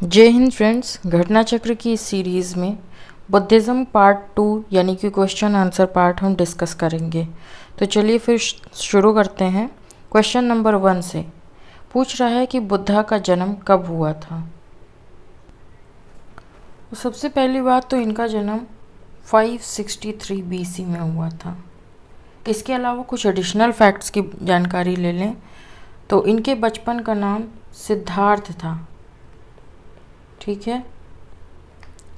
जय हिंद फ्रेंड्स। घटना चक्र की इस सीरीज़ में बुद्धिज़्म पार्ट 2 यानी कि क्वेश्चन आंसर पार्ट हम डिस्कस करेंगे। तो चलिए फिर शुरू करते हैं। क्वेश्चन नंबर 1 से पूछ रहा है कि बुद्धा का जन्म कब हुआ था। तो सबसे पहली बात तो इनका जन्म 563 BC में हुआ था। इसके अलावा कुछ एडिशनल फैक्ट्स की जानकारी ले लें तो इनके बचपन का नाम सिद्धार्थ था। ठीक है,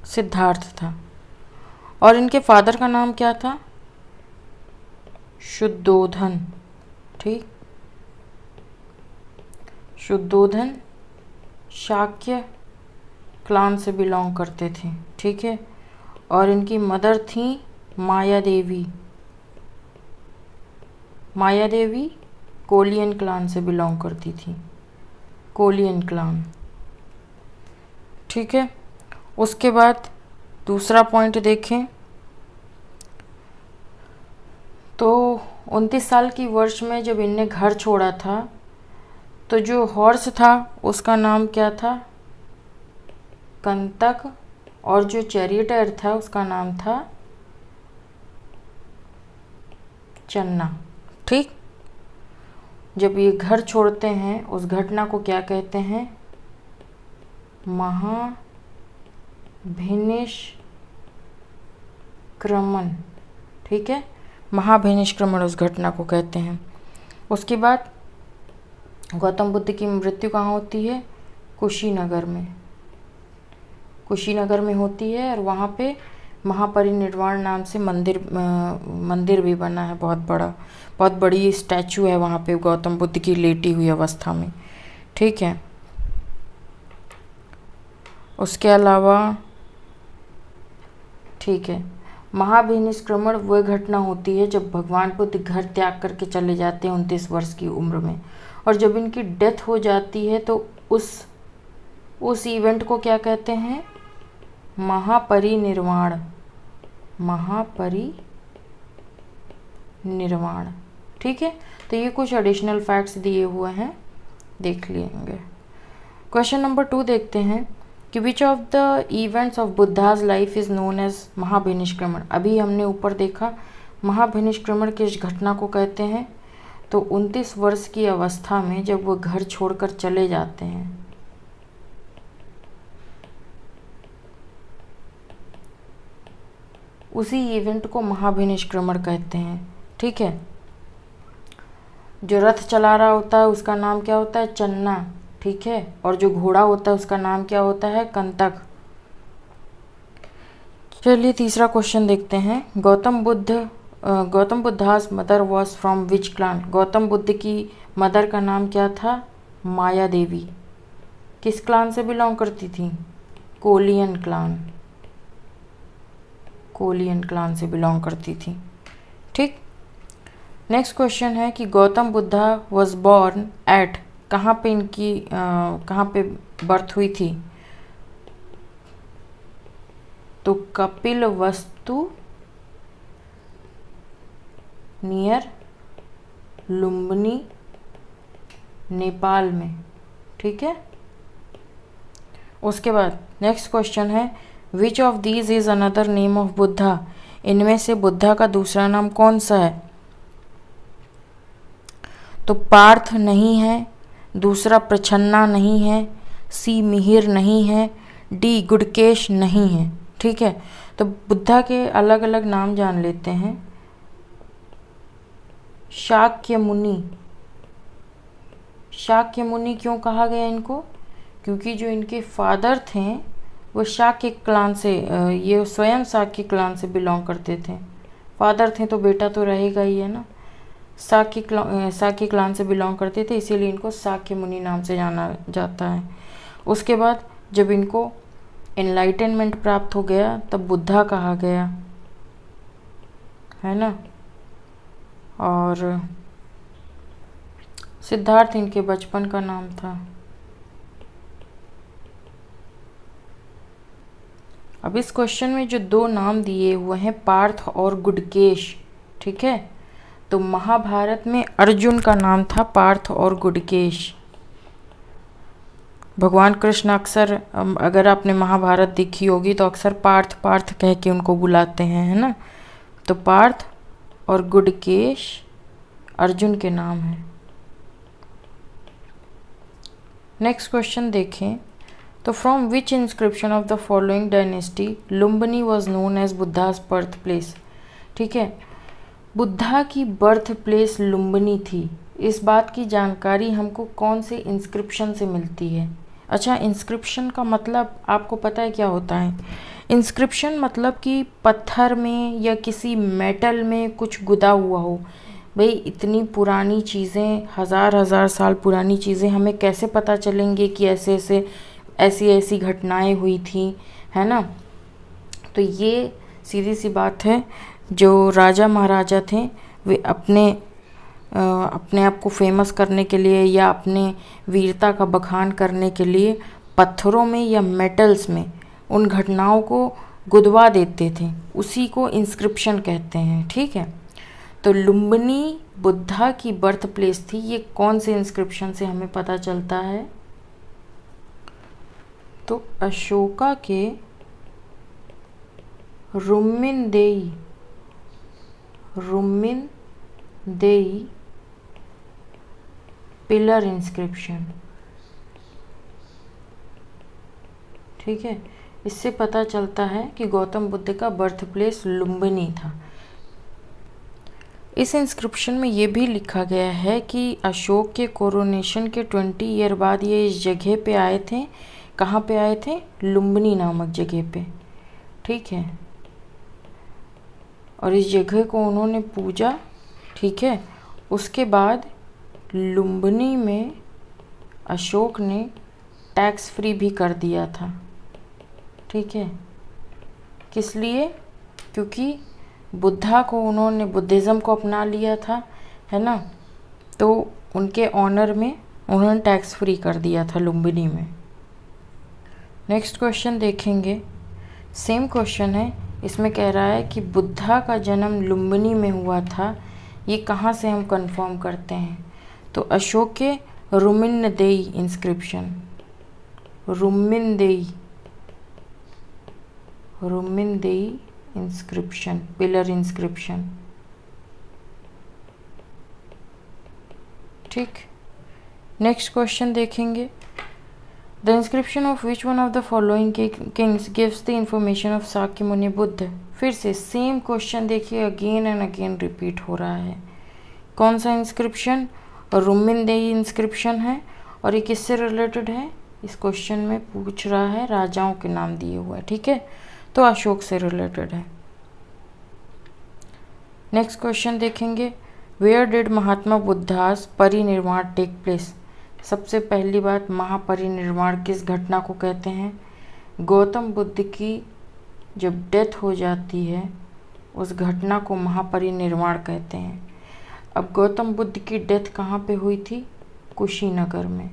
सिद्धार्थ था। और इनके फादर का नाम क्या था? शुद्धोधन। ठीक, शुद्धोधन शाक्य क्लान से बिलोंग करते थे। ठीक है, और इनकी मदर थी माया देवी। माया देवी कोलियन क्लान से बिलोंग करती थी, कोलियन क्लान। ठीक है, उसके बाद दूसरा पॉइंट देखें तो 29 साल की वर्ष में जब इनने घर छोड़ा था तो जो हॉर्स था उसका नाम क्या था? कंतक। और जो चैरियटर था उसका नाम था चन्ना। ठीक, जब ये घर छोड़ते हैं उस घटना को क्या कहते हैं? महाभिनिष्क्रमण। ठीक है, महाभिनिष्क्रमण उस घटना को कहते हैं। उसके बाद गौतम बुद्ध की मृत्यु कहाँ होती है? कुशीनगर में। कुशीनगर में होती है और वहाँ पे महापरिनिर्वाण नाम से मंदिर भी बना है, बहुत बड़ा, बहुत बड़ी स्टैचू है वहाँ पे गौतम बुद्ध की लेटी हुई अवस्था में। ठीक है, उसके अलावा ठीक है, महाभिनिष्क्रमण वह घटना होती है जब भगवान बुद्ध घर त्याग करके चले जाते हैं 29 वर्ष की उम्र में, और जब इनकी डेथ हो जाती है तो उस इवेंट को क्या कहते हैं? महापरिनिर्वाण। महापरिनिर्वाण। ठीक है, तो ये कुछ एडिशनल फैक्ट्स दिए हुए हैं, देख लेंगे। क्वेश्चन नंबर 2 देखते हैं कि which of the events of Buddha's life is known as महाभिनिष्क्रमण। अभी हमने ऊपर देखा महाभिनिष्क्रमण किस घटना को कहते हैं, तो 29 वर्ष की अवस्था में जब वो घर छोड़कर चले जाते हैं। उसी इवेंट को महाभिनिष्क्रमण कहते हैं। ठीक है, जो रथ चला रहा होता है उसका नाम क्या होता है? चन्ना। ठीक है, और जो घोड़ा होता है उसका नाम क्या होता है? कंतक। चलिए तीसरा क्वेश्चन देखते हैं। Gautam Buddha's mother was from which clan. Gautam Buddha की मदर का नाम क्या था? माया देवी। किस क्लान से बिलोंग करती थी? कोलियन क्लान। कोलियन क्लान से बिलोंग करती थी। ठीक, नेक्स्ट क्वेश्चन है कि Gautam Buddha was born at. कहाँ पे इनकी कहाँ पे बर्थ हुई थी? तो कपिलवस्तु नियर लुम्बिनी, नेपाल में। ठीक है, उसके बाद नेक्स्ट क्वेश्चन है which of these is another name of Buddha. इनमें से बुद्धा का दूसरा नाम कौन सा है? तो पार्थ नहीं है, दूसरा प्रछन्ना नहीं है, सी मिहिर नहीं है, डी गुडकेश नहीं है। ठीक है, तो बुद्धा के अलग अलग नाम जान लेते हैं। शाक्य मुनि। शाक्य मुनि क्यों कहा गया इनको? क्योंकि जो इनके फादर थे वो शाक्य क्लान से, ये स्वयं शाक्य क्लान से बिलोंग करते थे। फादर थे तो बेटा तो रहेगा ही, है ना। शाक्य क्लान से बिलोंग करते थे, इसीलिए इनको शाक्य मुनि नाम से जाना जाता है। उसके बाद जब इनको एनलाइटनमेंट प्राप्त हो गया तब बुद्धा कहा गया, है ना। और सिद्धार्थ इनके बचपन का नाम था। अब इस क्वेश्चन में जो दो नाम दिए हुए हैं पार्थ और गुडकेश, ठीक है, तो महाभारत में अर्जुन का नाम था पार्थ और गुडकेश। भगवान कृष्ण अक्सर अगर आपने महाभारत देखी होगी तो अक्सर पार्थ पार्थ कह के उनको बुलाते हैं, है ना। तो पार्थ और गुडकेश अर्जुन के नाम हैं। नेक्स्ट क्वेश्चन देखें तो from which inscription of the following dynasty Lumbini was known as Buddha's birth place. ठीक है, बुद्धा की बर्थ प्लेस लुम्बिनी थी, इस बात की जानकारी हमको कौन से इंस्क्रिप्शन से मिलती है। अच्छा, इंस्क्रिप्शन का मतलब आपको पता है क्या होता है? इंस्क्रिप्शन मतलब कि पत्थर में या किसी मेटल में कुछ गुदा हुआ हो। भाई इतनी पुरानी चीज़ें, हज़ार साल पुरानी चीज़ें हमें कैसे पता चलेंगे कि ऐसी ऐसी घटनाएं हुई थी, है ना। तो ये सीधी सी बात है, जो राजा महाराजा थे वे अपने आप को फेमस करने के लिए या अपने वीरता का बखान करने के लिए पत्थरों में या मेटल्स में उन घटनाओं को गुदवा देते थे, उसी को इंस्क्रिप्शन कहते हैं। ठीक है, तो लुम्बिनी बुद्धा की बर्थ प्लेस थी, ये कौन से इंस्क्रिप्शन से हमें पता चलता है? तो अशोका के रुम्मिनदेई पिलर इंस्क्रिप्शन। ठीक है, इससे पता चलता है कि गौतम बुद्ध का बर्थ प्लेस लुम्बिनी था। इस इंस्क्रिप्शन में ये भी लिखा गया है कि अशोक के कोरोनेशन के 20 ईयर बाद ये इस जगह पे आए थे। कहाँ पे आए थे? लुम्बिनी नामक जगह पे। ठीक है, और इस जगह को उन्होंने पूजा। ठीक है, उसके बाद लुम्बिनी में अशोक ने टैक्स फ्री भी कर दिया था। ठीक है, किस लिए? क्योंकि बुद्धा को उन्होंने बुद्धिज़्म को अपना लिया था, है ना, तो उनके ऑनर में उन्होंने टैक्स फ्री कर दिया था लुम्बिनी में। नेक्स्ट क्वेश्चन देखेंगे, सेम क्वेश्चन है, इसमें कह रहा है कि बुद्धा का जन्म लुम्बिनी में हुआ था, ये कहाँ से हम कंफर्म करते हैं? तो अशोक के रुम्मिनदेई इंस्क्रिप्शन, रुम्मिनदेई इंस्क्रिप्शन, पिलर इंस्क्रिप्शन। ठीक, नेक्स्ट क्वेश्चन देखेंगे, the inscription of which one of the following Kings gives the information of Shakyamuni Buddha. फिर से सेम क्वेश्चन देखिए, अगेन एंड अगेन रिपीट हो रहा है। कौन सा इंस्क्रिप्शन? रुम्मिनदेई इंस्क्रिप्शन है, और ये किससे रिलेटेड है? इस क्वेश्चन में पूछ रहा है, राजाओं के नाम दिए हुए हैं। ठीक है, तो अशोक से रिलेटेड है। नेक्स्ट क्वेश्चन देखेंगे, where did Mahatma Buddha's parinirvana take place. सबसे पहली बात, महापरिनिर्वाण किस घटना को कहते हैं? गौतम बुद्ध की जब डेथ हो जाती है उस घटना को महापरिनिर्वाण कहते हैं। अब गौतम बुद्ध की डेथ कहाँ पे हुई थी? कुशीनगर में।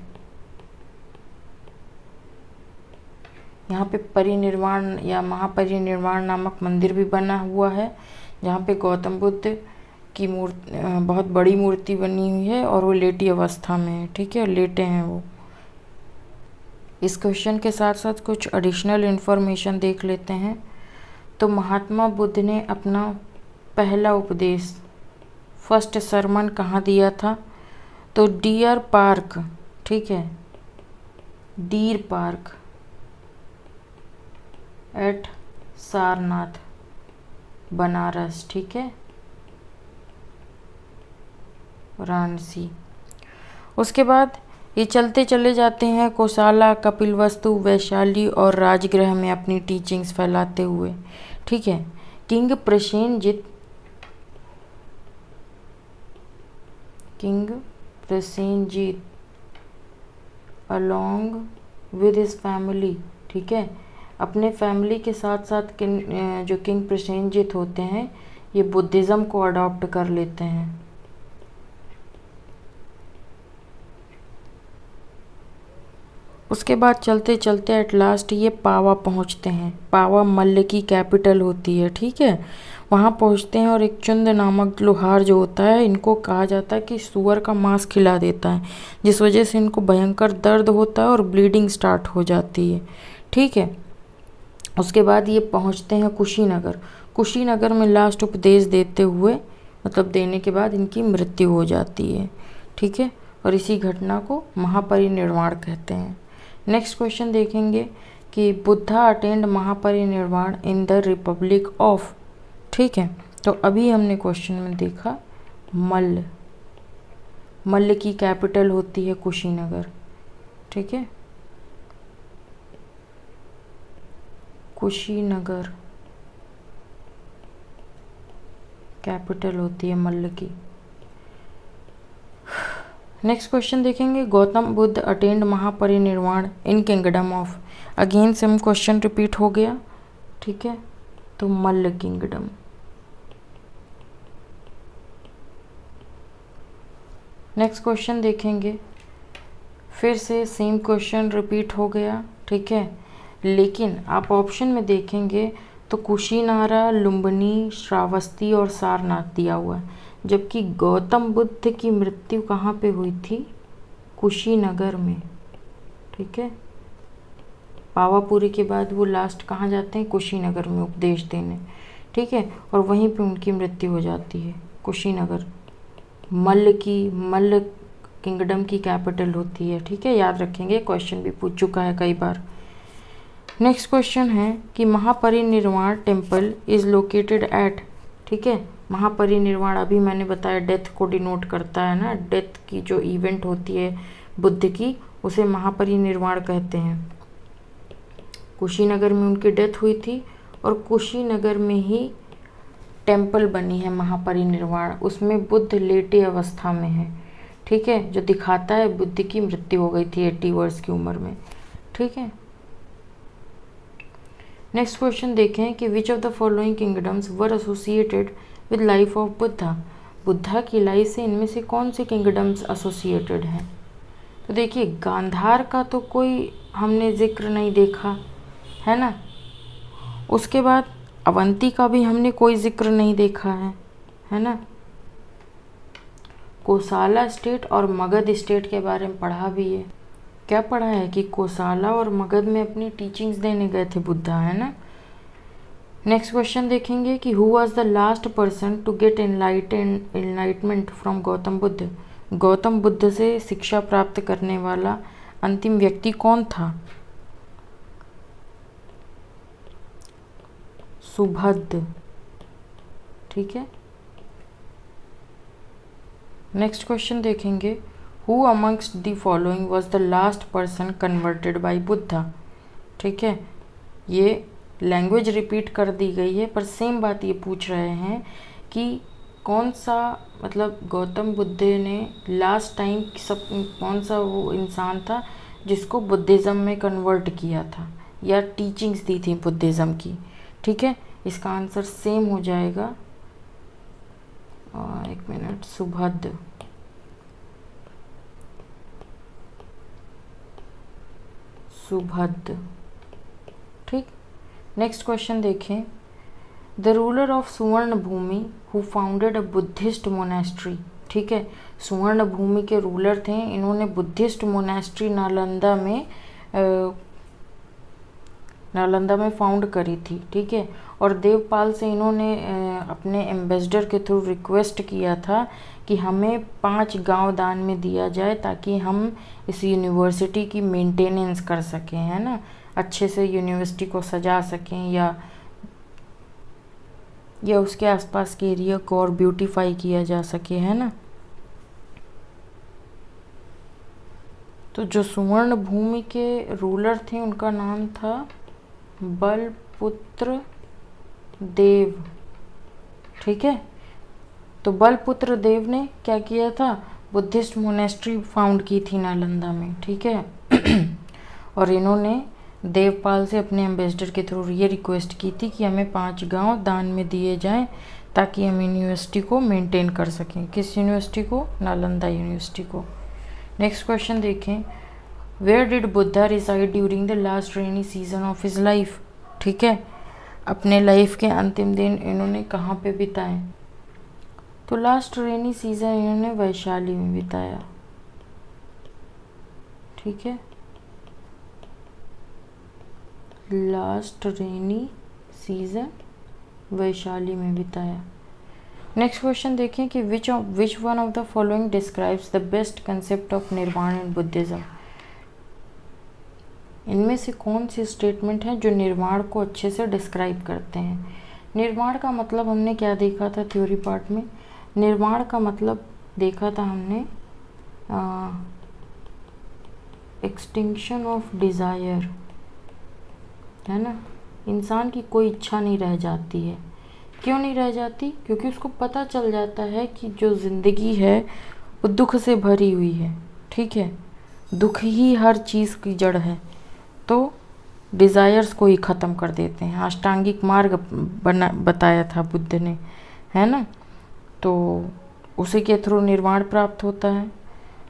यहाँ पे परिनिर्वाण या महापरिनिर्वाण नामक मंदिर भी बना हुआ है, जहाँ पे गौतम बुद्ध की मूर्ति, बहुत बड़ी मूर्ति बनी हुई है और वो लेटी अवस्था में है। ठीक है, लेटे हैं वो। इस क्वेश्चन के साथ साथ कुछ एडिशनल इन्फॉर्मेशन देख लेते हैं। तो महात्मा बुद्ध ने अपना पहला उपदेश, फर्स्ट सरमन कहाँ दिया था? तो डियर पार्क। ठीक है, deer park at Sarnath, Banaras. ठीक है, वाराणसी। उसके बाद ये चलते चले जाते हैं कोसाला, कपिलवस्तु, वैशाली और राजगृह में अपनी टीचिंग्स फैलाते हुए। ठीक है, king Prasenjit along with his family. ठीक है, अपने फैमिली के साथ साथ जो किंग प्रसेनजीत होते हैं ये बुद्धिज़्म को अडॉप्ट कर लेते हैं। उसके बाद चलते चलते एट लास्ट ये पावा पहुंचते हैं। पावा मल्ल की कैपिटल होती है, ठीक है। वहाँ पहुंचते हैं और एक चुंद नामक लोहार जो होता है, इनको कहा जाता है कि सुअर का मांस खिला देता है, जिस वजह से इनको भयंकर दर्द होता है और ब्लीडिंग स्टार्ट हो जाती है, ठीक है। उसके बाद ये पहुंचते हैं कुशीनगर। कुशीनगर में लास्ट उपदेश देते हुए, मतलब देने के बाद इनकी मृत्यु हो जाती है, ठीक है। और इसी घटना को महापरिनिर्वाण कहते हैं। नेक्स्ट क्वेश्चन देखेंगे कि Buddha attend Mahaparinirvan in the Republic of, ठीक है। तो अभी हमने क्वेश्चन में देखा मल्ल, मल्ल की कैपिटल होती है कुशीनगर, ठीक है। कुशीनगर कैपिटल होती है मल्ल की। नेक्स्ट क्वेश्चन देखेंगे Gautam Buddha attend Mahaparinirvan in kingdom of. Again same question repeat हो गया, ठीक है। तो मल्ल किंगडम। नेक्स्ट क्वेश्चन देखेंगे, फिर से सेम क्वेश्चन रिपीट हो गया, ठीक है। लेकिन आप ऑप्शन में देखेंगे तो कुशीनारा, लुम्बिनी, श्रावस्ती और सारनाथ दिया हुआ है, जबकि गौतम बुद्ध की मृत्यु कहाँ पे हुई थी? कुशीनगर में, ठीक है। पावापुरी के बाद वो लास्ट कहाँ जाते हैं? कुशीनगर में उपदेश देने, ठीक है। और वहीं पे उनकी मृत्यु हो जाती है। कुशीनगर मल्ल किंगडम की कैपिटल होती है, ठीक है। याद रखेंगे, क्वेश्चन भी पूछ चुका है कई बार। नेक्स्ट क्वेश्चन है कि महापरिनिर्वाण टेम्पल इज लोकेटेड एट, ठीक है। महापरिनिर्वाण अभी मैंने बताया डेथ को डिनोट करता है ना, डेथ की जो इवेंट होती है बुद्ध की, उसे महापरिनिर्वाण कहते हैं। कुशीनगर में उनकी डेथ हुई थी और कुशीनगर में ही टेम्पल बनी है महापरिनिर्वाण, उसमें बुद्ध लेटे अवस्था में है, ठीक है, जो दिखाता है बुद्ध की मृत्यु हो गई थी 80 वर्ष की उम्र में, ठीक है। नेक्स्ट क्वेश्चन देखें कि which of the following kingdoms were associated with life of Buddha. Buddha की लाइफ से इनमें से कौन से किंगडम्स एसोसिएटेड हैं? तो देखिए, गांधार का तो कोई हमने जिक्र नहीं देखा है ना। उसके बाद अवंती का भी हमने कोई जिक्र नहीं देखा है ना। कोसाला स्टेट और मगध स्टेट के बारे में पढ़ा भी है। क्या पढ़ा है कि कोसाला और मगध में अपनी टीचिंग्स देने गए थे बुद्धा, है ना। नेक्स्ट क्वेश्चन देखेंगे कि who was the last person to get enlightenment from Gautam Buddha. Gautam Buddha से शिक्षा प्राप्त करने वाला अंतिम व्यक्ति कौन था? सुभद्र, ठीक है। नेक्स्ट क्वेश्चन देखेंगे who amongst the following was the last person converted bye Buddha, ठीक है। ये लैंग्वेज रिपीट कर दी गई है, पर सेम बात ये पूछ रहे हैं कि कौन सा, मतलब गौतम बुद्ध ने लास्ट टाइम सब कौन सा वो इंसान था जिसको बुद्धिज़्म में कन्वर्ट किया था या टीचिंग्स दी थी बुद्धिज़्म की, ठीक है। इसका आंसर सेम हो जाएगा, एक मिनट, सुभद्र। ठीक। नेक्स्ट क्वेश्चन देखें, the ruler of Suvarna Bhumi who founded a Buddhist monastery, ठीक है। सुवर्ण भूमि के रूलर थे, इन्होंने बुद्धिस्ट मोनेस्ट्री नालंदा में फाउंड करी थी, ठीक है। और देवपाल से इन्होंने अपने एम्बेसडर के थ्रू रिक्वेस्ट किया था कि हमें 5 गांव दान में दिया जाए ताकि हम इस यूनिवर्सिटी की मेंटेनेंस कर सकें, है ना, अच्छे से यूनिवर्सिटी को सजा सकें या उसके आसपास के एरिया को और ब्यूटीफाई किया जा सके, है ना। तो जो सुवर्ण भूमि के रूलर थे उनका नाम था बलपुत्र देव, ठीक है। तो बलपुत्र देव ने क्या किया था? बुद्धिस्ट मोनेस्ट्री फाउंड की थी नालंदा में, ठीक है। और इन्होंने देवपाल से अपने एम्बेसडर के थ्रू ये रिक्वेस्ट की थी कि हमें 5 गांव दान में दिए जाएं ताकि हम यूनिवर्सिटी को मेंटेन कर सकें। किस यूनिवर्सिटी को? नालंदा यूनिवर्सिटी को। नेक्स्ट क्वेश्चन देखें, where did Buddha reside during the last rainy season of his life. ठीक है, अपने लाइफ के अंतिम दिन इन्होंने कहाँ पे बिताए? तो लास्ट रेनी सीजन इन्होंने वैशाली में बिताया। ठीक है, लास्ट रेनी सीजन वैशाली में बिताया। नेक्स्ट क्वेश्चन देखें कि विच one of the following describes the best concept of निर्वाण इन बुद्धिज्म। इनमें से कौन सी स्टेटमेंट है जो निर्वाण को अच्छे से डिस्क्राइब करते हैं? निर्वाण का मतलब हमने क्या देखा था थ्योरी पार्ट में? निर्वाण का मतलब देखा था हमने एक्सटिंक्शन ऑफ डिज़ायर, है ना। इंसान की कोई इच्छा नहीं रह जाती है। क्यों नहीं रह जाती? क्योंकि उसको पता चल जाता है कि जो ज़िंदगी है वो दुख से भरी हुई है। ठीक है, दुख ही हर चीज़ की जड़ है, तो डिज़ायर्स को ही ख़त्म कर देते हैं। अष्टांगिक मार्ग बताया था बुद्ध ने, है ना। तो उसी के थ्रू निर्वाण प्राप्त होता है।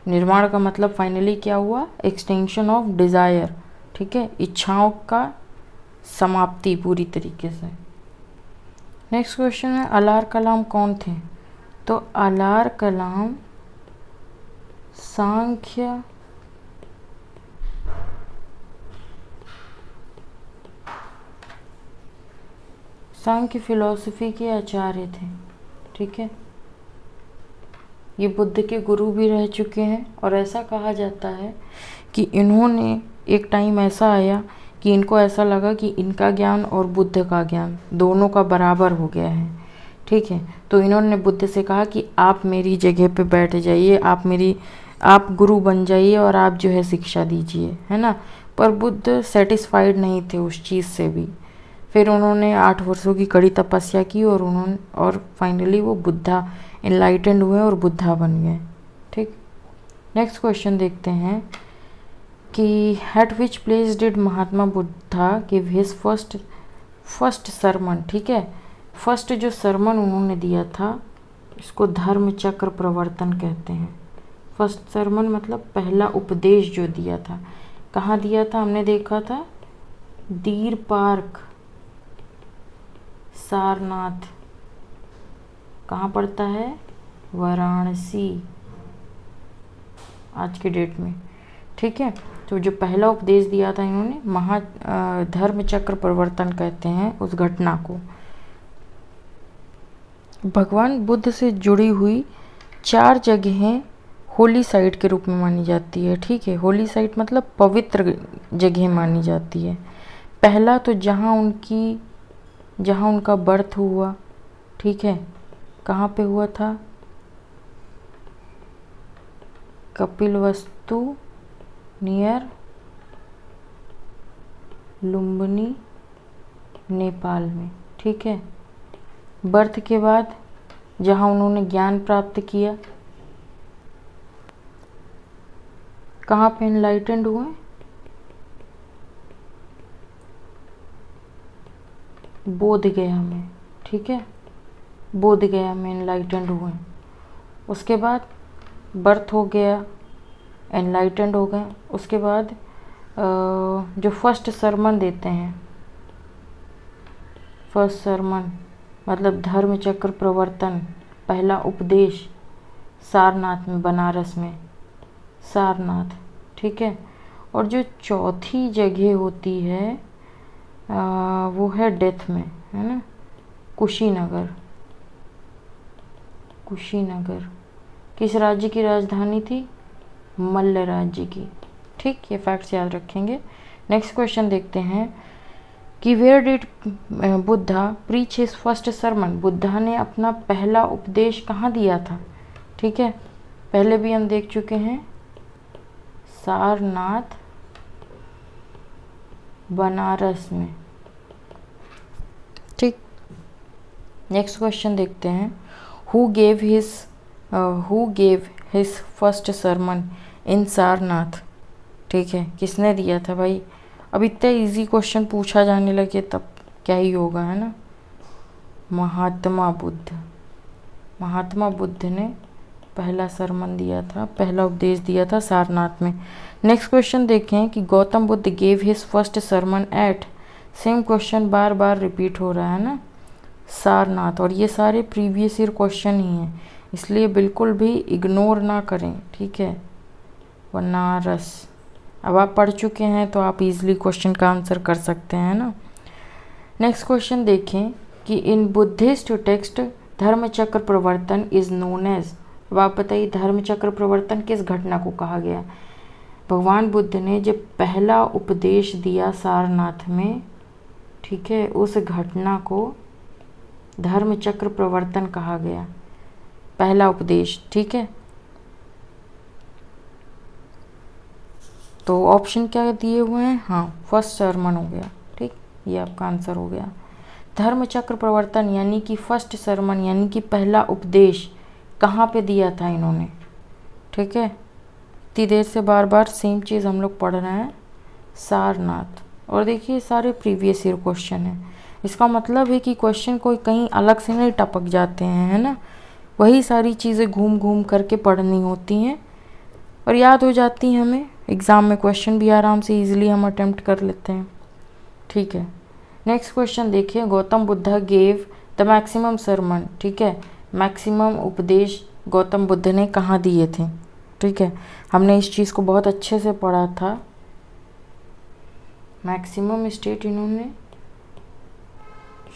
निर्वाण का मतलब फाइनली क्या हुआ? Extension of desire. ठीक है, इच्छाओं का समाप्ति पूरी तरीके से। नेक्स्ट क्वेश्चन है अलार कलाम कौन थे? तो अलार कलाम सांख्य फिलॉसफी के आचार्य थे। ठीक है, ये बुद्ध के गुरु भी रह चुके हैं और ऐसा कहा जाता है कि इन्होंने एक टाइम ऐसा आया कि इनको ऐसा लगा कि इनका ज्ञान और बुद्ध का ज्ञान दोनों का बराबर हो गया है। ठीक है, तो इन्होंने बुद्ध से कहा कि आप मेरी जगह पे बैठ जाइए, आप गुरु बन जाइए और आप जो है शिक्षा दीजिए, है ना। पर बुद्ध सेटिस्फाइड नहीं थे उस चीज़ से भी। फिर उन्होंने 8 वर्षों की कड़ी तपस्या की और फाइनली वो बुद्धा इनलाइटेंड हुए और बुद्धा बन गए। ठीक, नेक्स्ट क्वेश्चन देखते हैं कि eight which place did Mahatma Buddha give his first Sarman. ठीक है, फर्स्ट जो सरमन उन्होंने दिया था इसको धर्म चक्र प्रवर्तन कहते हैं। फर्स्ट सरमन मतलब पहला उपदेश जो दिया था, कहाँ दिया था? हमने देखा था दीर पार्क, सारनाथ। कहाँ पड़ता है? वाराणसी आज के डेट में। ठीक है, तो जो पहला उपदेश दिया था इन्होंने धर्म चक्र प्रवर्तन कहते हैं उस घटना को। भगवान बुद्ध से जुड़ी हुई 4 जगहें होली साइट के रूप में मानी जाती है। ठीक है, होली साइट मतलब पवित्र जगह मानी जाती है। पहला तो जहाँ उनका बर्थ हुआ। ठीक है, कहाँ पे हुआ था? कपिलवस्तु नियर लुम्बिनी, नेपाल में। ठीक है, बर्थ के बाद जहाँ उन्होंने ज्ञान प्राप्त किया, कहाँ पे एनलाइटेंड हुए? बोध गया में। ठीक है, बोध गया में एनलाइटेंड हुए। उसके बाद बर्थ हो गया, एनलाइटेंड हो गए। उसके बाद जो फर्स्ट सरमन देते हैं, फर्स्ट सरमन मतलब धर्म चक्र प्रवर्तन, पहला उपदेश सारनाथ में, बनारस में सारनाथ। ठीक है, और जो चौथी जगह होती है वो है डेथ में, है ना, कुशीनगर। कुशीनगर किस राज्य की राजधानी थी? मल्ल राज्य की। ठीक, ये फैक्ट्स याद रखेंगे। नेक्स्ट क्वेश्चन देखते हैं कि where did Buddha preach his first sermon. Buddha ने अपना पहला उपदेश कहाँ दिया था? ठीक है, पहले भी हम देख चुके हैं, सारनाथ, बनारस में। ठीक, नेक्स्ट क्वेश्चन देखते हैं who gave his first sermon in Sarnath. ठीक है, किसने दिया था भाई? अब इतना इजी क्वेश्चन पूछा जाने लगे तब क्या ही होगा, है ना। महात्मा बुद्ध ने पहला सरमन दिया था, पहला उपदेश दिया था सारनाथ में। नेक्स्ट क्वेश्चन देखें कि Gautam Buddha gave his first sermon at, same question बार बार रिपीट हो रहा है ना, सारनाथ। और ये सारे प्रीवियस ईयर क्वेश्चन ही हैं, इसलिए बिल्कुल भी इग्नोर ना करें, ठीक है। बनारस, अब आप पढ़ चुके हैं तो आप इजीली क्वेश्चन का आंसर कर सकते हैं ना। नेक्स्ट क्वेश्चन देखें कि इन बुद्धिस्ट टेक्स्ट धर्मचक्र प्रवर्तन इज नोन एज। अब आप बताइए धर्मचक्र प्रवर्तन किस घटना को कहा गया। भगवान बुद्ध ने जब पहला उपदेश दिया सारनाथ में, ठीक है, उस घटना को धर्मचक्र प्रवर्तन कहा गया, पहला उपदेश, ठीक है। तो ऑप्शन क्या दिए हुए हैं, हाँ फर्स्ट सरमन हो गया, ठीक, ये आपका आंसर हो गया। धर्मचक्र प्रवर्तन यानी कि फर्स्ट सरमन यानी कि पहला उपदेश कहाँ पे दिया था इन्होंने, ठीक है। इतनी देर से बार बार सेम चीज़ हम लोग पढ़ रहे हैं, सारनाथ। और देखिए सारे प्रीवियस ईयर क्वेश्चन हैं, इसका मतलब है कि क्वेश्चन कोई कहीं अलग से नहीं टपक जाते हैं, है ना। वही सारी चीज़ें घूम घूम करके पढ़नी होती हैं और याद हो जाती हैं हमें। एग्ज़ाम में क्वेश्चन भी आराम से इजीली हम अटेम्प्ट कर लेते हैं, ठीक है। नेक्स्ट क्वेश्चन देखिए, Gautam Buddha gave the maximum sermon, ठीक है। मैक्सिमम उपदेश गौतम बुद्ध ने कहाँ दिए थे, ठीक है। हमने इस चीज़ को बहुत अच्छे से पढ़ा था। मैक्सिमम स्टेट इन्होंने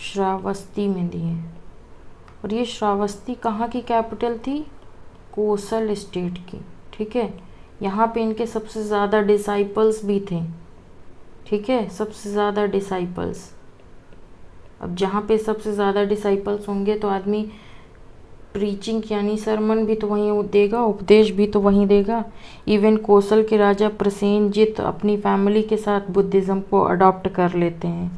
श्रावस्ती में दिए, और ये श्रावस्ती कहाँ की कैपिटल थी, कोसल स्टेट की, ठीक है। यहाँ पे इनके सबसे ज़्यादा डिसाइपल्स भी थे, ठीक है, सबसे ज़्यादा डिसाइपल्स। अब जहाँ पे सबसे ज़्यादा डिसाइपल्स होंगे तो आदमी प्रीचिंग यानी सरमन भी तो वहीं देगा, उपदेश भी तो वहीं देगा। इवन कोसल के राजा प्रसेनजित अपनी फैमिली के साथ बुद्धिज़्म को अडॉप्ट कर लेते हैं,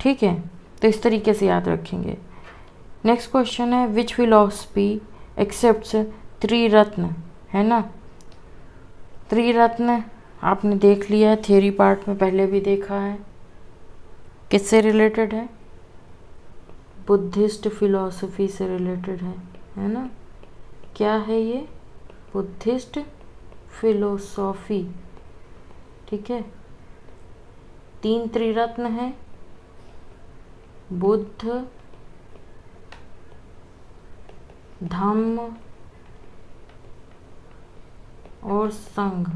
ठीक है। तो इस तरीके से याद रखेंगे। नेक्स्ट क्वेश्चन है विच फिलॉसफी एक्सेप्ट्स त्रिरत्न, है ना। त्रिरत्न आपने देख लिया है, थ्योरी पार्ट में पहले भी देखा है। किससे रिलेटेड है, बुद्धिस्ट फिलॉसफी से रिलेटेड है ना। क्या है ये, बुद्धिस्ट फिलोसॉफी, ठीक है। 3 त्रिरत्न है, बुद्ध, धम्म और संघ।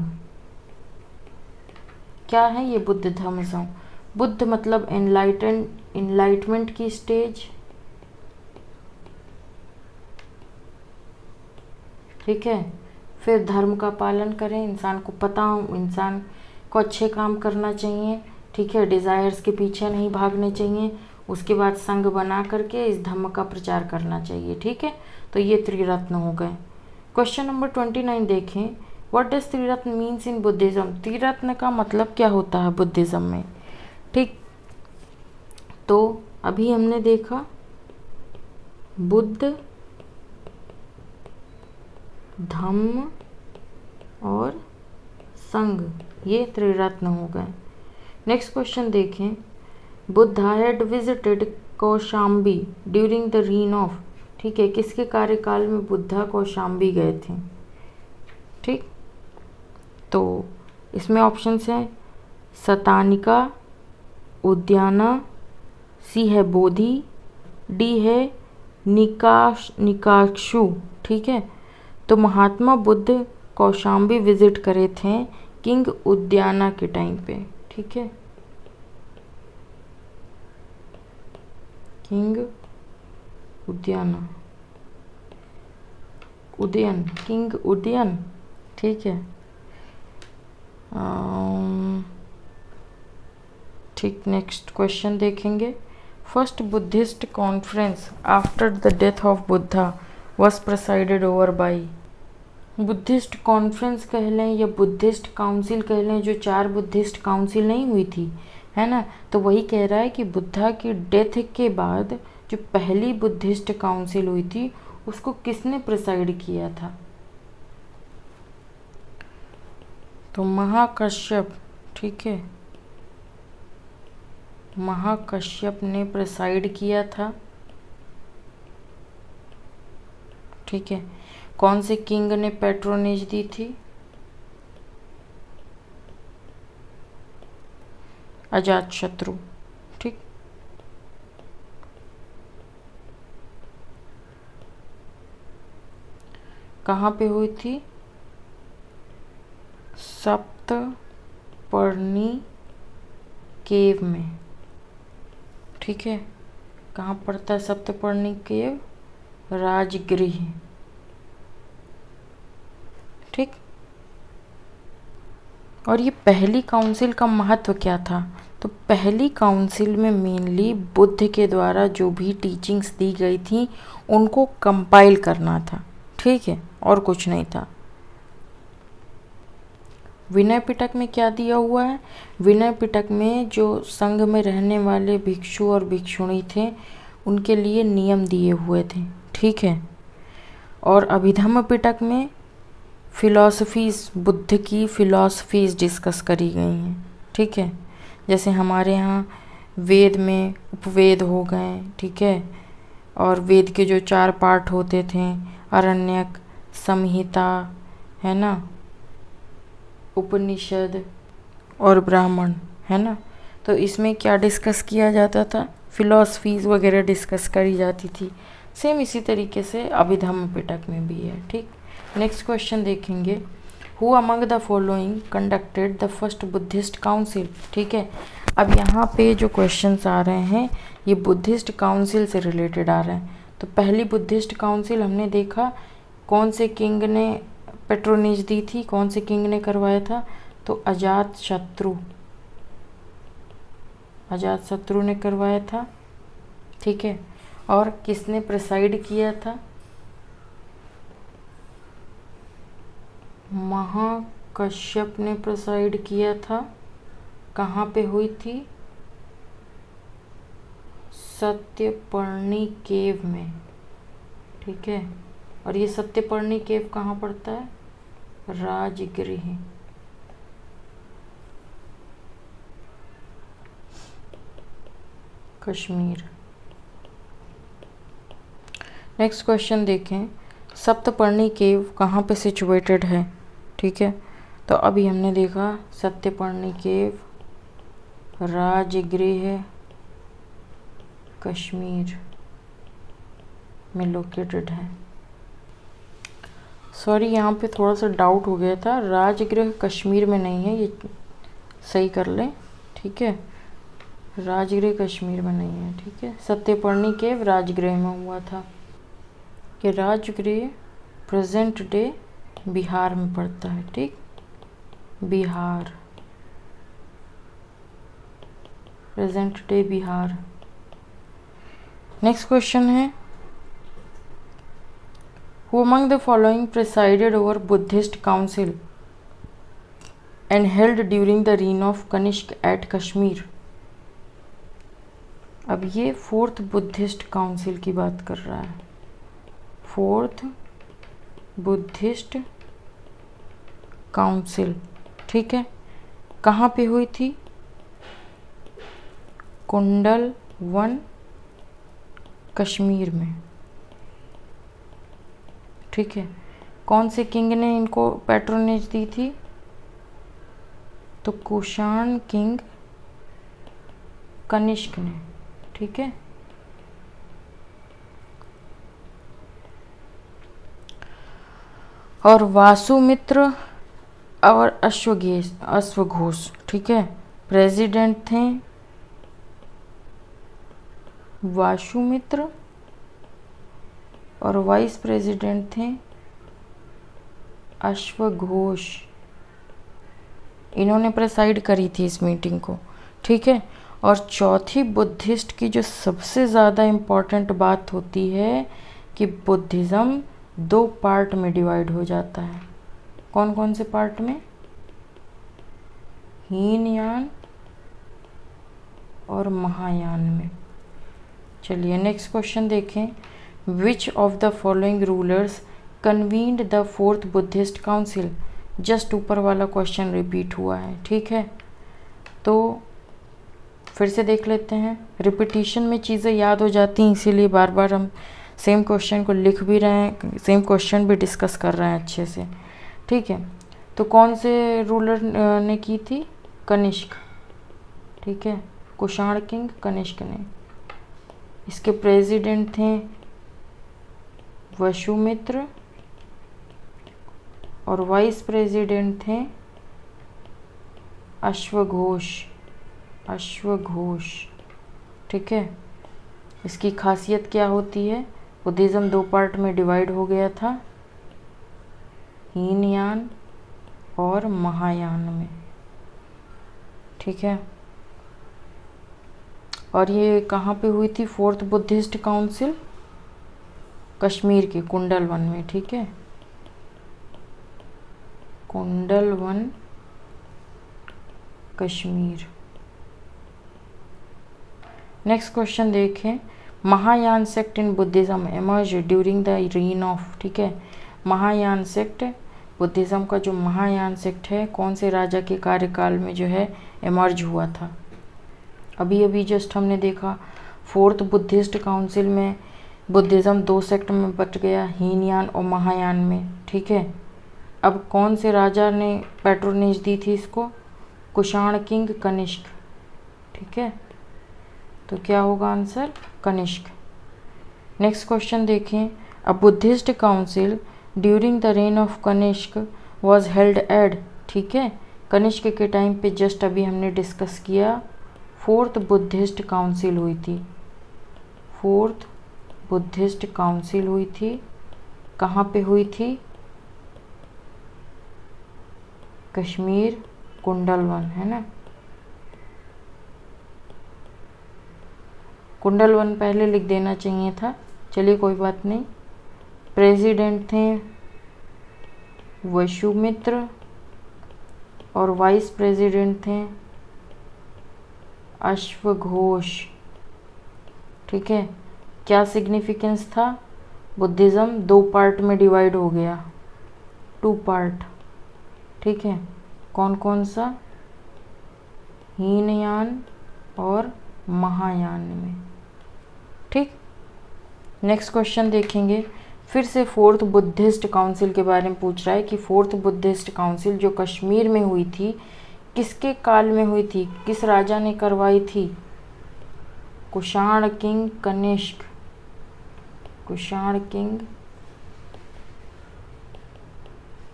क्या है ये बुद्ध, धम्म, संघ। बुद्ध मतलब एनलाइटमेंट की स्टेज, ठीक है। फिर धर्म का पालन करें, इंसान को पता हो, इंसान को अच्छे काम करना चाहिए, ठीक है, डिज़ायर्स के पीछे नहीं भागने चाहिए। उसके बाद संघ बना करके इस धम्म का प्रचार करना चाहिए, ठीक है। तो ये त्रिरत्न हो गए। क्वेश्चन नंबर 29 देखें, what does Triratna means in Buddhism. त्रिरत्न का मतलब क्या होता है बुद्धिज़्म में, ठीक। तो अभी हमने देखा बुद्ध, धम्म और संघ, ये त्रिरत्न हो गए। नेक्स्ट क्वेश्चन देखें, Buddha had visited Kaushambi during the reign of, ठीक है, किसके कार्यकाल में बुद्धा कौशाम्बी गए थे, ठीक। तो इसमें ऑप्शंस हैं सतानिका, उद्याना, सी है बोधि, डी है निकाक्षु, ठीक है। तो महात्मा बुद्ध कौशाम्बी विजिट करे थे किंग उद्याना के टाइम पे, ठीक है, किंग उद्याना, उदयन, किंग उदयन, ठीक है। ठीक, नेक्स्ट क्वेश्चन देखेंगे, first Buddhist conference after the death of Buddha was presided over by. Buddhist conference कह लें या बुद्धिस्ट काउंसिल कह लें, जो 4 बुद्धिस्ट काउंसिल नहीं हुई थी, है ना, तो वही कह रहा है कि बुद्धा की डेथ के बाद जो पहली बुद्धिस्ट काउंसिल हुई थी उसको किसने प्रिसाइड किया था। तो महाकश्यप, ठीक है, महाकश्यप ने प्रिसाइड किया था, ठीक है। कौन से किंग ने पैट्रोनेज दी थी? अजातशत्रु। ठीक। कहाँ पे हुई थी? सप्तपर्णी केव में। ठीक है, कहाँ पड़ता है सप्तपर्णी केव? राजगृह। ठीक। और ये पहली काउंसिल का महत्व क्या था? तो पहली काउंसिल में मेनली बुद्ध के द्वारा जो भी टीचिंग्स दी गई थी उनको कंपाइल करना था। ठीक है, और कुछ नहीं था। विनय पिटक में क्या दिया हुआ है? विनय पिटक में जो संघ में रहने वाले भिक्षु और भिक्षुणी थे उनके लिए नियम दिए हुए थे। ठीक है। और अभिधम्म पिटक में फिलॉसफीज़, बुद्ध की फिलॉसफीज़ डिस्कस करी गई हैं। ठीक है, जैसे हमारे यहाँ वेद में उपवेद हो गए। ठीक है, और वेद के जो 4 पार्ट होते थे, आरण्यक, संहिता, है ना, उपनिषद और ब्राह्मण, है ना। तो इसमें क्या डिस्कस किया जाता था? फिलॉसफीज़ वगैरह डिस्कस करी जाती थी। सेम इसी तरीके से अभिधम्म पिटक में भी है। ठीक। नेक्स्ट क्वेश्चन देखेंगे, who among the following conducted the first Buddhist council? ठीक है, अब यहाँ पे जो क्वेश्चंस आ रहे हैं ये बुद्धिस्ट काउंसिल से रिलेटेड आ रहे हैं। तो पहली बुद्धिस्ट काउंसिल हमने देखा कौन से किंग ने पैट्रोनेज दी थी, कौन से किंग ने करवाया था? तो अजातशत्रु, अजातशत्रु ने करवाया था। ठीक है, और किसने प्रिसाइड किया था? महाकश्यप ने प्रिसाइड किया था। कहाँ पे हुई थी? सत्यपर्णी केव में। ठीक है, और ये सत्यपर्णी केव कहाँ पड़ता है? राजगृह। कश्मीर। नेक्स्ट क्वेश्चन देखें, सप्तपर्णी केव कहाँ पे सिचुएटेड है? ठीक है, तो अभी हमने देखा सत्यपर्णी केव राजगृह कश्मीर में लोकेटेड है। सॉरी, यहाँ पे थोड़ा सा डाउट हो गया था, राजगृह कश्मीर में नहीं है, ये सही कर लें। ठीक है, राजगृह कश्मीर में नहीं है। ठीक है, सत्यपर्णी केव राजगृह में हुआ था। ये राजगृह प्रेजेंट डे बिहार में पड़ता है। ठीक, Bihar, present day Bihar. Next question है, Who among the following presided over Buddhist council and held during the reign of Kanishk at Kashmir? अब ये 4th बुद्धिस्ट काउंसिल की बात कर रहा है। 4th Buddhist council. ठीक है, कहाँ पे हुई थी? कुंडल 1 कश्मीर में। ठीक है, कौन से किंग ने इनको पैट्रोनेज दी थी? तो कुषाण किंग कनिष्क ने। ठीक है, और वासुमित्र और अश्वघोष, ठीक है, प्रेसिडेंट थे वासुमित्र और वाइस प्रेसिडेंट थे अश्वघोष। इन्होंने प्रेसाइड करी थी इस मीटिंग को। ठीक है, और चौथी बुद्धिस्ट की जो सबसे ज़्यादा इम्पॉर्टेंट बात होती है कि बुद्धिज़्म 2 पार्ट में डिवाइड हो जाता है। कौन कौन से पार्ट में? हीनयान और महायान में। चलिए नेक्स्ट क्वेश्चन देखें, विच of the following rulers convened the 4th Buddhist council? Just ऊपर वाला क्वेश्चन रिपीट हुआ है। ठीक है, तो फिर से देख लेते हैं। रिपीटिशन में चीज़ें याद हो जाती हैं, इसीलिए बार बार हम सेम क्वेश्चन को लिख भी रहे हैं, सेम क्वेश्चन भी डिस्कस कर रहे हैं अच्छे से, ठीक है। तो कौन से रूलर ने की थी? कनिष्क, ठीक है, कुषाण किंग कनिष्क ने। इसके प्रेसिडेंट थे वसुमित्र और वाइस प्रेसिडेंट थे अश्वघोष, ठीक है। इसकी खासियत क्या होती है? बुद्धिज़्म 2 पार्ट में डिवाइड हो गया था, हीनयान और महायान में, ठीक है। और ये कहाँ पे हुई थी? 4th बुद्धिस्ट काउंसिल कश्मीर के कुंडलवन में, ठीक है, कुंडलवन कश्मीर। नेक्स्ट क्वेश्चन देखें, Mahayana sect in Buddhism emerge during the reign of, ठीक है। महायान सेक्ट, बुद्धिज़्म का जो महायान सेक्ट है, कौन से राजा के कार्यकाल में जो है एमर्ज हुआ था? अभी अभी जस्ट हमने देखा 4th बुद्धिस्ट काउंसिल में बुद्धिज़्म 2 सेक्ट में बट गया, हीनयान और महायान में, ठीक है। अब कौन से राजा ने पैट्रोनेज दी थी इसको? कुषाण किंग कनिष्क, ठीक है। तो क्या होगा आंसर? कनिष्क। नेक्स्ट क्वेश्चन देखें, a Buddhist council during the reign of Kanishka was held at, ठीक है। कनिष्क के टाइम पे जस्ट अभी हमने डिस्कस किया 4th बुद्धिस्ट काउंसिल हुई थी, 4th बुद्धिस्ट काउंसिल हुई थी। कहाँ पे हुई थी? कश्मीर कुंडलवन, है ना। कुंडलवन पहले लिख देना चाहिए था, चलिए कोई बात नहीं। प्रेसिडेंट थे वसुमित्र और वाइस प्रेसिडेंट थे अश्वघोष, ठीक है। क्या सिग्निफिकेंस था? बुद्धिज़्म 2 पार्ट में डिवाइड हो गया, 2 पार्ट, ठीक है। कौन कौन सा? हीनयान और महायान में, ठीक। नेक्स्ट क्वेश्चन देखेंगे, फिर से 4th बुद्धिस्ट काउंसिल के बारे में पूछ रहा है कि 4th बुद्धिस्ट काउंसिल जो कश्मीर में हुई थी, किसके काल में हुई थी? किस राजा ने करवाई थी? कुषाण किंग कनिष्क, कुषाण किंग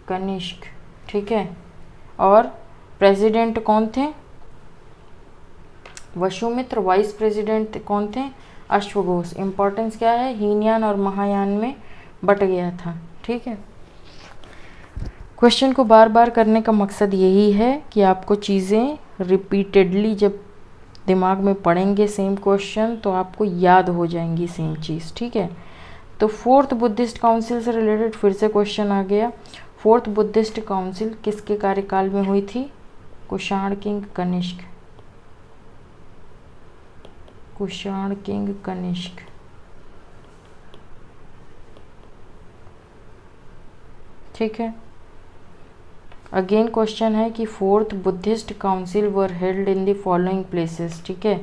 कनिष्क, ठीक है। और प्रेसिडेंट कौन थे? वसुमित्र। वाइस प्रेसिडेंट कौन थे? अश्वघोष। इम्पोर्टेंस क्या है? हीनयान और महायान में बट गया था, ठीक है। क्वेश्चन को बार बार करने का मकसद यही है कि आपको चीज़ें रिपीटेडली जब दिमाग में पढ़ेंगे सेम क्वेश्चन तो आपको याद हो जाएंगी सेम चीज़, ठीक है। तो 4th बुद्धिस्ट काउंसिल से रिलेटेड फिर से क्वेश्चन आ गया, 4th बुद्धिस्ट काउंसिल किसके कार्यकाल में हुई थी? कुषाण किंग कनिष्क, कुषाण किंग कनिष्क, ठीक है। अगेन क्वेश्चन है कि 4th Buddhist council were held in the following places, ठीक है।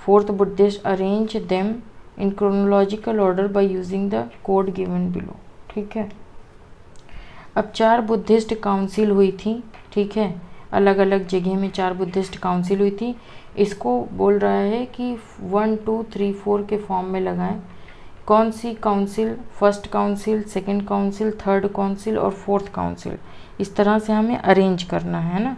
4th Buddhist arrange them in chronological order by using the code given below, ठीक है। अब 4 बुद्धिस्ट काउंसिल हुई थी, ठीक है, अलग अलग जगह में 4 बुद्धिस्ट काउंसिल हुई थी। इसको बोल रहा है कि 1 2 3 4 के फॉर्म में लगाएं। कौन सी council? First council, second council, third council और 4th काउंसिल, इस तरह से हमें अरेंज करना है ना।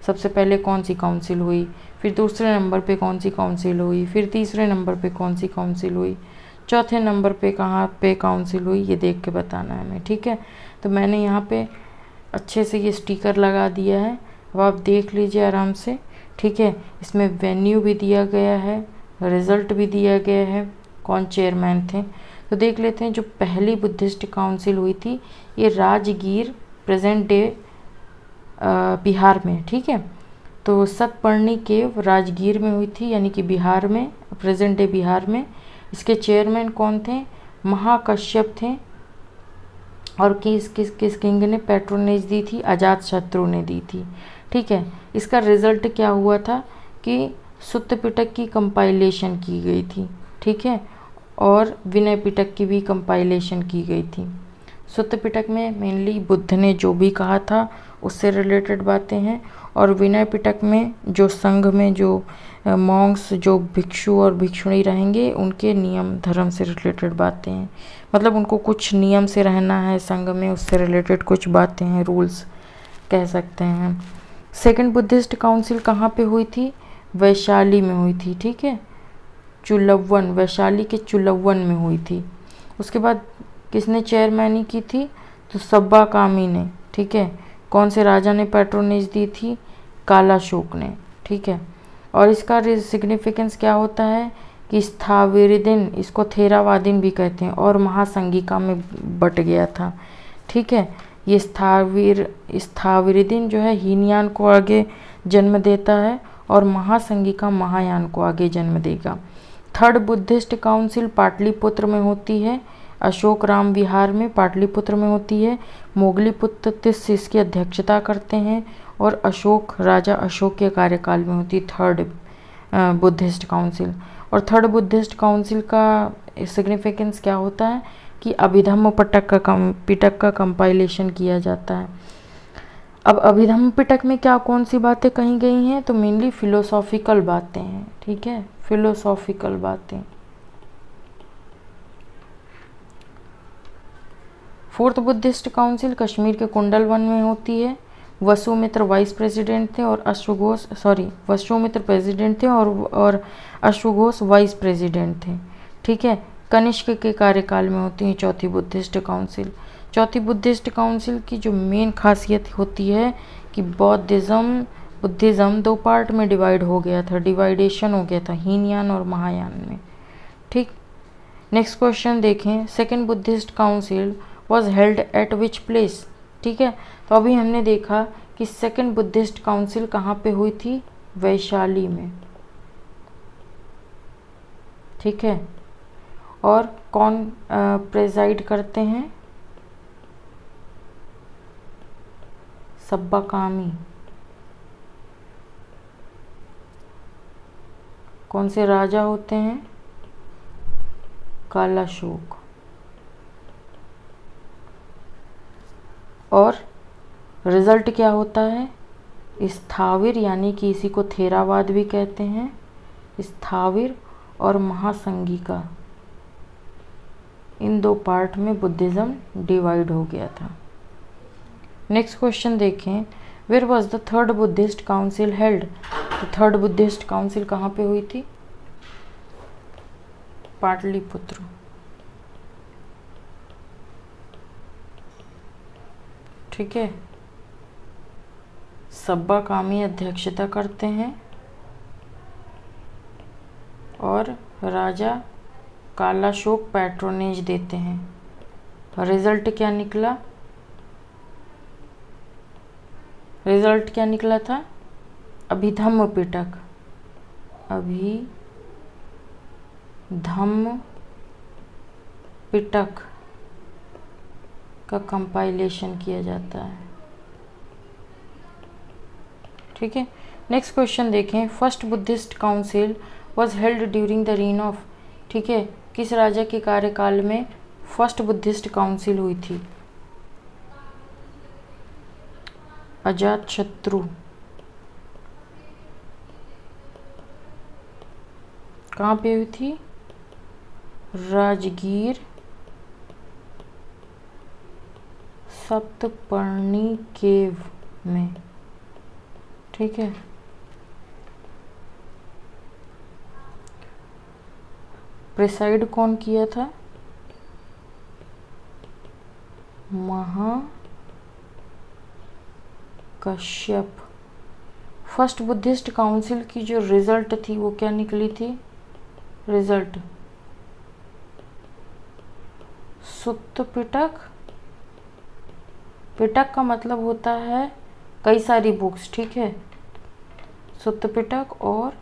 सबसे पहले कौन सी काउंसिल हुई, फिर दूसरे नंबर पे कौन सी काउंसिल हुई, फिर तीसरे नंबर पे कौन सी काउंसिल हुई, चौथे नंबर पे कहाँ पे काउंसिल हुई, ये देख के बताना है हमें, ठीक है। तो मैंने यहाँ पे अच्छे से ये स्टिकर लगा दिया है, अब आप देख लीजिए आराम से, ठीक है। इसमें वेन्यू भी दिया गया है, रिज़ल्ट भी दिया गया है, कौन चेयरमैन थे। तो देख लेते हैं, जो पहली बुद्धिस्ट काउंसिल हुई थी ये राजगीर, प्रेजेंट डे बिहार में, ठीक है। तो सतपर्णी केव राजगीर में हुई थी, यानी कि बिहार में, प्रेजेंट डे बिहार में। इसके चेयरमैन कौन थे? महाकश्यप थे। और किस किंग ने पैट्रोनेज दी थी? अजातशत्रु ने दी थी, ठीक है। इसका रिजल्ट क्या हुआ था कि सुत्त पिटक की कंपाइलेशन की गई थी, ठीक है। और विनय पिटक की भी कंपाइलेशन की गई थी। सुत्त पिटक में मेनली बुद्ध ने जो भी कहा था उससे रिलेटेड बातें हैं, और विनय पिटक में जो संघ में जो मॉन्क्स, जो भिक्षु और भिक्षुणी रहेंगे, उनके नियम धर्म से रिलेटेड बातें हैं। मतलब उनको कुछ नियम से रहना है संघ में, उससे रिलेटेड कुछ बातें हैं, रूल्स कह सकते हैं। सेकंड बुद्धिस्ट काउंसिल कहाँ पे हुई थी? वैशाली में हुई थी, ठीक है, चुलव्वन, वैशाली के चुलव्वन में हुई थी। उसके बाद किसने चेयरमैनी की थी? तो सब्बा कामी ने, ठीक है। कौन से राजा ने पैट्रोनेज दी थी? कालाशोक ने, ठीक है। और इसका सिग्निफिकेंस क्या होता है कि स्थाविरदिन, इसको थेरावादिन भी कहते हैं, और महासंगिका में बट गया था, ठीक है। ये स्थाविरदिन जो है हीनयान को आगे जन्म देता है, और महासंगिका महायान को आगे जन्म देगा। थर्ड बुद्धिस्ट काउंसिल पाटलिपुत्र में होती है, अशोक राम विहार में पाटलिपुत्र में होती है। मोगलीपुत्र तिस्स इसकी अध्यक्षता करते हैं, और अशोक, राजा अशोक के कार्यकाल में होती है थर्ड बुद्धिस्ट काउंसिल। और थर्ड बुद्धिस्ट काउंसिल का सिग्निफिकेंस क्या होता है कि अभिधम्म पिटक का कंपाइलेशन किया जाता है। अब अभिधम्म पिटक में क्या कौन सी बातें कही गई हैं? तो मेनली फिलोसॉफिकल बातें हैं, ठीक है, फिलोसॉफिकल बातें। फोर्थ बुद्धिस्ट काउंसिल कश्मीर के कुंडलवन में होती है। वसुमित्र वाइस प्रेसिडेंट थे और वसुमित्र प्रेसिडेंट थे और अश्वघोष वाइस प्रेसिडेंट थे, ठीक है। कनिष्क के कार्यकाल में होती है चौथी बुद्धिस्ट काउंसिल। चौथी बुद्धिस्ट काउंसिल की जो मेन खासियत होती है कि बुद्धिज़्म दो पार्ट में डिवाइड हो गया था, डिवाइडेशन हो गया था हीनयान और महायान में, ठीक। नेक्स्ट क्वेश्चन देखें, second Buddhist council was held at which place, ठीक है। तो अभी हमने देखा कि सेकेंड बुद्धिस्ट काउंसिल कहाँ पे हुई थी? वैशाली में, ठीक है। और कौन प्रेजाइड करते हैं? सब्बा कामी। कौन से राजा होते हैं? कालाशोक। और रिजल्ट क्या होता है? स्थाविर, यानी कि इसी को थेरावाद भी कहते हैं, स्थाविर और महासंगिका, इन दो पार्ट में बुद्धिज़्म डिवाइड हो गया था। नेक्स्ट क्वेश्चन देखें, where was the third Buddhist council held? तो थर्ड बुद्धिस्ट काउंसिल कहाँ पे हुई थी? पाटलिपुत्र, ठीक है। सब्बा कामी अध्यक्षता करते हैं और राजा कालाशोक पैट्रोनेज देते हैं। रिजल्ट क्या निकला? रिजल्ट क्या निकला था? अभिधम्म पिटक, अभिधम्म पिटक का कंपाइलेशन किया जाता है, ठीक है। नेक्स्ट क्वेश्चन देखें, first Buddhist council was held during the reign of, ठीक है, किस राजा के कार्यकाल में फर्स्ट बुद्धिस्ट काउंसिल हुई थी? अजातशत्रु। कहाँ पे हुई थी? राजगीर सप्तपर्णी केव में, ठीक है। प्रिसाइड कौन किया था? महाकश्यप। फर्स्ट बुद्धिस्ट काउंसिल की जो रिजल्ट थी वो क्या निकली थी? रिजल्ट सुत्त पिटक। पिटक का मतलब होता है कई सारी बुक्स, ठीक है। सुत्त पिटक और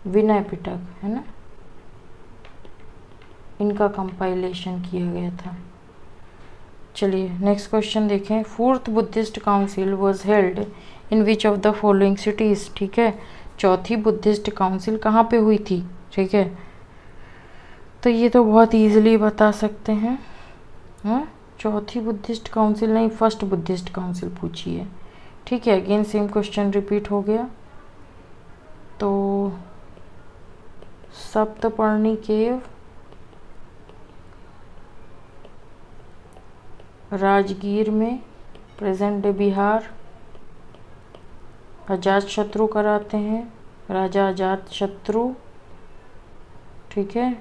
विनय पिटक, है ना, इनका कंपाइलेशन किया गया था। चलिए नेक्स्ट क्वेश्चन देखें, fourth Buddhist council was held in which of the following cities, ठीक है। चौथी बुद्धिस्ट काउंसिल कहाँ पे हुई थी? ठीक है, तो ये तो बहुत इजीली बता सकते हैं। हाँ, चौथी बुद्धिस्ट काउंसिल नहीं, फर्स्ट बुद्धिस्ट काउंसिल पूछी है। ठीक है, अगेन सेम क्वेश्चन रिपीट हो गया। तो सप्तपर्णी केव राजगीर में, प्रेजेंट डे बिहार। अजात शत्रु कराते हैं, राजा अजात शत्रु। ठीक है,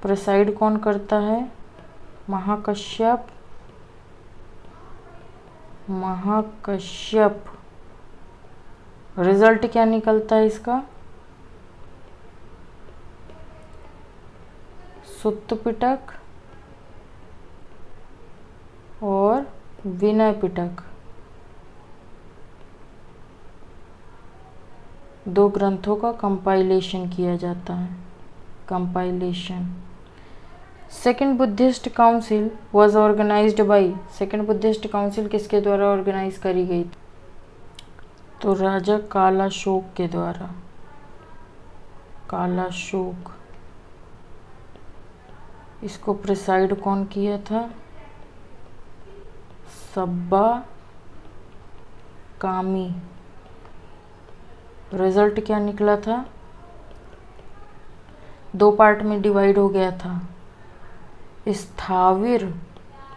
प्रेसाइड कौन करता है? महाकश्यप। महाकश्यप। रिजल्ट क्या निकलता है इसका? सुत्त पिटक और विनय पिटक, 2 ग्रंथों का कंपाइलेशन किया जाता है। Compilation. Second Buddhist council was organized by, second Buddhist council किसके द्वारा ऑर्गेनाइज करी गई? तो राजा कालाशोक के द्वारा। कालाशोक। इसको प्रिसाइड कौन किया था? सब्बा कामी। रिजल्ट क्या निकला था? 2 पार्ट में डिवाइड हो गया था। स्थाविर,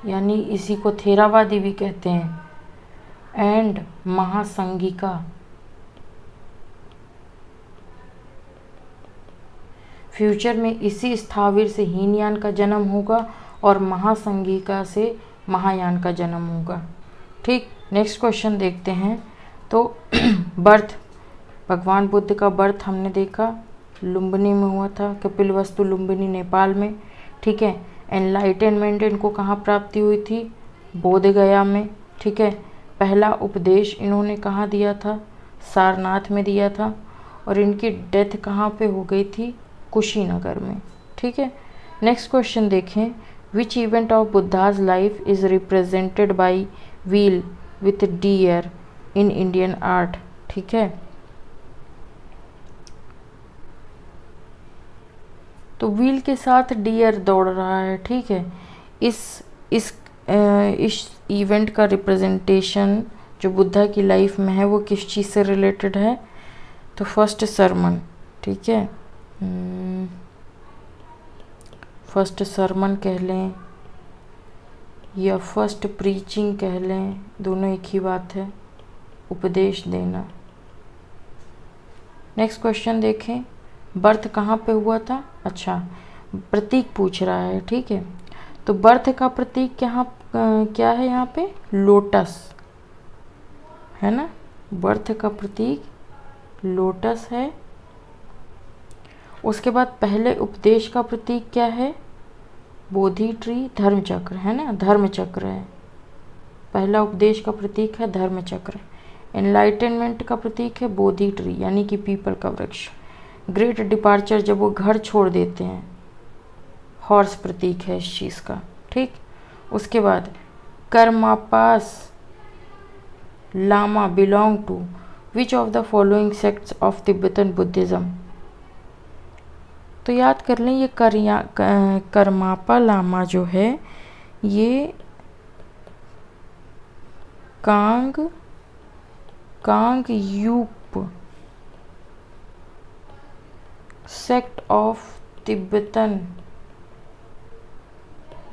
यानी इसी को थेरावादी भी कहते हैं, एंड महासंगिका। फ्यूचर में इसी स्थाविर से हीनयान का जन्म होगा और महासंगिका से महायान का जन्म होगा। ठीक, नेक्स्ट क्वेश्चन देखते हैं। तो बर्थ, भगवान बुद्ध का बर्थ हमने देखा लुम्बिनी में हुआ था, कपिलवस्तु लुम्बिनी नेपाल में। ठीक है, एनलाइटनमेंट इनको कहाँ प्राप्ति हुई थी? बोध गया में। ठीक है, पहला उपदेश इन्होंने कहाँ दिया था? सारनाथ में दिया था। और इनकी डेथ कहाँ पे हो गई थी? कुशीनगर में। ठीक है, नेक्स्ट क्वेश्चन देखें। Which event of Buddha's life is represented by wheel with deer in Indian art? ठीक है, तो व्हील के साथ डियर दौड़ रहा है। ठीक है, इस इवेंट का रिप्रेजेंटेशन जो बुद्धा की लाइफ में है वो किस चीज़ से रिलेटेड है? तो फर्स्ट सरमन। ठीक है, फर्स्ट सरमन कह लें या फर्स्ट प्रीचिंग कह लें, दोनों एक ही बात है, उपदेश देना। नेक्स्ट क्वेश्चन देखें। बर्थ कहाँ पे हुआ था? अच्छा, प्रतीक पूछ रहा है। ठीक है, तो बर्थ का प्रतीक क्या है यहाँ पे? लोटस है ना, बर्थ का प्रतीक लोटस है। उसके बाद पहले उपदेश का प्रतीक क्या है? बोधि ट्री, धर्मचक्र है ना, धर्मचक्र है। पहला उपदेश का प्रतीक है धर्मचक्र। एनलाइटनमेंट का प्रतीक है बोधि ट्री, यानी कि पीपल का वृक्ष। ग्रेट डिपार्चर, जब वो घर छोड़ देते हैं, हॉर्स प्रतीक है इस चीज़ का। ठीक, उसके बाद Karmapas lama belong to which of the following sects of Tibetan Buddhism? तो याद कर लें, ये कर्मापा लामा जो है ये कांग यूप सेक्ट ऑफ तिब्बतन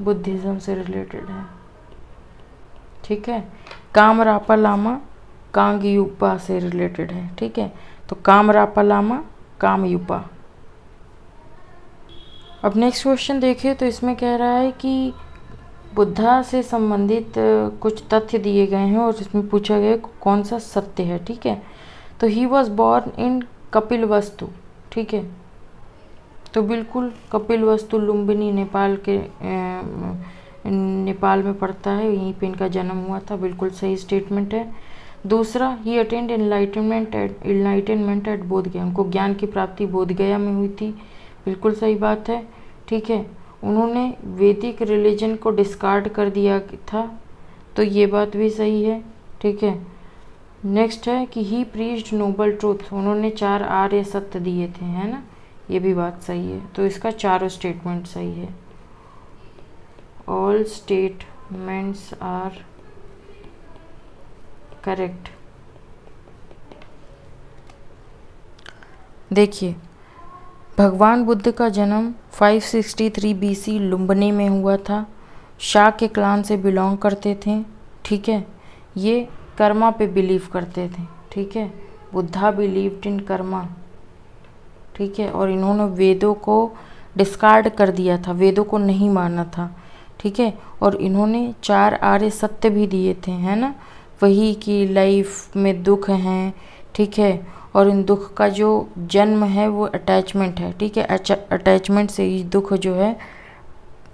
बुद्धिज्म से रिलेटेड है। ठीक है, कामरापा लामा कांगयूपा से रिलेटेड है। ठीक है, तो कामरापा लामा कामयूपा। अब नेक्स्ट क्वेश्चन देखें तो इसमें कह रहा है कि बुद्धा से संबंधित कुछ तथ्य दिए गए हैं और इसमें पूछा गया कौन सा सत्य है। ठीक है, तो he was born in Kapilavastu. ठीक है, तो बिल्कुल कपिलवस्तु लुम्बिनी नेपाल में पड़ता है, यहीं पे इनका जन्म हुआ था। बिल्कुल सही स्टेटमेंट है। दूसरा, ही अटेंड एनलाइटनमेंट एट बोध गया, उनको ज्ञान की प्राप्ति बोध गया में हुई थी। बिल्कुल सही बात है। ठीक है, उन्होंने वैदिक रिलीजन को डिस्कार्ड कर दिया था, तो ये बात भी सही है। ठीक है, नेक्स्ट है कि ही प्रीच्ड नोबल ट्रूथ, उन्होंने 4 आर्य सत्य दिए थे, है ना, ये भी बात सही है। तो इसका चारों स्टेटमेंट सही है। All statements are correct. देखिए, भगवान बुद्ध का जन्म 563 BC लुम्बिनी में हुआ था। शाक के क्लान से बिलोंग करते थे, ठीक है। ये कर्मा पे बिलीव करते थे, ठीक है। बुद्धा बिलीव्ड इन कर्मा, ठीक है। और इन्होंने वेदों को डिस्कार्ड कर दिया था, वेदों को नहीं माना था, ठीक है। और इन्होंने 4 आर्य सत्य भी दिए थे, है ना। वही कि लाइफ में दुख हैं, ठीक है। और इन दुख का जो जन्म है वो अटैचमेंट है, ठीक है। अटैचमेंट से ही दुख जो है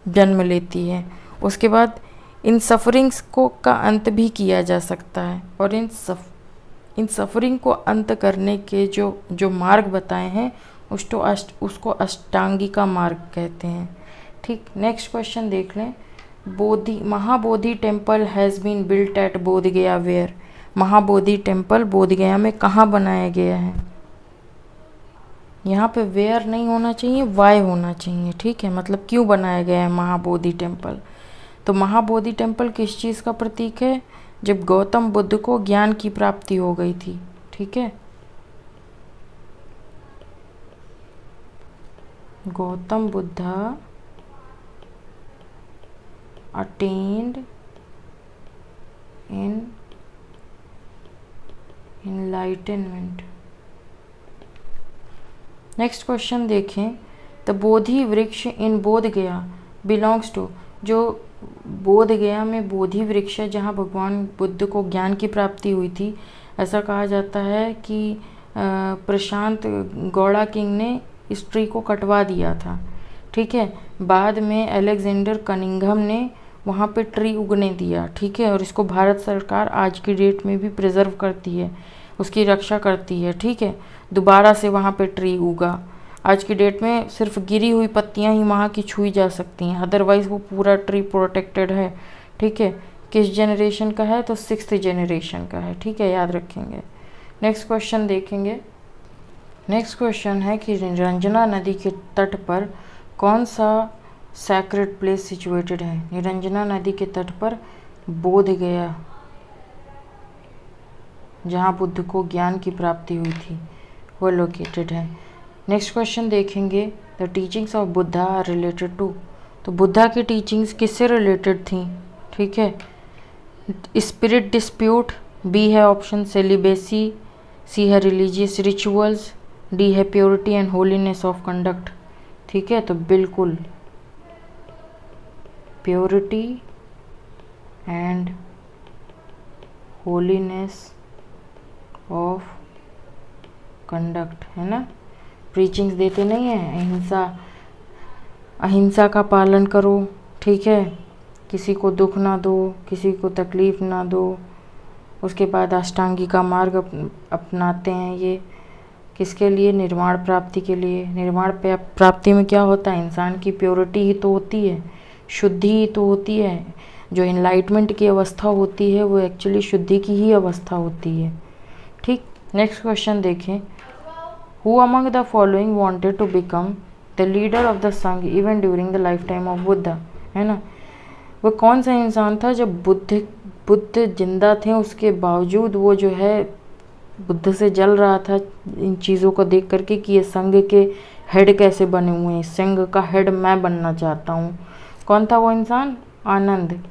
जन्म लेती है। उसके बाद इन सफरिंग्स को का अंत भी किया जा सकता है। और इन सफरिंग को अंत करने के जो मार्ग बताए हैं उसको अष्टांगिका मार्ग कहते हैं, ठीक। नेक्स्ट क्वेश्चन देख लें। Mahabodhi temple has been built at Bodh Gaya where. Mahabodhi temple बोध गया में कहाँ बनाया गया है। यहाँ पे वेयर नहीं होना चाहिए, वाई होना चाहिए, ठीक है। मतलब क्यों बनाया गया है महाबोधि टेम्पल। तो महाबोधि टेम्पल किस चीज़ का प्रतीक है। जब गौतम बुद्ध को ज्ञान की प्राप्ति हो गई थी, ठीक है। गौतम बुद्धा अटेन्ड इन एनलाइटनमेंट। नेक्स्ट क्वेश्चन देखें। द बोधि वृक्ष इन बोध गया बिलोंग्स टू। जो बोध गया में बोधि वृक्ष है जहाँ भगवान बुद्ध को ज्ञान की प्राप्ति हुई थी, ऐसा कहा जाता है कि प्रशांत गौड़ा किंग ने इस ट्री को कटवा दिया था, ठीक है। बाद में अलेक्जेंडर कनिंघम ने वहाँ पे ट्री उगने दिया, ठीक है। और इसको भारत सरकार आज की डेट में भी प्रिजर्व करती है, उसकी रक्षा करती है, ठीक है। दोबारा से वहाँ पे ट्री उगा। आज की डेट में सिर्फ गिरी हुई पत्तियाँ ही वहाँ की छुई जा सकती हैं, अदरवाइज़ वो पूरा ट्री प्रोटेक्टेड है, ठीक है। किस जनरेशन का है, तो 6th जनरेशन का है, ठीक है, याद रखेंगे। नेक्स्ट क्वेश्चन देखेंगे। नेक्स्ट क्वेश्चन है कि निरंजना नदी के तट पर कौन सा सैक्रेड प्लेस सिचुएटेड है। निरंजना नदी के तट पर बोध गया, जहाँ बुद्ध को ज्ञान की प्राप्ति हुई थी, वो लोकेटेड है। नेक्स्ट क्वेश्चन देखेंगे। The teachings of Buddha are related to. तो बुद्धा की टीचिंग्स किससे रिलेटेड थी, ठीक है। स्पिरिट डिस्प्यूट, बी है ऑप्शन सेलिबेसी, सी है रिलीजियस रिचुअल्स, डी है purity and holiness of conduct, ठीक है। तो बिल्कुल purity and holiness of conduct, है ना। प्रीचिंग्स देते नहीं हैं, अहिंसा का पालन करो, ठीक है। किसी को दुख ना दो, किसी को तकलीफ़ ना दो। उसके बाद अष्टांगिका मार्ग अपनाते हैं। ये किसके लिए, निर्वाण प्राप्ति के लिए। निर्वाण प्राप्ति में क्या होता है, इंसान की प्योरिटी ही तो होती है, शुद्धि ही तो होती है। जो इनलाइटमेंट की अवस्था होती है वो एक्चुअली शुद्धि की ही अवस्था होती है, ठीक। नेक्स्ट क्वेश्चन देखें। Who among the following wanted to become the leader of the sangha even during the life time of Buddha, है ना। वो कौन सा इंसान था जब बुद्ध जिंदा थे उसके बावजूद वो जो है बुद्ध से जल रहा था इन चीज़ों को देख करके कि ये संघ के हेड कैसे बने हुए हैं, संघ का हेड मैं बनना चाहता हूँ। कौन था वो इंसान, आनंद।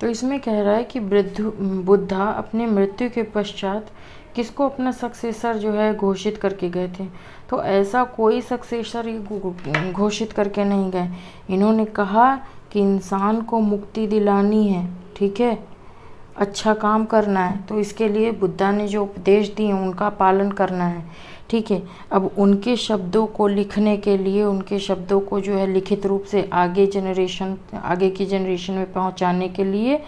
तो इसमें कह रहा है कि बुद्धा अपने मृत्यु के पश्चात किसको अपना सक्सेसर जो है घोषित करके गए थे। तो ऐसा कोई सक्सेसर घोषित करके नहीं गए। इन्होंने कहा कि इंसान को मुक्ति दिलानी है, ठीक है, अच्छा काम करना है। तो इसके लिए बुद्धा ने जो उपदेश दिए उनका पालन करना है, ठीक है। अब उनके शब्दों को लिखने के लिए, उनके शब्दों को जो है लिखित रूप से आगे की जनरेशन में पहुंचाने के लिए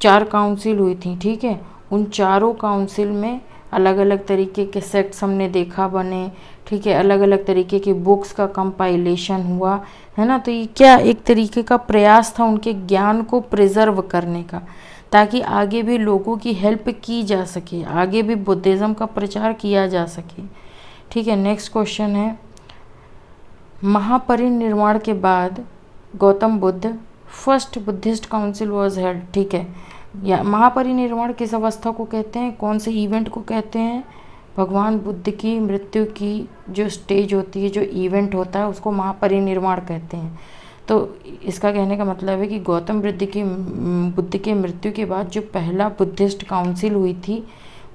4 काउंसिल हुई थी, ठीक है। उन चारों काउंसिल में अलग अलग तरीके के सेक्ट्स हमने देखा बने, ठीक है। अलग अलग तरीके की बुक्स का कंपाइलेशन हुआ, है ना। तो ये क्या एक तरीके का प्रयास था उनके ज्ञान को प्रिजर्व करने का, ताकि आगे भी लोगों की हेल्प की जा सके, आगे भी बुद्धिज़्म का प्रचार किया जा सके। ठीक है, नेक्स्ट क्वेश्चन है, महापरिनिर्वाण के बाद Gautam Buddha first Buddhist council was held. ठीक है, या महापरिनिर्वाण किस अवस्था को कहते हैं, कौन से इवेंट को कहते हैं? भगवान बुद्ध की मृत्यु की जो स्टेज होती है, जो इवेंट होता है, उसको महापरिनिर्वाण कहते हैं। तो इसका कहने का मतलब है कि गौतम बुद्ध के मृत्यु के बाद जो पहला बुद्धिस्ट काउंसिल हुई थी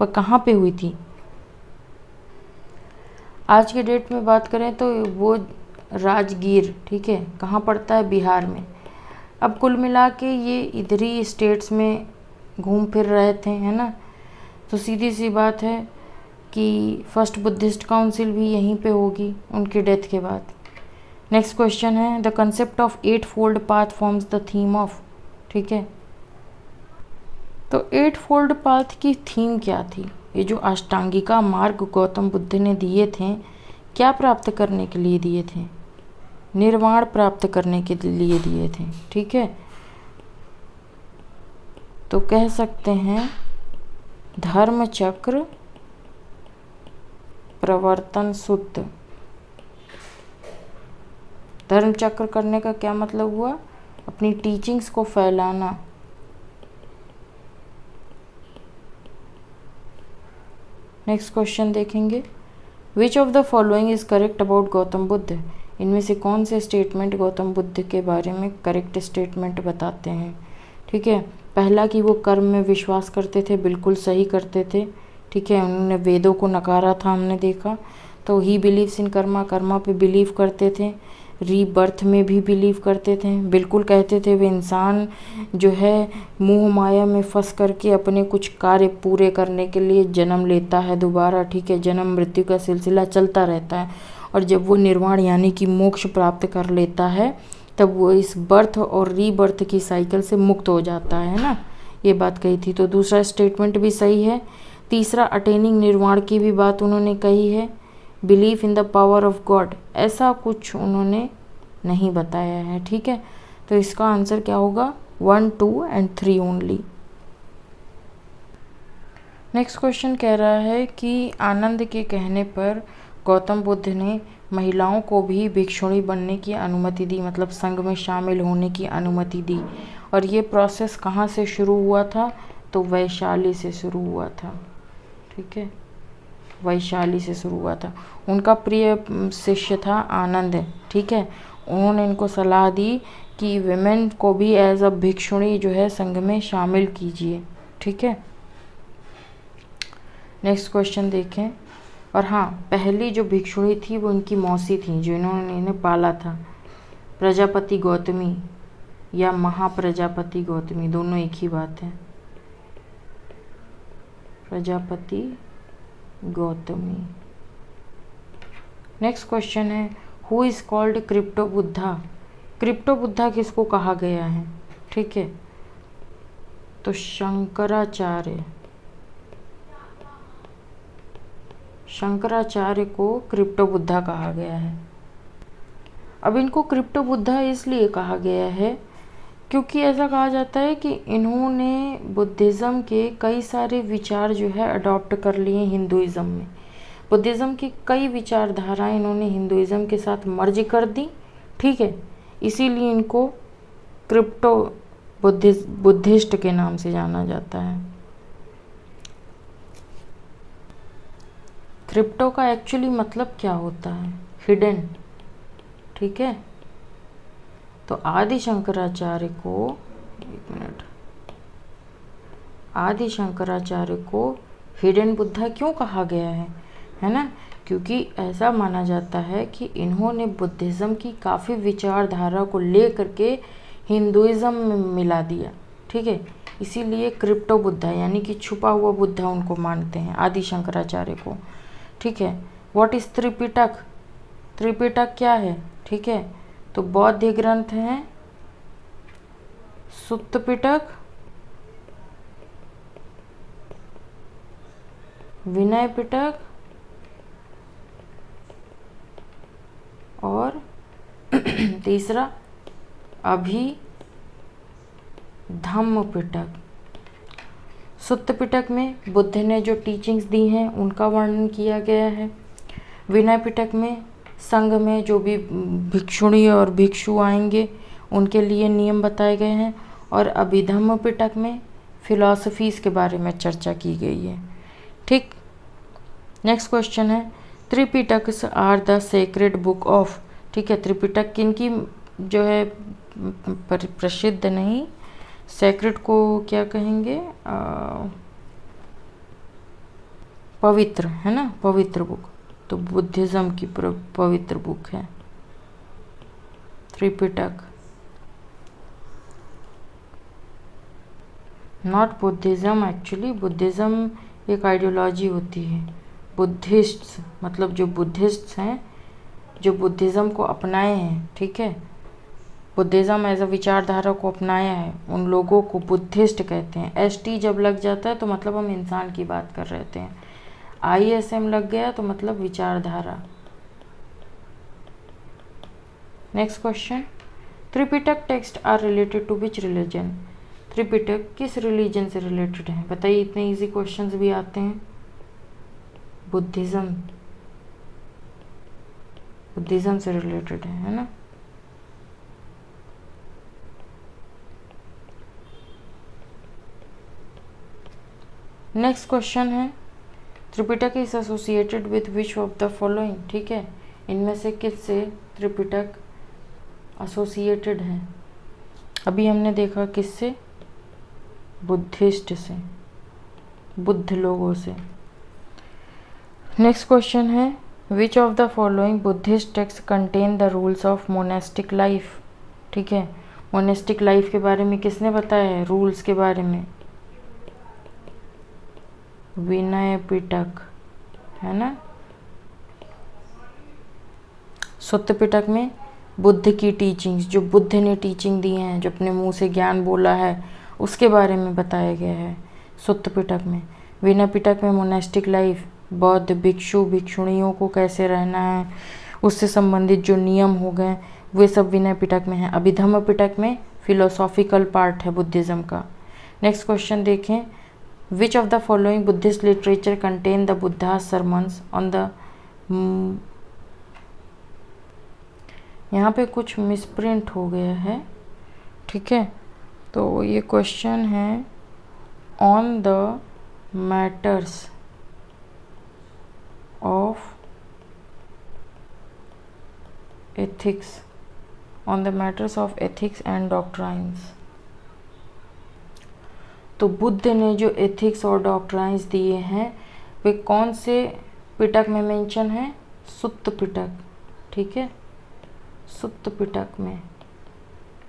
वह कहाँ पे हुई थी? आज के डेट में बात करें तो वो राजगीर, ठीक है, कहाँ पड़ता है? बिहार में। अब कुल मिला के ये इधर ही स्टेट्स में घूम फिर रहे थे, है ना, तो सीधी सी बात है कि फर्स्ट बुद्धिस्ट काउंसिल भी यहीं पे होगी उनकी डेथ के बाद। नेक्स्ट क्वेश्चन है, the concept of 8 fold path forms the theme of. ठीक है, तो 8 फोल्ड पाथ की थीम क्या थी? ये जो अष्टांगिका मार्ग गौतम बुद्ध ने दिए थे, क्या प्राप्त करने के लिए दिए थे? निर्वाण प्राप्त करने के लिए दिए थे। ठीक है, तो कह सकते हैं धर्म चक्र, प्रवर्तन सूत्र। धर्म चक्र करने का क्या मतलब हुआ? अपनी टीचिंग्स को फैलाना। नेक्स्ट क्वेश्चन देखेंगे, विच of the following is correct about Gautam Buddha. इनमें से कौन से स्टेटमेंट गौतम बुद्ध के बारे में करेक्ट स्टेटमेंट बताते हैं? ठीक है, पहला कि वो कर्म में विश्वास करते थे, बिल्कुल सही करते थे। ठीक है, उन्होंने वेदों को नकारा था, हमने देखा। तो he believes in Karma, Karma पे बिलीव करते थे। रीबर्थ में भी बिलीव करते थे, बिल्कुल कहते थे वे इंसान जो है मोह माया में फंस करके अपने कुछ कार्य पूरे करने के लिए जन्म लेता है दोबारा। ठीक है, जन्म मृत्यु का सिलसिला चलता रहता है, और जब वो निर्वाण यानी कि मोक्ष प्राप्त कर लेता है तब वो इस बर्थ और रीबर्थ की साइकिल से मुक्त हो जाता है ना, ये बात कही थी। तो दूसरा स्टेटमेंट भी सही है। तीसरा, अटेनिंग निर्वाण की भी बात उन्होंने कही है। Believe in the power of God, ऐसा कुछ उन्होंने नहीं बताया है। ठीक है, तो इसका आंसर क्या होगा? 1, 2 एंड 3 ओनली। नेक्स्ट क्वेश्चन कह रहा है कि आनंद के कहने पर गौतम बुद्ध ने महिलाओं को भी भिक्षुणी बनने की अनुमति दी, मतलब संघ में शामिल होने की अनुमति दी। और ये प्रोसेस कहाँ से शुरू हुआ था? तो वैशाली से शुरू हुआ था। ठीक है, वैशाली से शुरू हुआ था। उनका प्रिय शिष्य था आनंद। ठीक है, उन्होंने इनको सलाह दी कि विमेन को भी एज अ भिक्षुणी जो है संघ में शामिल कीजिए। ठीक है, नेक्स्ट क्वेश्चन देखें। और हाँ, पहली जो भिक्षुणी थी वो उनकी मौसी थी, जो इन्हें पाला था। प्रजापति गौतमी या महाप्रजापति गौतमी, दोनों एक ही बात है। प्रजापति गौतमी। नेक्स्ट क्वेश्चन है, who is called crypto Buddha. Crypto Buddha किसको कहा गया है? ठीक है, तो शंकराचार्य, शंकराचार्य को क्रिप्टो बुद्धा कहा गया है। अब इनको क्रिप्टो बुद्धा इसलिए कहा गया है क्योंकि ऐसा कहा जाता है कि इन्होंने बुद्धिज़्म के कई सारे विचार जो है अडॉप्ट कर लिए हिंदुइज़्म में। बुद्धिज़्म की कई विचारधाराएं इन्होंने हिंदुइज़्म के साथ मर्ज कर दी। ठीक है, इसीलिए इनको क्रिप्टो बुद्धिस्ट के नाम से जाना जाता है। क्रिप्टो का एक्चुअली मतलब क्या होता है? हिडन। ठीक है, तो आदि शंकराचार्य को, एक मिनट, आदि शंकराचार्य को हिडन बुद्धा क्यों कहा गया है ना? क्योंकि ऐसा माना जाता है कि इन्होंने बुद्धिज़्म की काफ़ी विचारधारा को ले करके हिंदुइज़्म में मिला दिया। ठीक है, इसीलिए क्रिप्टो बुद्धा यानी कि छुपा हुआ बुद्धा उनको मानते हैं, आदि शंकराचार्य को। ठीक है, व्हाट इज त्रिपिटक? त्रिपिटक क्या है? ठीक है, तो बौद्ध ग्रंथ हैं सुत्त पिटक, विनय पिटक और तीसरा अभिधम्म पिटक। सुत्त पिटक में बुद्ध ने जो टीचिंग्स दी हैं उनका वर्णन किया गया है। विनय पिटक में संघ में जो भी भिक्षुणी और भिक्षु आएंगे उनके लिए नियम बताए गए हैं। और अभिधम्म पिटक में फिलॉसफीज़ के बारे में चर्चा की गई है। ठीक, नेक्स्ट क्वेश्चन है Tripitakas are the sacred book of. ठीक है, त्रिपिटक किनकी जो है प्रसिद्ध नहीं, सेक्रेड को क्या कहेंगे, पवित्र, है ना, पवित्र बुक। तो बुद्धिज़्म की पवित्र बुक है Tripitaka. Not Buddhism, actually Buddhism एक आइडियोलॉजी होती है। बुद्धिस्ट्स मतलब जो बुद्धिस्ट्स हैं, जो बुद्धिज़्म को अपनाए हैं, ठीक है, बुद्धिज़्म एज अ विचारधारा को अपनाया है, उन लोगों को बुद्धिस्ट कहते हैं। ST जब लग जाता है तो मतलब हम इंसान की बात कर रहे थे। ISM लग गया तो मतलब विचारधारा। Next question, Tripitaka text are related to which religion. Tripitaka किस रिलीजन से रिलेटेड है, बताइए। इतने इजी क्वेश्चंस भी आते हैं। बुद्धिज़्म, बुद्धिज़्म से रिलेटेड है ना। नेक्स्ट क्वेश्चन है Tripitaka is associated with which of the following. ठीक है, इनमें से किस से त्रिपिटक एसोसिएटेड है। अभी हमने देखा किससे, बुद्धिस्ट से, बुद्ध लोगों से। नेक्स्ट क्वेश्चन है which of the following Buddhist text contain the rules of monastic life. ठीक है, मोनेस्टिक लाइफ के बारे में किसने बताया है, रूल्स के बारे में, विनय पिटक, है ना। सुत्त पिटक में बुद्ध की टीचिंग्स, जो बुद्ध ने टीचिंग दी हैं, जो अपने मुंह से ज्ञान बोला है, उसके बारे में बताया गया है सुत्त पिटक में। विनय पिटक में मोनेस्टिक लाइफ, बौद्ध भिक्षु भिक्षुणियों को कैसे रहना है, उससे संबंधित जो नियम हो गए वे सब विनय पिटक में है। अभिधम्म पिटक में फिलोसॉफिकल पार्ट है बुद्धिज़्म का। नेक्स्ट क्वेश्चन देखें, विच of the following Buddhist literature contain the Buddha sermons on the. यहाँ पे कुछ मिसप्रिंट हो गया है, ठीक है, तो ये क्वेश्चन है on the matters of ethics, on the matters of ethics and doctrines. तो बुद्ध ने जो एथिक्स और डॉक्ट्राइन्स दिए हैं वे कौन से पिटक में मेंशन है, सुत्त पिटक। ठीक है, सुत्त पिटक में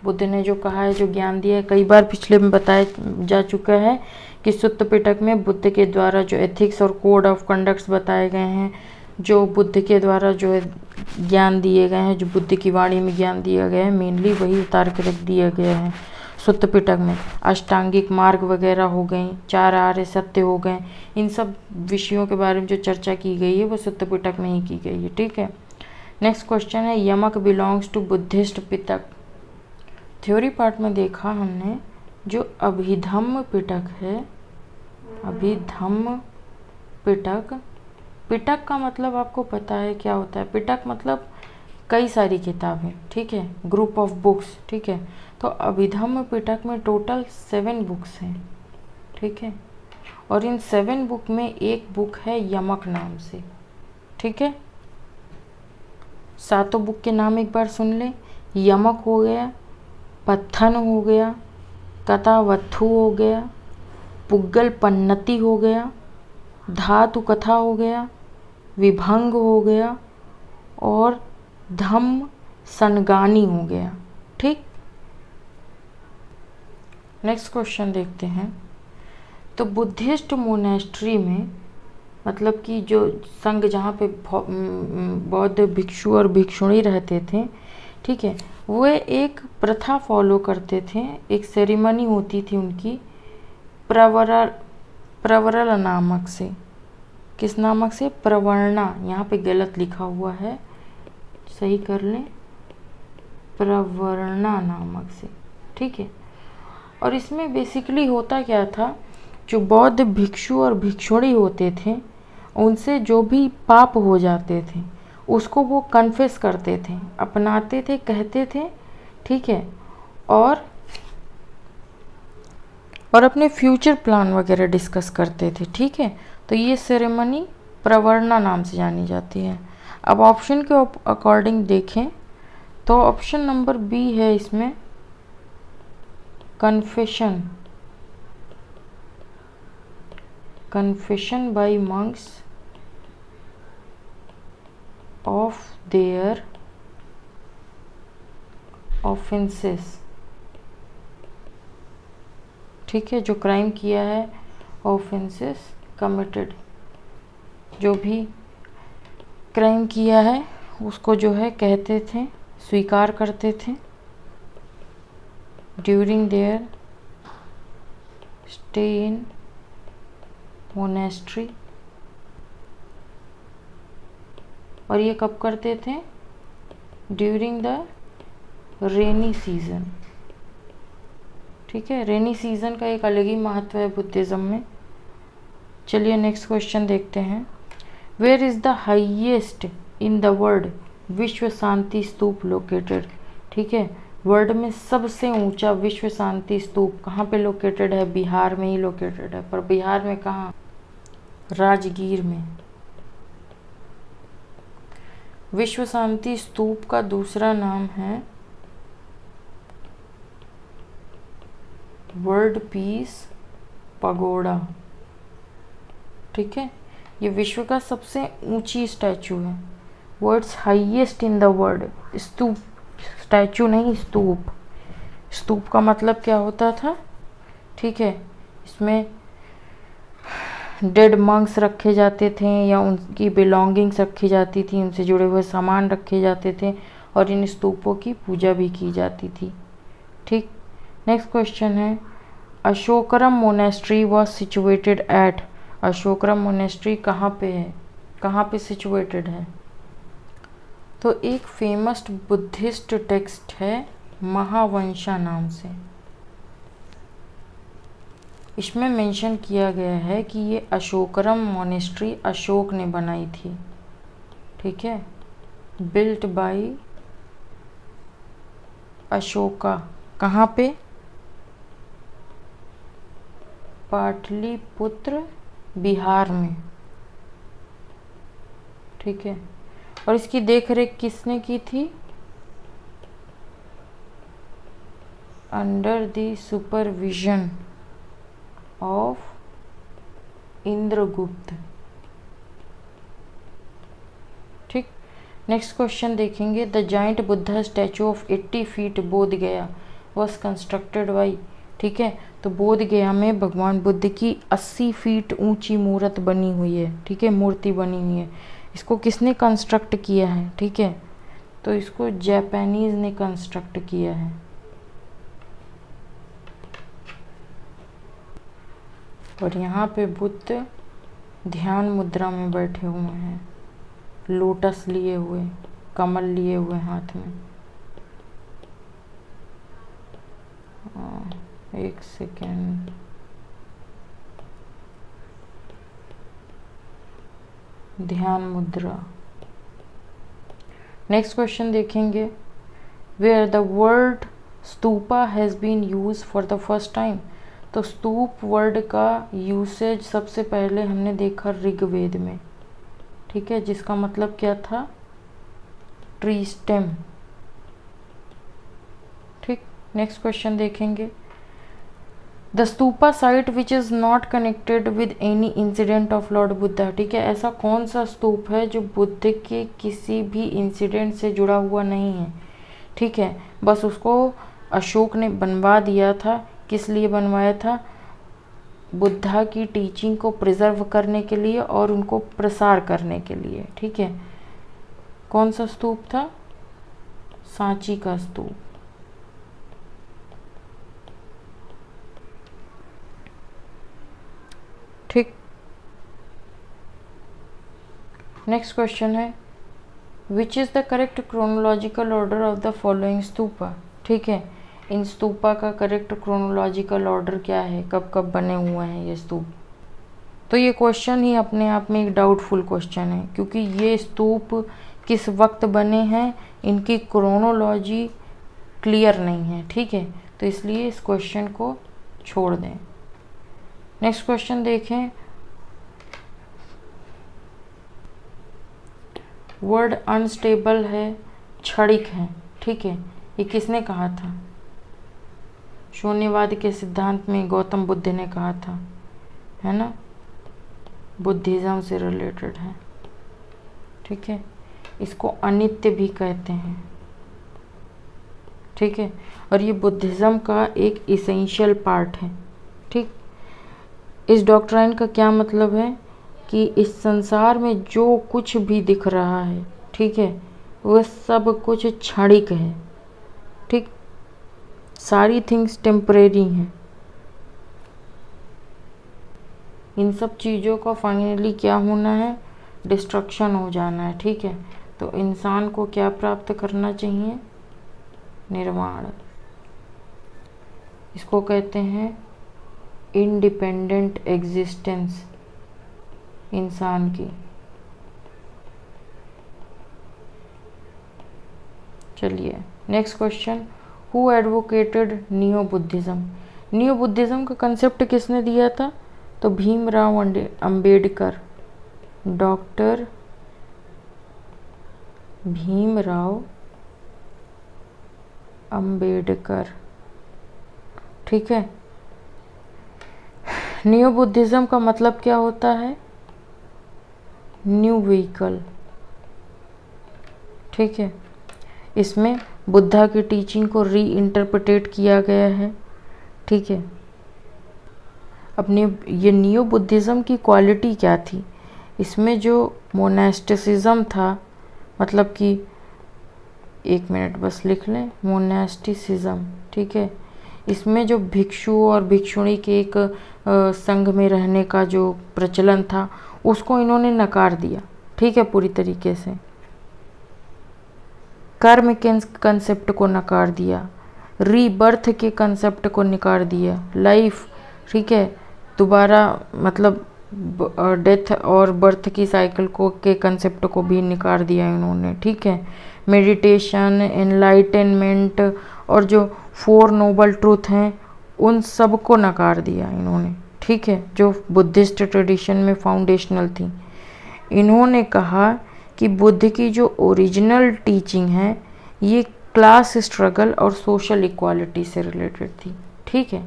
बुद्ध ने जो कहा है, जो ज्ञान दिया है, कई बार पिछले में बताया जा चुका है कि सुत्त पिटक में बुद्ध के द्वारा जो एथिक्स और कोड ऑफ कंडक्ट्स बताए गए हैं, जो बुद्ध के द्वारा जो ज्ञान दिए गए हैं, जो बुद्ध की वाणी में ज्ञान दिया गया है, मेनली वही उतार के रख दिया गया है सुत्त पिटक में। अष्टांगिक मार्ग वगैरह हो गई, 4 आर्य सत्य हो गए, इन सब विषयों के बारे में जो चर्चा की गई है वो सुत्त पिटक में ही की गई है। ठीक है, नेक्स्ट क्वेश्चन है Yamaka belongs to Buddhist Pitaka. Theory part में देखा हमने जो अभिधम्म पिटक है, अभिधम्म पिटक, पिटक का मतलब आपको पता है क्या होता है, पिटक मतलब कई सारी किताबें, ठीक है, ग्रुप ऑफ बुक्स। ठीक है, तो अभिधम्म पिटक में टोटल 7 बुक्स हैं। ठीक है, और इन 7 बुक में एक बुक है यमक नाम से। ठीक है, 7 बुक के नाम एक बार सुन लें, यमक हो गया, पत्थन हो गया, कथावत्थु हो गया, पुग्गल पन्नति हो गया, धातु कथा हो गया, विभंग हो गया और धम्म सनगानी हो गया। ठीक, नेक्स्ट क्वेश्चन देखते हैं। तो बुद्धिस्ट मोनेस्ट्री में मतलब कि जो संघ जहाँ पे बौद्ध भिक्षु और भिक्षुणी रहते थे, ठीक है, वो एक प्रथा फॉलो करते थे, एक सेरेमनी होती थी उनकी प्रवरल नामक से। किस नामक से, प्रवरना, यहाँ पे गलत लिखा हुआ है, सही कर लें, प्रवरना नामक से। ठीक है, और इसमें बेसिकली होता क्या था जो बौद्ध भिक्षु और भिक्षुणी होते थे उनसे जो भी पाप हो जाते थे उसको वो कन्फेस करते थे, अपनाते थे, कहते थे, ठीक है, और अपने फ्यूचर प्लान वगैरह डिस्कस करते थे, ठीक है। तो ये सेरेमनी प्रवर्णा नाम से जानी जाती है। अब ऑप्शन के अकॉर्डिंग देखें तो ऑप्शन नंबर बी है इसमें confession by monks of their offences, ठीक है, जो क्राइम किया है, ऑफेंसेस कमिटेड, जो भी क्राइम किया है उसको जो है कहते थे, स्वीकार करते थे during their stay in monastery. और ये कब करते थे? ड्यूरिंग द रेनी सीजन, ठीक है। रेनी सीजन का एक अलग ही महत्व है बुद्धिज़्म में। चलिए नेक्स्ट क्वेश्चन देखते हैं। Where is the highest in the world Vishwa Shanti stupa located, ठीक है। वर्ल्ड में सबसे ऊंचा विश्व शांति स्तूप कहाँ पे लोकेटेड है? बिहार में ही लोकेटेड है। पर बिहार में कहाँ? राजगीर में। विश्व शांति स्तूप का दूसरा नाम है वर्ल्ड पीस पगोड़ा, ठीक है। ये विश्व का सबसे ऊंची स्टैचू है। Words highest in the world, stupa, statue नहीं, स्तूप। स्तूप का मतलब क्या होता था, ठीक है। इसमें डेड मंक्स रखे जाते थे या उनकी बिलोंगिंग्स रखी जाती थी, उनसे जुड़े हुए सामान रखे जाते थे और इन स्तूपों की पूजा भी की जाती थी, ठीक। नेक्स्ट क्वेश्चन है Ashokaram monastery was situated at. Ashokaram monastery कहाँ पे है, कहाँ पे सिचुएटेड है? तो एक फेमस बुद्धिस्ट टेक्स्ट है महावंशा नाम से। इसमें मेंशन किया गया है कि ये अशोकरम मोनेस्ट्री अशोक ने बनाई थी, ठीक है, बिल्ट बाय अशोका। कहाँ पे? पाटलिपुत्र बिहार में, ठीक है। और इसकी देखरेख किसने की थी? अंडर द सुपरविजन ऑफ इंद्रगुप्त, ठीक। नेक्स्ट क्वेश्चन देखेंगे। The giant Buddha statue of 80 feet बोध गया वॉज कंस्ट्रक्टेड बाई, ठीक है। तो बोध गया में भगवान बुद्ध की 80 फीट ऊंची मूर्त बनी हुई है, ठीक है, मूर्ति बनी हुई है। इसको किसने कंस्ट्रक्ट किया है, ठीक है? तो इसको जापानीज ने कंस्ट्रक्ट किया है। और यहाँ पे बुद्ध ध्यान मुद्रा में बैठे हुए हैं, लोटस लिए हुए, कमल लिए हुए हाथ में। एक second, Dhyana Mudra. Next question देखेंगे। Where the word stupa has been use for the first time. तो स्तूप वर्ड का यूसेज सबसे पहले हमने देखा ऋग्वेद में, ठीक है, जिसका मतलब क्या था? ट्री स्टेम, ठीक। नेक्स्ट क्वेश्चन देखेंगे। The stupa site which is not connected with any incident of Lord Buddha, ठीक है। ऐसा कौन सा स्तूप है जो बुद्ध के किसी भी इंसिडेंट से जुड़ा हुआ नहीं है, ठीक है। बस उसको अशोक ने बनवा दिया था। किस लिए बनवाया था? बुद्धा की टीचिंग को प्रिजर्व करने के लिए और उनको प्रसार करने के लिए, ठीक है। कौन सा स्तूप था? सांची का स्तूप, ठीक। नेक्स्ट क्वेश्चन है which is the correct chronological order of the following stupa, ठीक है। इन स्तूपा का करेक्ट क्रोनोलॉजिकल ऑर्डर क्या है, कब कब बने हुए हैं ये स्तूप? तो ये क्वेश्चन ही अपने आप में एक डाउटफुल क्वेश्चन है, क्योंकि ये स्तूप किस वक्त बने हैं इनकी क्रोनोलॉजी क्लियर नहीं है, ठीक है। तो इसलिए इस क्वेश्चन को छोड़ दें। नेक्स्ट क्वेश्चन देखें। वर्ड अनस्टेबल है, क्षणिक है, ठीक है। ये किसने कहा था? शून्यवाद के सिद्धांत में गौतम बुद्ध ने कहा था, है ना। बुद्धिज्म से रिलेटेड है, ठीक है। इसको अनित्य भी कहते हैं, ठीक है। और ये बुद्धिज्म का एक इसेंशियल पार्ट है, ठीक। इस डॉक्ट्राइन का क्या मतलब है कि इस संसार में जो कुछ भी दिख रहा है, ठीक है, वह सब कुछ क्षणिक है, ठीक। सारी थिंग्स टेम्परेरी हैं। इन सब चीज़ों का फाइनली क्या होना है? डिस्ट्रक्शन हो जाना है, ठीक है। तो इंसान को क्या प्राप्त करना चाहिए? निर्वाण। इसको कहते हैं इंडिपेंडेंट एग्जिस्टेंस इंसान की। चलिए next question. Who advocated neo Buddhism? Neo Buddhism का कंसेप्ट किसने दिया था? तो भीमराव अंबेडकर, डॉक्टर भीमराव अंबेडकर, ठीक है। न्यू बुद्धिज्म का मतलब क्या होता है? न्यू व्हीकल, ठीक है। इसमें बुद्धा की टीचिंग को री इंटरप्रिटेट किया गया है, ठीक है। अपनी ये न्यू बुद्धिज़्म की क्वालिटी क्या थी? इसमें जो मोनास्टिसिज्म था, मतलब कि एक मिनट बस लिख लें, मोनास्टिसिज्म, ठीक है। इसमें जो भिक्षु और भिक्षुणी के एक संघ में रहने का जो प्रचलन था, उसको इन्होंने नकार दिया, ठीक है, पूरी तरीके से। कर्म के कंसेप्ट को नकार दिया, रीबर्थ के कंसेप्ट को नकार दिया, लाइफ, ठीक है, दोबारा मतलब डेथ और बर्थ की साइकिल को के कंसेप्ट को भी नकार दिया इन्होंने, ठीक है। मेडिटेशन, एनलाइटनमेंट और जो 4 नोबल ट्रूथ हैं उन सब को नकार दिया इन्होंने, ठीक है, जो बुद्धिस्ट ट्रेडिशन में फाउंडेशनल थी। इन्होंने कहा कि बुद्ध की जो ओरिजिनल टीचिंग है ये क्लास स्ट्रगल और सोशल इक्वालिटी से रिलेटेड थी, ठीक है।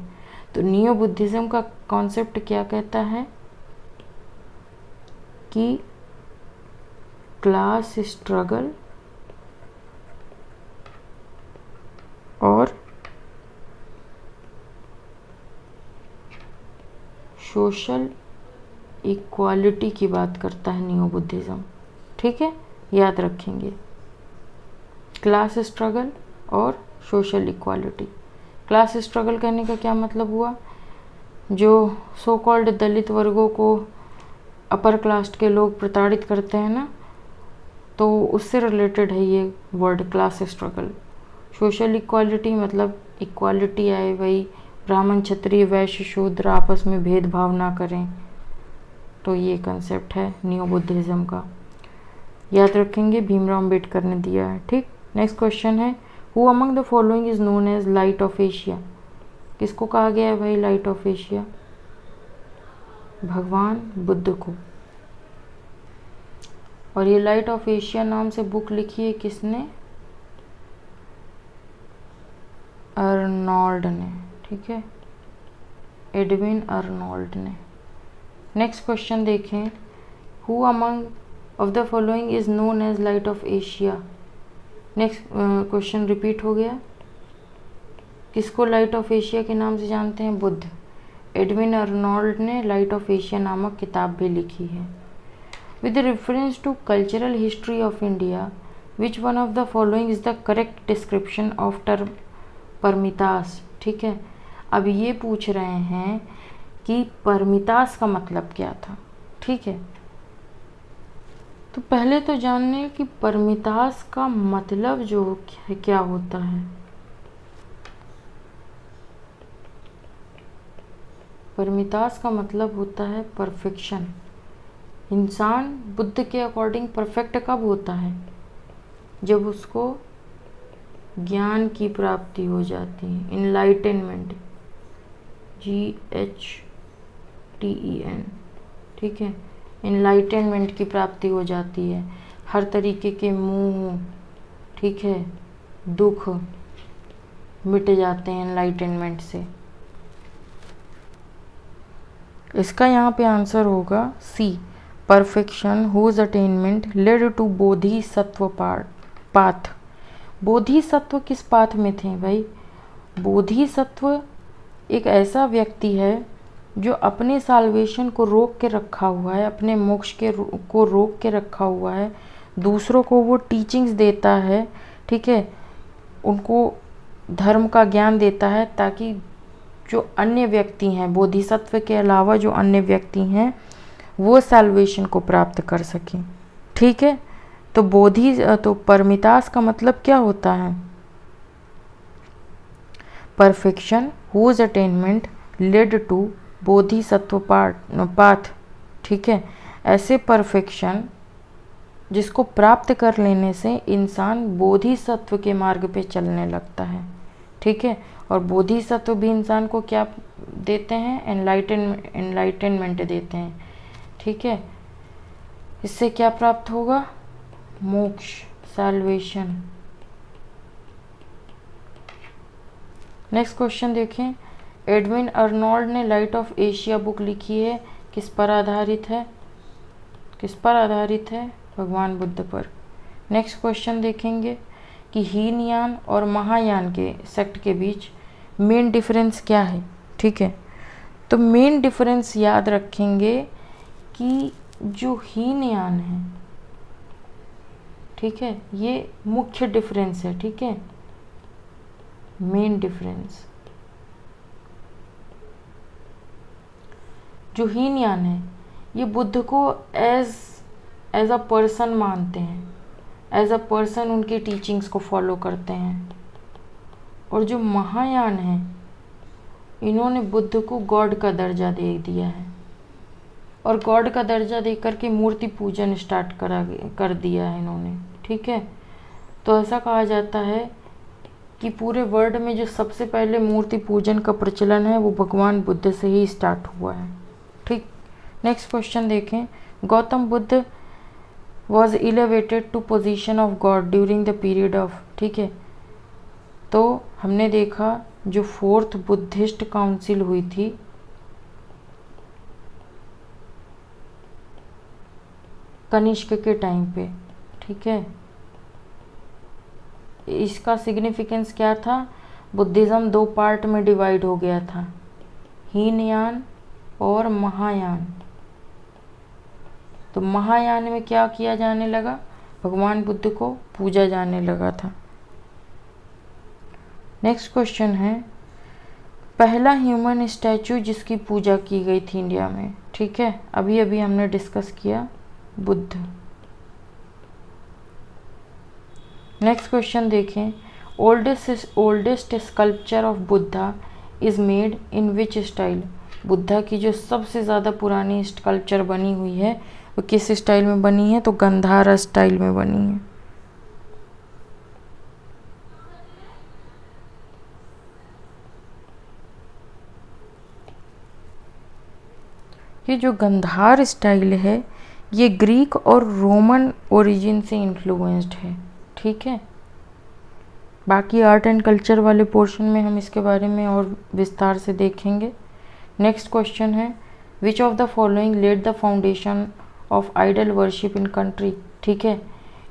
तो नियो बुद्धिज्म का कॉन्सेप्ट क्या कहता है कि क्लास स्ट्रगल और सोशल इक्वालिटी की बात करता है नियो बुद्धिज्म, ठीक है, याद रखेंगे। क्लास स्ट्रगल और सोशल इक्वालिटी। क्लास स्ट्रगल कहने का क्या मतलब हुआ? जो सो कॉल्ड दलित वर्गों को अपर कास्ट के लोग प्रताड़ित करते हैं ना, तो उससे रिलेटेड है ये word class struggle. Social equality मतलब इक्वालिटी आए, वही ब्राह्मण क्षत्रिय वैश्य शूद्र आपस में भेदभाव ना करें, तो ये कंसेप्ट है नियो बुद्धिज्म का, याद रखेंगे, भीमराव अंबेडकर ने दिया है, ठीक। नेक्स्ट क्वेश्चन है, who among the following is known as light of Asia? किसको कहा गया है भाई लाइट ऑफ एशिया? भगवान बुद्ध को। और ये लाइट ऑफ एशिया नाम से बुक लिखी है किसने? अर्नोल्ड ने, ठीक है, एडविन अर्नोल्ड ने। नेक्स्ट क्वेश्चन देखें, who among of the following is known as light of Asia? Next question repeat हो गया। किसको लाइट ऑफ एशिया के नाम से जानते हैं? बुद्ध। एडविन अर्नोल्ड ने लाइट ऑफ एशिया नामक किताब भी लिखी है। With reference to cultural history of India, which one of the following is the correct description of term paramitas? ठीक है, अब ये पूछ रहे हैं कि परमितास का मतलब क्या था, ठीक है। तो पहले तो जानने कि परमितास का मतलब जो क्या होता है। परमितास का मतलब होता है परफेक्शन। इंसान बुद्ध के अकॉर्डिंग परफेक्ट कब होता है? जब उसको ज्ञान की प्राप्ति हो जाती है, इनलाइटनमेंट, GHTEN, ठीक है, इनलाइटनमेंट की प्राप्ति हो जाती है। हर तरीके के मोह, ठीक है, दुख मिट जाते हैं इनलाइटनमेंट से। इसका यहाँ पे आंसर होगा C, perfection whose attainment led to Bodhisattva path. Bodhisattva किस पाथ में थे भाई? बोधिसत्व एक ऐसा व्यक्ति है जो अपने साल्वेशन को रोक के रखा हुआ है, अपने मोक्ष को रोक के रखा हुआ है, दूसरों को वो टीचिंग्स देता है, ठीक है, उनको धर्म का ज्ञान देता है ताकि जो अन्य व्यक्ति हैं, बोधिसत्व के अलावा जो अन्य व्यक्ति हैं, वो साल्वेशन को प्राप्त कर सकें, ठीक है। तो परमितास का मतलब क्या होता है? Perfection whose attainment led to Bodhisattva path, ठीक है। ऐसे परफेक्शन जिसको प्राप्त कर लेने से इंसान बोधिसत्व के मार्ग पे चलने लगता है, ठीक है। और बोधिसत्व भी इंसान को क्या देते हैं? एनलाइटनमेंट देते हैं, ठीक है। इससे क्या प्राप्त होगा? मोक्ष, सैल्वेशन। नेक्स्ट क्वेश्चन देखें। एडविन अर्नोल्ड ने लाइट ऑफ एशिया बुक लिखी है, किस पर आधारित है? किस पर आधारित है? भगवान बुद्ध पर। नेक्स्ट क्वेश्चन देखेंगे कि हीनयान और महायान के सेक्ट के बीच मेन डिफरेंस क्या है, ठीक है। तो मेन डिफरेंस याद रखेंगे कि जो हीनयान है, ठीक है, ये मुख्य डिफरेंस है, ठीक है, मेन डिफरेंस। जो हीनयान है ये बुद्ध को एज अ पर्सन मानते हैं, एज अ पर्सन उनकी टीचिंग्स को फॉलो करते हैं। और जो महायान है इन्होंने बुद्ध को गॉड का दर्जा दे दिया है, और गॉड का दर्जा दे करके मूर्ति पूजन स्टार्ट कर दिया है इन्होंने, ठीक है। तो ऐसा कहा जाता है कि पूरे वर्ल्ड में जो सबसे पहले मूर्ति पूजन का प्रचलन है वो भगवान बुद्ध से ही स्टार्ट हुआ है, ठीक। नेक्स्ट क्वेश्चन देखें। Gautam Buddha was elevated to position of god during the period of, ठीक है। तो हमने देखा जो 4th बुद्धिस्ट काउंसिल हुई थी, कनिष्क के टाइम पे, ठीक है। इसका सिग्निफिकेंस क्या था? बुद्धिज़्म 2 पार्ट में डिवाइड हो गया था, हीनयान और महायान। तो महायान में क्या किया जाने लगा? भगवान बुद्ध को पूजा जाने लगा था। नेक्स्ट क्वेश्चन है, पहला ह्यूमन स्टैचू जिसकी पूजा की गई थी इंडिया में, ठीक है, अभी अभी हमने डिस्कस किया, बुद्ध। नेक्स्ट क्वेश्चन देखें। Oldest sculpture of Buddha is made in which style? Buddha की जो सबसे ज़्यादा पुरानी स्कल्पचर बनी हुई है वो किस स्टाइल में बनी है? तो गंधारा स्टाइल में बनी है। ये जो गंधार स्टाइल है ये ग्रीक और रोमन ओरिजिन से इन्फ्लुएंस्ड है, ठीक है। बाकी आर्ट एंड कल्चर वाले पोर्शन में हम इसके बारे में और विस्तार से देखेंगे। नेक्स्ट क्वेश्चन है, which of the following led the foundation of idol worship in country? ठीक है,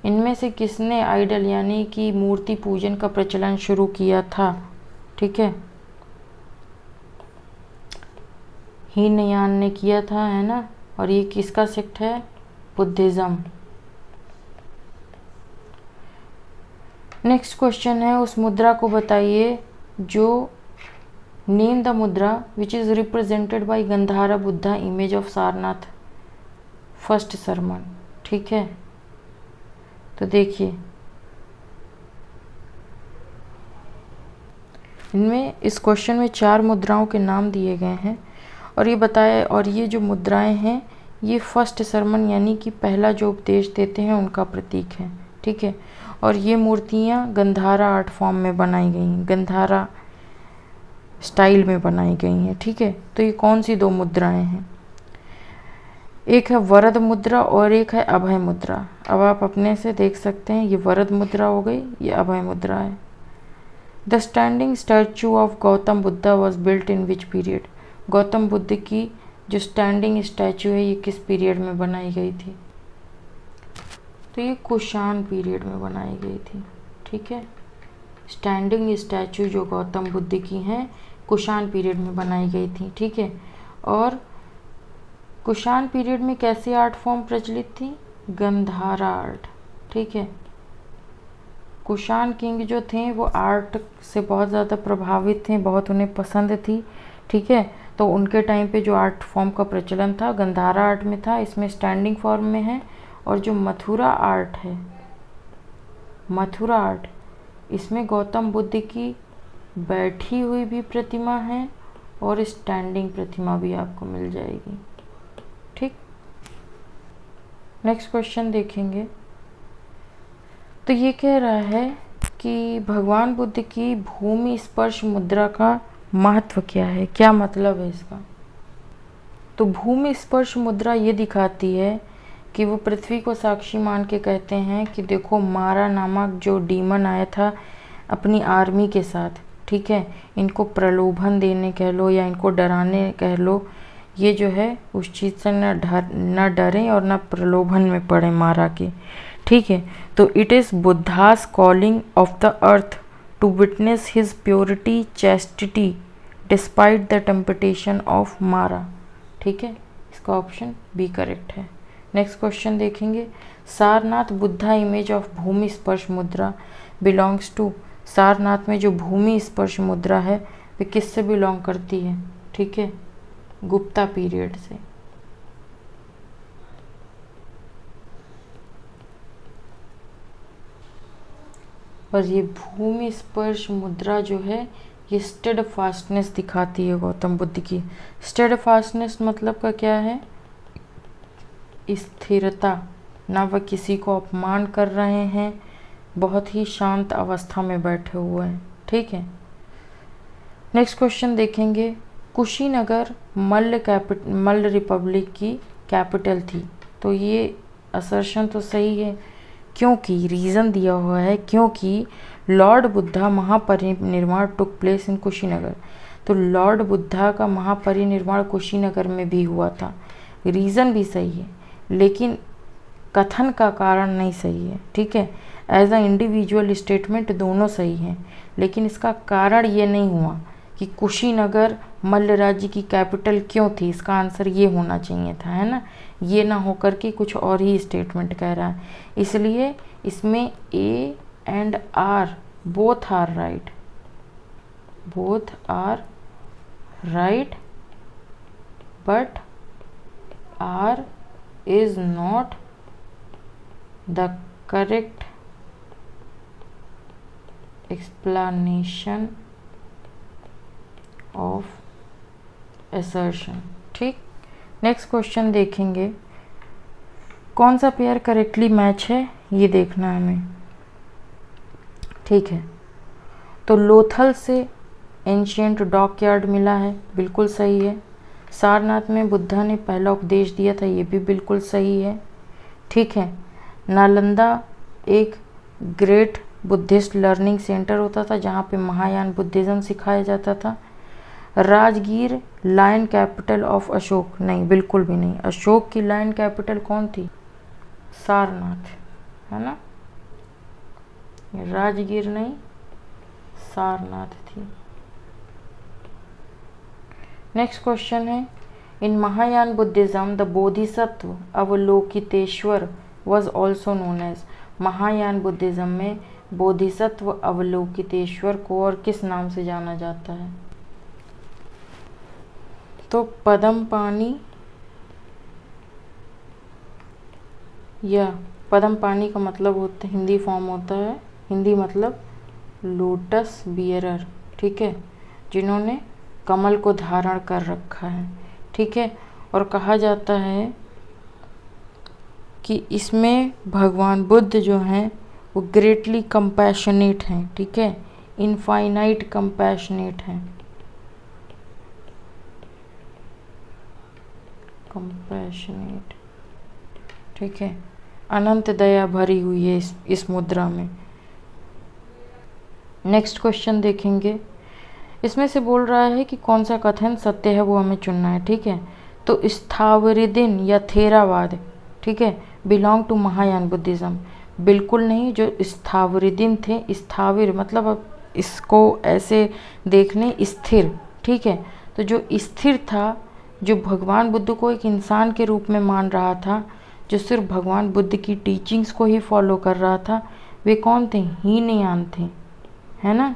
इनमें से किसने आइडल यानी कि मूर्ति पूजन का प्रचलन शुरू किया था? ठीक है, हीनयान ने किया था, है ना। और ये किसका सेक्ट है? बुद्धिज़्म। नेक्स्ट क्वेश्चन है, उस मुद्रा को बताइए जो नेम द मुद्रा which is represented by Gandhara Buddha image of Sarnath first sermon. ठीक है, तो देखिए इनमें इस क्वेश्चन में 4 मुद्राओं के नाम दिए गए हैं और ये बताया, और ये जो मुद्राएं हैं ये फर्स्ट सरमन यानी कि पहला जो उपदेश देते हैं उनका प्रतीक है। ठीक है, और ये मूर्तियाँ गंधारा आर्ट फॉर्म में बनाई गई हैं, गंधारा स्टाइल में बनाई गई हैं। ठीक है, तो ये कौन सी दो मुद्राएं हैं? एक है वरद मुद्रा और एक है अभय मुद्रा। अब आप अपने से देख सकते हैं, ये वरद मुद्रा हो गई, ये अभय मुद्रा है। The standing statue of Gautam Buddha was built in which period? Gautam Buddha की जो स्टैंडिंग स्टैचू है ये किस पीरियड में बनाई गई थी? तो ये कुषाण पीरियड में बनाई गई थी। ठीक है, स्टैंडिंग स्टैचू जो गौतम बुद्ध की हैं कुषाण पीरियड में बनाई गई थी। ठीक है, और कुषाण पीरियड में कैसी आर्ट फॉर्म प्रचलित थी? गंधारा आर्ट। ठीक है, कुषाण किंग जो थे वो आर्ट से बहुत ज़्यादा प्रभावित थे, बहुत उन्हें पसंद थी। ठीक है, तो उनके टाइम पे जो आर्ट फॉर्म का प्रचलन था गंधारा आर्ट में था, इसमें स्टैंडिंग फॉर्म में है। और जो मथुरा आर्ट है, मथुरा आर्ट, इसमें गौतम बुद्ध की बैठी हुई भी प्रतिमा है और स्टैंडिंग प्रतिमा भी आपको मिल जाएगी। ठीक, नेक्स्ट क्वेश्चन देखेंगे। तो ये कह रहा है कि भगवान बुद्ध की भूमि स्पर्श मुद्रा का महत्व क्या है, क्या मतलब है इसका? तो भूमि स्पर्श मुद्रा ये दिखाती है कि वो पृथ्वी को साक्षी मान के कहते हैं कि देखो मारा नामक जो डीमन आया था अपनी आर्मी के साथ, ठीक है, इनको प्रलोभन देने कह लो या इनको डराने कह लो, ये जो है उस चीज़ से न डरें और न प्रलोभन में पड़े मारा के। ठीक है, तो it is Buddha's calling of the earth to witness his purity chastity despite the temptation of Mara. ठीक है, इसका ऑप्शन बी करेक्ट है। नेक्स्ट क्वेश्चन देखेंगे। Sarnath Buddha image of Bhumi Sparsha Mudra belongs to? Sarnath में जो भूमि स्पर्श मुद्रा है वे किससे बिलोंग करती है? ठीक है, गुप्ता पीरियड से। और ये भूमि स्पर्श मुद्रा जो है ये स्टेड फास्टनेस दिखाती है गौतम बुद्ध की। स्टेड फास्टनेस मतलब का क्या है? स्थिरता, ना वह किसी को अपमान कर रहे हैं, बहुत ही शांत अवस्था में बैठे हुए हैं। ठीक है, नेक्स्ट क्वेश्चन देखेंगे। कुशीनगर मल्ल रिपब्लिक की कैपिटल थी। तो ये असर्शन तो सही है, क्योंकि रीज़न दिया हुआ है क्योंकि Lord Buddha Mahaparinirvan took place in Kushinagar. तो लॉर्ड बुद्धा का महापरिनिर्वाण कुशीनगर में भी हुआ था। रीज़न भी सही है लेकिन कथन का कारण नहीं सही है। ठीक है, एज अ इंडिविजुअल स्टेटमेंट दोनों सही हैं, लेकिन इसका कारण ये नहीं हुआ कि कुशीनगर मल्ल राज्य की कैपिटल क्यों थी। इसका आंसर ये होना चाहिए था, है ना, ये ना होकर के कुछ और ही स्टेटमेंट कह रहा है। इसलिए इसमें A and R both are right, both are right, but R is not the correct explanation of assertion। ठीक, नेक्स्ट क्वेश्चन देखेंगे। कौन सा पेयर करेक्टली मैच है ये देखना है हमें। ठीक है, तो लोथल से एंशियंट डॉकयार्ड मिला है, बिल्कुल सही है। सारनाथ में बुद्धा ने पहला उपदेश दिया था, ये भी बिल्कुल सही है। ठीक है, नालंदा एक ग्रेट बुद्धिस्ट लर्निंग सेंटर होता था जहाँ पे महायान बुद्धिज़्म सिखाया जाता था। Rajgir lion capital of Ashoka? नहीं, बिल्कुल भी नहीं। अशोक की लायन कैपिटल कौन थी? सारनाथ, है ना, राजगीर नहीं सारनाथ थी। नेक्स्ट क्वेश्चन है। In Mahayana Buddhism the Bodhisattva Avalokiteshvara was also known as? Mahayana Buddhism में बोधिसत्व अवलोकितेश्वर को और किस नाम से जाना जाता है? तो पदमपानी या पदमपानी का मतलब होता है, हिंदी फॉर्म होता है, हिंदी मतलब लोटस बियरर। ठीक है, जिन्होंने कमल को धारण कर रखा है। ठीक है। और कहा जाता है कि इसमें भगवान बुद्ध जो हैं वो ग्रेटली कंपैशनेट हैं, ठीक है, इनफाइनाइट कंपैशनेट हैं, कंपैशनेट, ठीक है, अनंत दया भरी हुई है इस मुद्रा में। नेक्स्ट क्वेश्चन देखेंगे। इसमें से बोल रहा है कि कौन सा कथन सत्य है, वो हमें चुनना है, ठीक है। तो स्थावरिदिन या थेरावाद, ठीक है, बिलोंग टू महायान बुद्धिज़्म। बिल्कुल नहीं, जो स्थावरिदिन थे, स्थाविर मतलब अब इसको ऐसे देख लें स्थिर, ठीक है। तो जो स्थिर था, जो भगवान बुद्ध को एक इंसान के रूप में मान रहा था, जो सिर्फ भगवान बुद्ध की टीचिंग्स को ही फॉलो कर रहा था, वे कौन थे? हीनयान थे, है ना।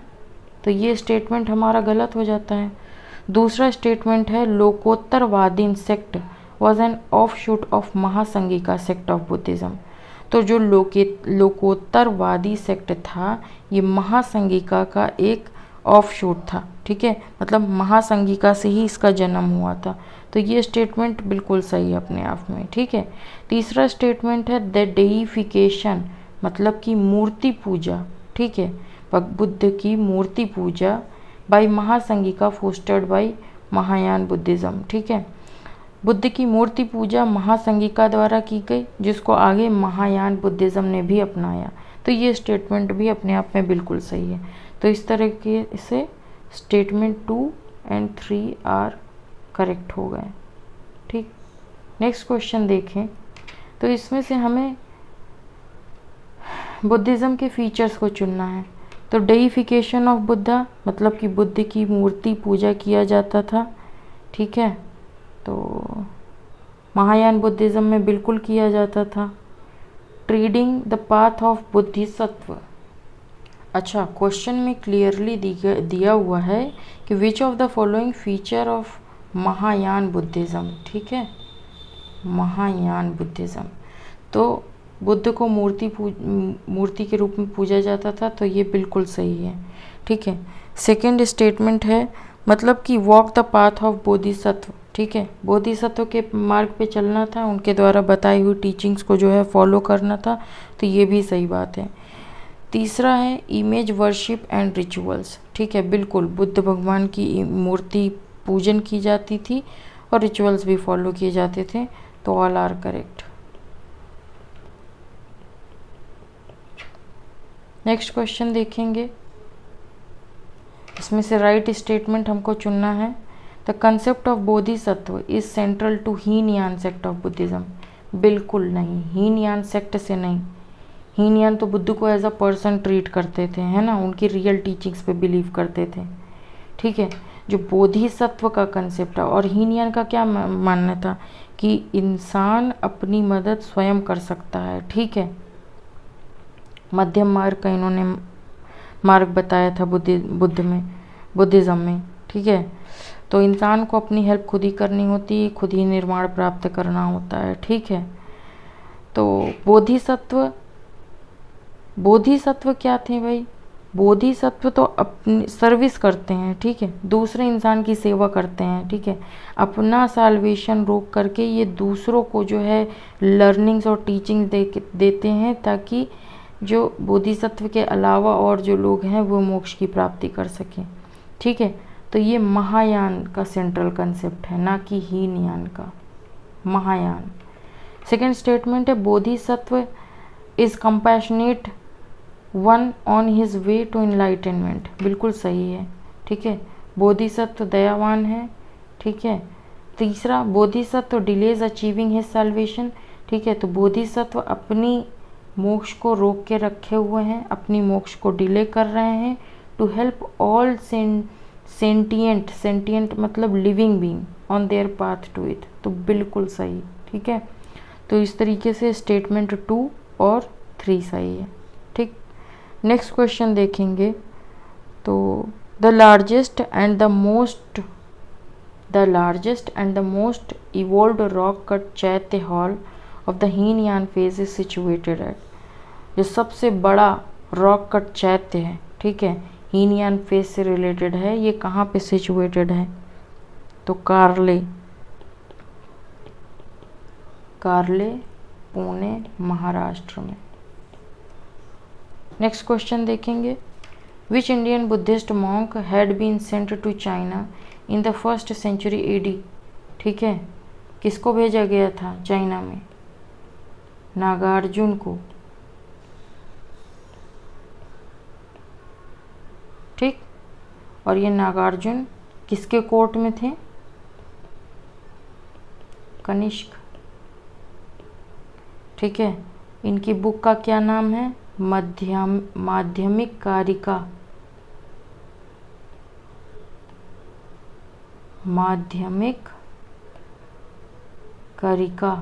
तो ये स्टेटमेंट हमारा गलत हो जाता है। दूसरा स्टेटमेंट है Lokottaravadi sect was an offshoot of Mahasanghika sect of Buddhism. तो जो लोकोत्तरवादी सेक्ट था, ये महासंगिका का एक ऑफ शूट था, ठीक है, मतलब महासंगिका से ही इसका जन्म हुआ था। तो ये स्टेटमेंट बिल्कुल सही है अपने आप में, ठीक है। तीसरा स्टेटमेंट है द डेइफिकेशन, मतलब कि मूर्ति पूजा, ठीक है, बुद्ध की मूर्ति पूजा by Mahasanghika fostered by Mahayana Buddhism, ठीक है। बुद्ध की मूर्ति पूजा महासंगिका द्वारा की गई, जिसको आगे महायान बुद्धिज़्म ने भी अपनाया। तो ये स्टेटमेंट भी अपने आप में बिल्कुल सही है। तो इस तरीके से स्टेटमेंट 2 और 3 आर करेक्ट हो गए, ठीक। नेक्स्ट क्वेश्चन देखें। तो इसमें से हमें बुद्धिज़्म के फीचर्स को चुनना है। तो डेइफिकेशन ऑफ बुद्धा, मतलब कि बुद्ध की मूर्ति पूजा किया जाता था, ठीक है, तो महायान बुद्धिज़्म में बिल्कुल किया जाता था। ट्रीडिंग द पाथ ऑफ बुद्धिसत्व, अच्छा, क्वेश्चन में क्लियरली दिया हुआ है कि which of the following feature of Mahayana Buddhism, ठीक है, महायान बुद्धिज़्म। तो बुद्ध को मूर्ति के रूप में पूजा जाता था, तो ये बिल्कुल सही है, ठीक है। सेकंड स्टेटमेंट है मतलब कि walk the path of Bodhisattva, ठीक है, बोधिसत्व के मार्ग पे चलना था, उनके द्वारा बताई हुई टीचिंग्स को जो है फॉलो करना था, तो ये भी सही बात है। तीसरा है इमेज वर्शिप एंड रिचुअल्स, ठीक है, बिल्कुल बुद्ध भगवान की मूर्ति पूजन की जाती थी और रिचुअल्स भी फॉलो किए जाते थे, तो all are correct. Next question देखेंगे। इसमें से राइट स्टेटमेंट हमको चुनना है। The concept of Bodhisattva is central to Hinayana sect of Buddhism. बिल्कुल नहीं, हीनयान सेक्ट से नहीं। हीनयान तो बुद्ध को एज अ पर्सन ट्रीट करते थे, है ना, उनकी रियल टीचिंग्स पे बिलीव करते थे, ठीक है। जो बोधिसत्व का कंसेप्ट है, और हीनयान का क्या मानना था कि इंसान अपनी मदद स्वयं कर सकता है, ठीक है। मध्यम मार्ग का इन्होंने मार्ग बताया था बुद्धिज़्म में, ठीक है। तो इंसान को अपनी हेल्प खुद ही करनी होती है, खुद ही निर्माण प्राप्त करना होता है, ठीक है। तो बोधिसत्व क्या थे भाई? बोधिसत्व तो अपनी सर्विस करते हैं, ठीक है, दूसरे इंसान की सेवा करते हैं, ठीक है। अपना साल्वेशन रोक करके ये दूसरों को जो है लर्निंग्स और टीचिंग देते हैं, ताकि जो बोधिसत्व के अलावा और जो लोग हैं वो मोक्ष की प्राप्ति कर सकें, ठीक है। तो ये महायान का सेंट्रल कंसेप्ट है, ना कि हीनयान का, महायान। सेकेंड स्टेटमेंट है Bodhisattva is compassionate one on his way to enlightenment. बिल्कुल सही है, ठीक है, बोधिसत्व दयावान है, ठीक है। तीसरा, Bodhisattva delays achieving his salvation, ठीक है। तो बोधिसत्व अपनी मोक्ष को रोक के रखे हुए हैं, अपनी मोक्ष को डिले कर रहे हैं, टू हेल्प ऑल सेंटिएंट मतलब living being on their path to it. तो बिल्कुल सही, ठीक है। तो इस तरीके से स्टेटमेंट 2 और 3 सही है, ठीक। नेक्स्ट क्वेश्चन देखेंगे। तो the largest and the most evolved rock cut chaitya hall of the Hinayana phase is situated at. जो सबसे बड़ा रॉक कट चैत्य है, ठीक है, हीनयान फेज से रिलेटेड है, ये कहाँ पे सिचुएटेड है? तो कार्ले, कार्ले, पुणे, महाराष्ट्र में। नेक्स्ट क्वेश्चन देखेंगे, which Indian Buddhist monk had been sent to China in the 1st century AD। ठीक है, किसको भेजा गया था चाइना में? नागार्जुन को। ठीक, और ये नागार्जुन किसके कोर्ट में थे? कनिष्क। ठीक है, इनकी बुक का क्या नाम है? माध्यमिक कारिका। माध्यमिक कारिका।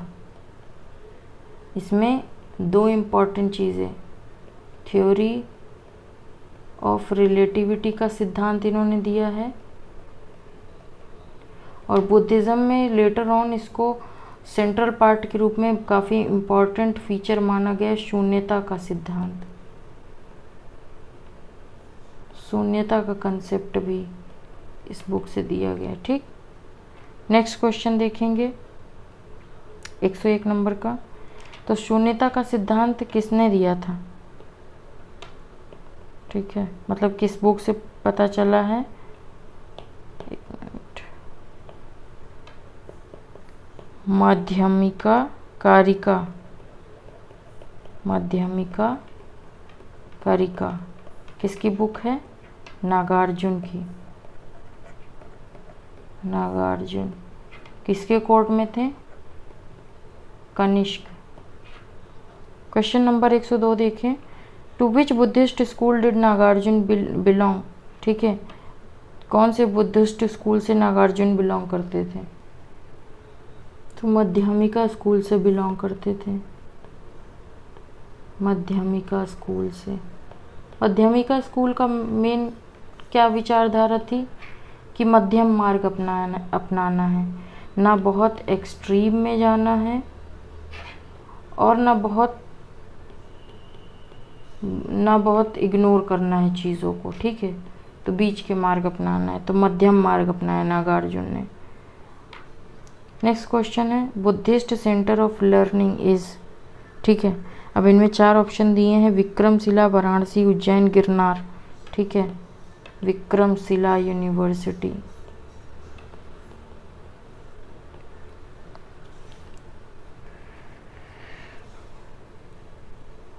इसमें 2 इम्पॉर्टेंट चीज़ें, थ्योरी ऑफ रिलेटिविटी का सिद्धांत इन्होंने दिया है, और बुद्धिज़्म में लेटर ऑन इसको सेंट्रल पार्ट के रूप में काफ़ी इम्पॉर्टेंट फीचर माना गया, शून्यता का सिद्धांत। शून्यता का कंसेप्ट भी इस बुक से दिया गया। ठीक, नेक्स्ट क्वेश्चन देखेंगे 101 नंबर का। तो शून्यता का सिद्धांत किसने दिया था? ठीक है, मतलब किस बुक से पता चला है? एक मिनट, माध्यमिका कारिका। माध्यमिका कारिका किसकी बुक है? नागार्जुन की। नागार्जुन किसके कोर्ट में थे? कनिष्क। क्वेश्चन नंबर 102 देखें, to which Buddhist school did Nagarjuna belong. ठीक है, कौन से बुद्धिस्ट स्कूल से नागार्जुन बिलोंग करते थे? तो माध्यमिका स्कूल से बिलोंग करते थे। माध्यमिका स्कूल से। माध्यमिका स्कूल का मेन क्या विचारधारा थी? कि मध्यम मार्ग अपनाना है, ना बहुत एक्सट्रीम में जाना है और ना बहुत इग्नोर करना है चीज़ों को। ठीक है, तो बीच के मार्ग अपनाना है, तो मध्यम मार्ग अपनाया नागार्जुन ने। नेक्स्ट क्वेश्चन है, Buddhist centre of learning is. ठीक है, अब इनमें 4 ऑप्शन दिए हैं, विक्रमशिला, वाराणसी, उज्जैन, गिरनार। ठीक है, विक्रमशिला यूनिवर्सिटी।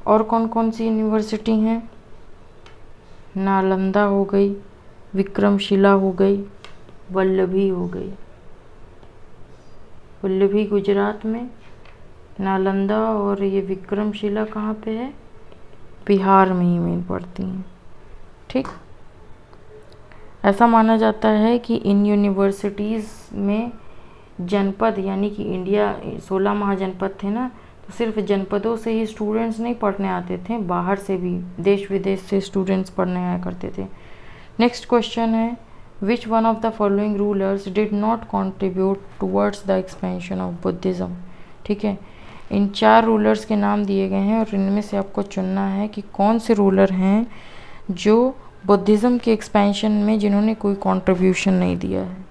और कौन कौन सी यूनिवर्सिटी हैं? नालंदा हो गई, विक्रमशिला हो गई, वल्लभी हो गई। वल्लभी गुजरात में, नालंदा और ये विक्रमशिला कहाँ पे है? बिहार में ही मेन पड़ती हैं। ठीक, ऐसा माना जाता है कि इन यूनिवर्सिटीज़ में जनपद यानी कि इंडिया 16 महाजनपद थे ना, तो सिर्फ जनपदों से ही स्टूडेंट्स नहीं पढ़ने आते थे, बाहर से भी देश विदेश से स्टूडेंट्स पढ़ने आया करते थे। नेक्स्ट क्वेश्चन है, विच one of the following rulers did not contribute towards the expansion of Buddhism. ठीक है, इन 4 रूलर्स के नाम दिए गए हैं और इनमें से आपको चुनना है कि कौन से रूलर हैं जो बुद्धिज़्म के एक्सपेंशन में जिन्होंने कोई कंट्रीब्यूशन नहीं दिया है।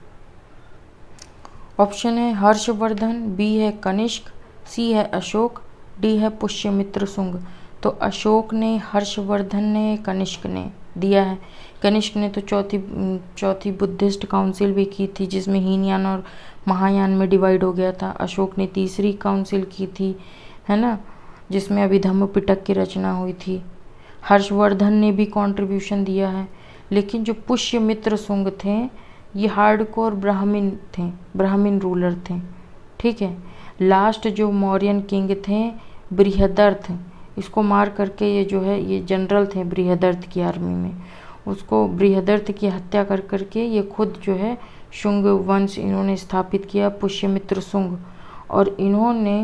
ऑप्शन है हर्षवर्धन, बी है कनिष्क, सी है अशोक, डी है पुष्यमित्र शुंग। तो अशोक ने, हर्षवर्धन ने, कनिष्क ने दिया है। कनिष्क ने तो चौथी बुद्धिस्ट काउंसिल भी की थी जिसमें हीनयान और महायान में डिवाइड हो गया था। अशोक ने तीसरी काउंसिल की थी, है ना, जिसमें अभिधम्म पिटक की रचना हुई थी। हर्षवर्धन ने भी कंट्रीब्यूशन दिया है, लेकिन जो पुष्यमित्र शुंग थे ये हार्डकोर ब्राह्मण थे, ब्राह्मण रूलर थे। ठीक है, लास्ट जो मौर्यन किंग थे बृहदर्थ, इसको मार करके ये जो है ये जनरल थे बृहदर्थ की आर्मी में, उसको बृहदर्थ की हत्या कर करके ये खुद जो है शुंग वंश इन्होंने स्थापित किया, पुष्यमित्र शुंग। और इन्होंने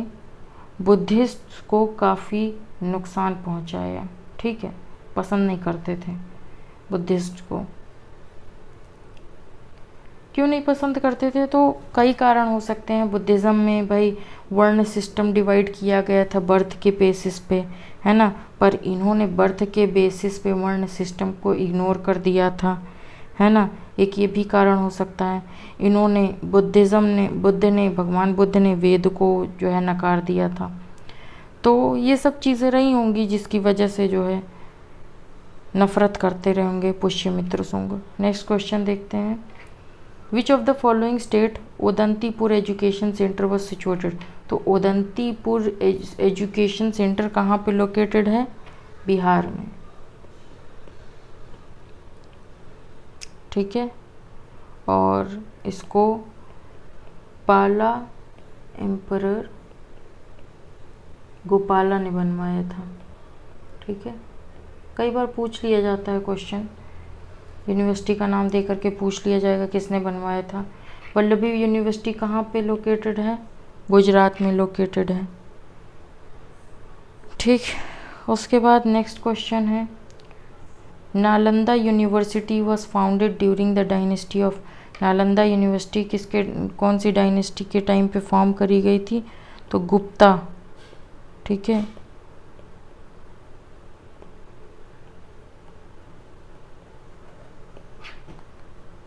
बुद्धिस्ट को काफ़ी नुकसान पहुंचाया। ठीक है, पसंद नहीं करते थे बुद्धिस्ट को। क्यों नहीं पसंद करते थे? तो कई कारण हो सकते हैं। बुद्धिज़्म में भाई वर्ण सिस्टम डिवाइड किया गया था बर्थ के बेसिस पे, है ना, पर इन्होंने बर्थ के बेसिस पे वर्ण सिस्टम को इग्नोर कर दिया था, है ना। एक ये भी कारण हो सकता है। इन्होंने बुद्ध ने भगवान बुद्ध ने वेद को जो है नकार दिया था। तो ये सब चीज़ें रही होंगी जिसकी वजह से जो है नफरत करते रहे होंगे पुष्यमित्र शुंग। नेक्स्ट क्वेश्चन देखते हैं। Which of the following state Udantipur education centre was situated. तो उदंतीपुर एजुकेशन सेंटर कहाँ पे लोकेटेड है? बिहार में। ठीक है, और इसको पाला एम्परर गोपाला ने बनवाया था। ठीक है, कई बार पूछ लिया जाता है क्वेश्चन, यूनिवर्सिटी का नाम दे करके पूछ लिया जाएगा किसने बनवाया था। वल्लभी यूनिवर्सिटी कहाँ पे लोकेटेड है? गुजरात में लोकेटेड है। ठीक, उसके बाद नेक्स्ट क्वेश्चन है, Nalanda university was founded during the dynasty of. Nalanda university किसके कौन सी डायनेस्टी के टाइम पे फॉर्म करी गई थी? तो गुप्ता। ठीक है,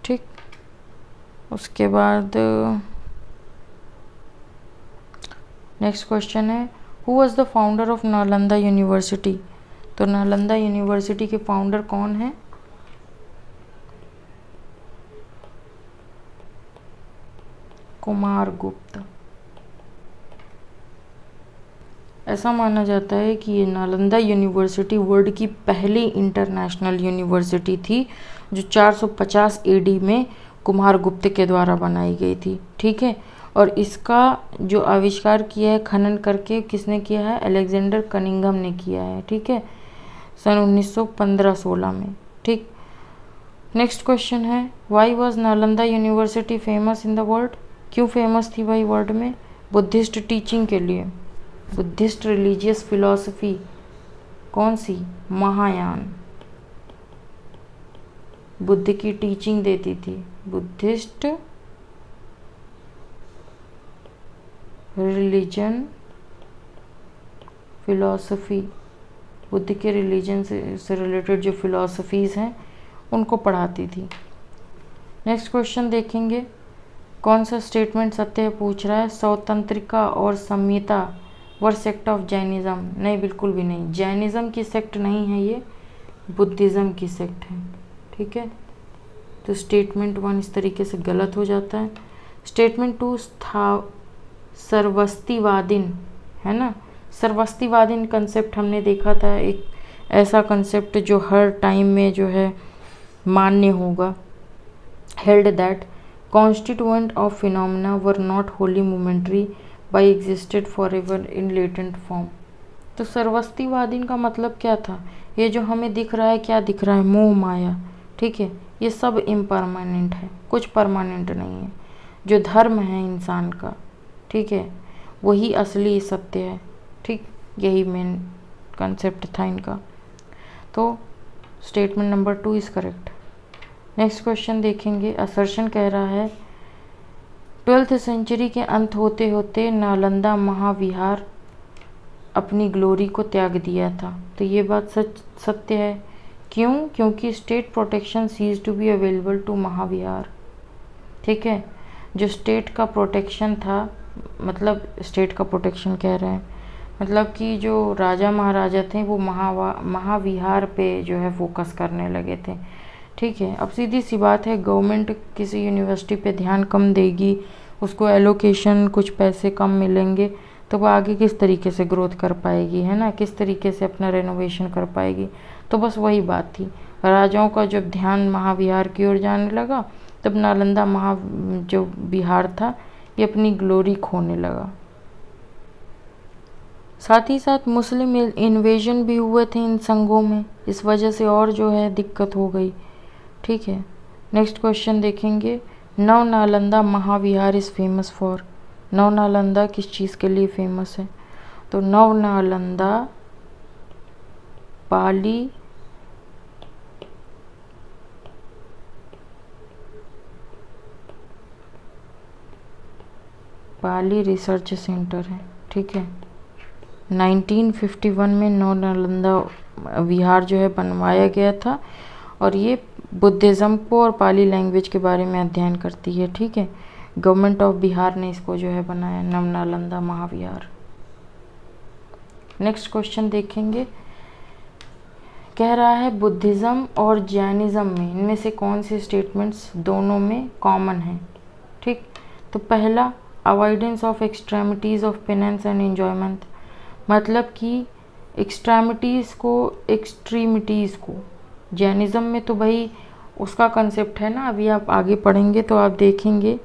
ठीक, उसके बाद नेक्स्ट क्वेश्चन है, who was the founder of Nalanda university. तो नालंदा यूनिवर्सिटी के फाउंडर कौन है? कुमारगुप्त। ऐसा माना जाता है कि ये नालंदा यूनिवर्सिटी वर्ल्ड की पहली इंटरनेशनल यूनिवर्सिटी थी जो 450 एडी में कुमारगुप्त के द्वारा बनाई गई थी। ठीक है, और इसका जो आविष्कार किया है खनन करके किसने किया है? अलेक्जेंडर कनिंघम ने किया है। ठीक है, सन 1915-16 में। ठीक, नेक्स्ट क्वेश्चन है, why was Nalanda university famous in the world. क्यों फेमस थी भाई वर्ल्ड में? बुद्धिस्ट टीचिंग के लिए। बुद्धिस्ट रिलीजियस फिलॉसफी कौन सी? महायान। बुद्ध की टीचिंग देती थी। बुद्धिस्ट रिलीजन फिलॉसफी, बुद्ध के रिलीजन से रिलेटेड जो फिलॉसफीज़ हैं उनको पढ़ाती थी। नेक्स्ट क्वेश्चन देखेंगे, कौन सा स्टेटमेंट सत्य है पूछ रहा है। स्वतंत्रिका और संहिता वर सेक्ट ऑफ जैनिज़्म। नहीं, बिल्कुल भी नहीं, जैनिज़्म की सेक्ट नहीं है ये, बुद्धिज़्म की सेक्ट है। ठीक है, तो स्टेटमेंट 1 इस तरीके से गलत हो जाता है। स्टेटमेंट 2 था सर्वस्तिवादिन, है ना। सर्वस्तिवादिन कंसेप्ट हमने देखा था, एक ऐसा कंसेप्ट जो हर टाइम में जो है मान्य होगा। Held that constituent of phenomena were not Holi momentary by existed for ever in latent form. तो सर्वस्तिवादिन का मतलब क्या था? ये जो हमें दिख रहा है, क्या दिख रहा है? मोह माया। ठीक है, ये सब इम्परमानेंट है, कुछ परमानेंट नहीं है। जो धर्म है इंसान का, ठीक है, वही असली सत्य है। ठीक, यही मेन कंसेप्ट था इनका। तो statement number 2 is correct. Next question देखेंगे, असर्शन कह रहा है 12th सेंचुरी के अंत होते होते नालंदा महाविहार अपनी ग्लोरी को त्याग दिया था। तो ये बात सत्य है। क्यों? क्योंकि state protection cease to be available to Mahavihara. ठीक है, जो स्टेट का प्रोटेक्शन था, मतलब स्टेट का प्रोटेक्शन कह रहे हैं, मतलब कि जो राजा महाराजा थे वो महाविहार पे जो है फोकस करने लगे थे। ठीक है, अब सीधी सी बात है, गवर्नमेंट किसी यूनिवर्सिटी पे ध्यान कम देगी, उसको एलोकेशन कुछ पैसे कम मिलेंगे, तो वो आगे किस तरीके से ग्रोथ कर पाएगी, है ना, किस तरीके से अपना रेनोवेशन कर पाएगी। तो बस वही बात थी, राजाओं का जब ध्यान महाविहार की ओर जाने लगा तब नालंदा जो बिहार था ये अपनी ग्लोरी खोने लगा। साथ ही साथ मुस्लिम इन्वेजन भी हुए थे इन संघों में, इस वजह से और जो है दिक्कत हो गई। ठीक है, नेक्स्ट क्वेश्चन देखेंगे, नव नालंदा महाविहार इज़ फेमस फॉर। नव नालंदा किस चीज़ के लिए फेमस है? तो नव नालंदा पाली रिसर्च सेंटर है। ठीक है, 1951 में नव नालंदा विहार जो है बनवाया गया था और ये बुद्धिज़्म को और पाली लैंग्वेज के बारे में अध्ययन करती है। ठीक है, गवर्नमेंट ऑफ बिहार ने इसको जो है बनाया, नवनालंदा महाविहार। नेक्स्ट क्वेश्चन देखेंगे, कह रहा है बुद्धिज़्म और जैनिज़्म में इनमें से कौन से स्टेटमेंट्स दोनों में कॉमन हैं। ठीक, तो पहला, avoidance of extremities of penance and enjoyment, मतलब कि एक्सट्रीमिटीज़ को जैनिज़्म में तो भाई उसका कंसेप्ट है ना, अभी आप आगे पढ़ेंगे तो आप देखेंगे।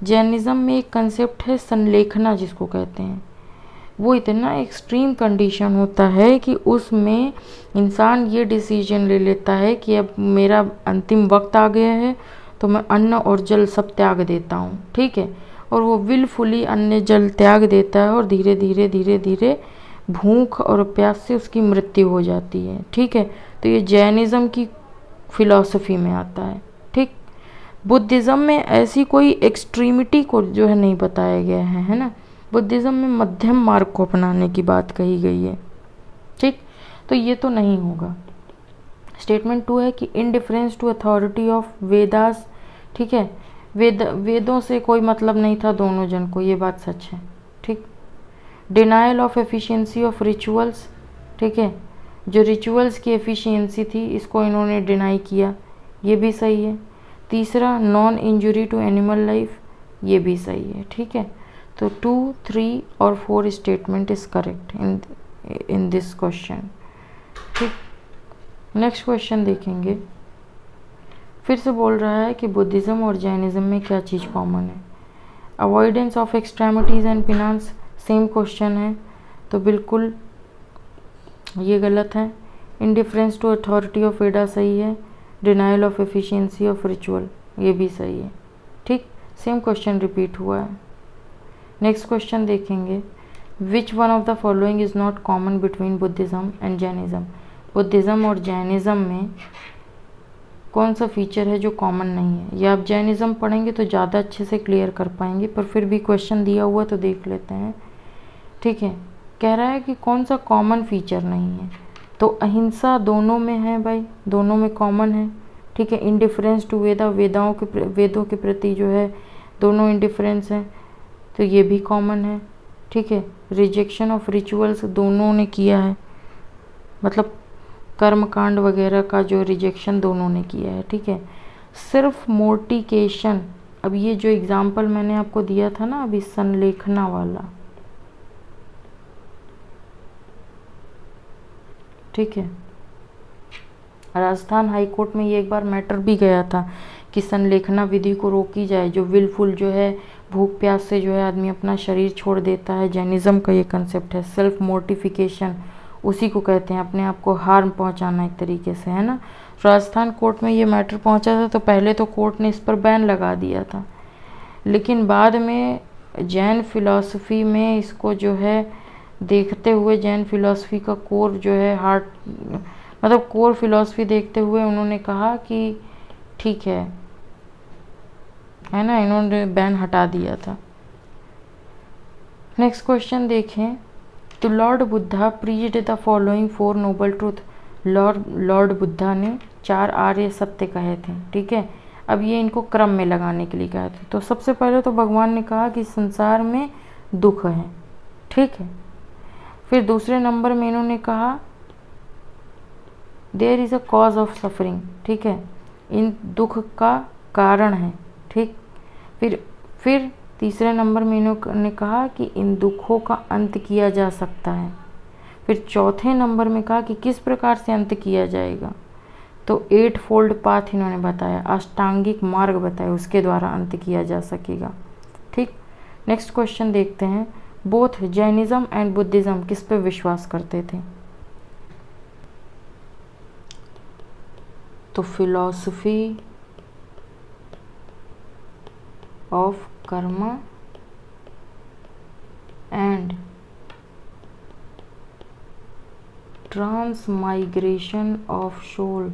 जैनिज़्म में एक कंसेप्ट है संलेखना जिसको कहते हैं, वो इतना एक्सट्रीम कंडीशन होता है कि उसमें इंसान ये डिसीजन ले लेता है कि अब मेरा अंतिम वक्त आ गया है तो मैं अन्न और जल सब त्याग देता हूँ। ठीक है, और वो विलफुली अन्न जल त्याग देता है और धीरे धीरे धीरे धीरे भूख और प्यास से उसकी मृत्यु हो जाती है। ठीक है, तो ये जैनिज़्म की फिलॉसफी में आता है। ठीक, बुद्धिज़्म में ऐसी कोई एक्सट्रीमिटी को जो है नहीं बताया गया है ना, बुद्धिज़्म में मध्यम मार्ग को अपनाने की बात कही गई है। ठीक, तो ये तो नहीं होगा। स्टेटमेंट 2 है कि indifference to authority of Vedas. ठीक है, वेदों से कोई मतलब नहीं था दोनों जन को, ये बात सच है। ठीक, denial of efficiency of rituals. ठीक है, जो रिचुअल्स की एफिशिएंसी थी इसको इन्होंने डिनाई किया, ये भी सही है। तीसरा, non injury to animal life, ये भी सही है। ठीक है, तो 2, 3 और 4 statement is correct in this question. ठीक, नेक्स्ट क्वेश्चन देखेंगे, फिर से बोल रहा है कि बुद्धिज़्म और जैनिज़्म में क्या चीज़ कॉमन है। Avoidance of extremities and penance, same question है तो बिल्कुल ये गलत है। Indifference to authority of Veda सही है। Denial of efficiency of ritual, ये भी सही है। ठीक, सेम क्वेश्चन रिपीट हुआ है। नेक्स्ट क्वेश्चन देखेंगे, विच one of the following is not common between Buddhism and Jainism. Buddhism और जैनिज़्म में कौन सा फीचर है जो कॉमन नहीं है। या आप जैनिज़्म पढ़ेंगे तो ज़्यादा अच्छे से क्लियर कर पाएंगे, पर फिर भी क्वेश्चन दिया हुआ तो देख लेते हैं। ठीक है, कह रहा है कि कौन सा कॉमन फीचर नहीं है, तो अहिंसा दोनों में है भाई, दोनों में कॉमन है। ठीक है, इंडिफरेंस टू वेदों के प्रति जो है दोनों इंडिफरेंस हैं, तो ये भी कॉमन है। ठीक है, रिजेक्शन ऑफ रिचुअल्स दोनों ने किया है, मतलब कर्मकांड वगैरह का जो रिजेक्शन दोनों ने किया है। ठीक है, सिर्फ मोर्टिकेशन, अब ये जो एग्जाम्पल मैंने आपको दिया था ना अभी संलेखना वाला, ठीक है, राजस्थान हाई कोर्ट में ये एक बार मैटर भी गया था कि संलेखना विधि को रोकी जाए, जो विलफुल जो है भूख प्यास से जो है आदमी अपना शरीर छोड़ देता है। जैनिज़्म का ये कंसेप्ट है, सेल्फ मोर्टिफिकेशन, उसी को कहते हैं अपने आप को हार्म पहुंचाना एक तरीके से, है ना। राजस्थान कोर्ट में ये मैटर पहुंचा था तो पहले तो कोर्ट ने इस पर बैन लगा दिया था, लेकिन बाद में जैन फिलॉसफी में इसको जो है देखते हुए, जैन फिलॉसफी का कोर जो है मतलब कोर फिलॉसफी देखते हुए उन्होंने कहा कि ठीक है ना, इन्होंने बैन हटा दिया था। नेक्स्ट क्वेश्चन देखें, तो Lord Buddha preached the following 4 noble truth. Lord Buddha ने 4 आर्य सत्य कहे थे। ठीक है, अब ये इनको क्रम में लगाने के लिए कहे थे। तो सबसे पहले तो भगवान ने कहा कि संसार में दुख है। ठीक है, फिर दूसरे नंबर में इन्होंने कहा there is a cause of suffering. ठीक है, इन दुख का कारण है। ठीक, फिर तीसरे नंबर में इन्होंने कहा कि इन दुखों का अंत किया जा सकता है। फिर चौथे नंबर में कहा कि किस प्रकार से अंत किया जाएगा, तो 8 फोल्ड पाथ इन्होंने बताया, अष्टांगिक मार्ग बताया, उसके द्वारा अंत किया जा सकेगा। ठीक, नेक्स्ट क्वेश्चन देखते हैं, बोथ जैनिज़्म एंड बुद्धिज़्म किस पे विश्वास करते थे। तो philosophy of karma and transmigration of soul.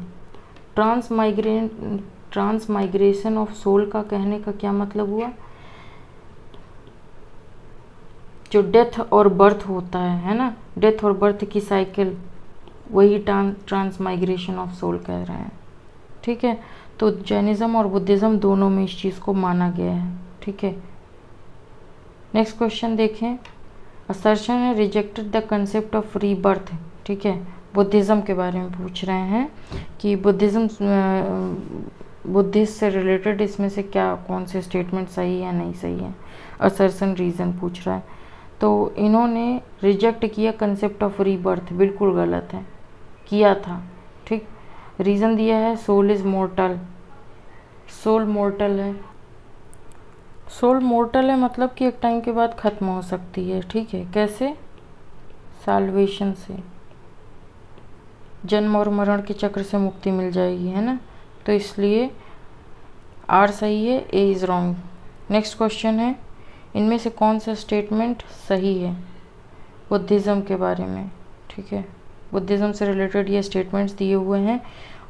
Transmigration of soul का कहने का क्या मतलब हुआ, जो डेथ और बर्थ होता है ना, डेथ और बर्थ की साइकिल, वही ट्रांसमाइग्रेशन ऑफ सोल कह रहे हैं। ठीक है। तो जैनिज्म और बुद्धिज़्म दोनों में इस चीज़ को माना गया है, ठीक है। नेक्स्ट क्वेश्चन देखें। असर्शन है rejected the concept of rebirth, ठीक है। बुद्धिज़्म के बारे में पूछ रहे हैं कि बुद्धिस्ट से रिलेटेड इसमें से क्या कौन से स्टेटमेंट सही है नहीं सही है। असर्शन रीज़न पूछ रहा है। तो इन्होंने रिजेक्ट किया कंसेप्ट ऑफ रीबर्थ, बिल्कुल गलत है, किया था, ठीक। रीज़न दिया है soul is mortal, soul mortal है। सोल मोर्टल है मतलब कि एक टाइम के बाद ख़त्म हो सकती है, ठीक है। कैसे? साल्वेशन से, जन्म और मरण के चक्र से मुक्ति मिल जाएगी, है ना। तो इसलिए आर सही है, A is wrong. Next question है, इनमें से कौन सा स्टेटमेंट सही है बुद्धिज़्म के बारे में, ठीक है। बुद्धिज़्म से रिलेटेड ये स्टेटमेंट्स दिए हुए हैं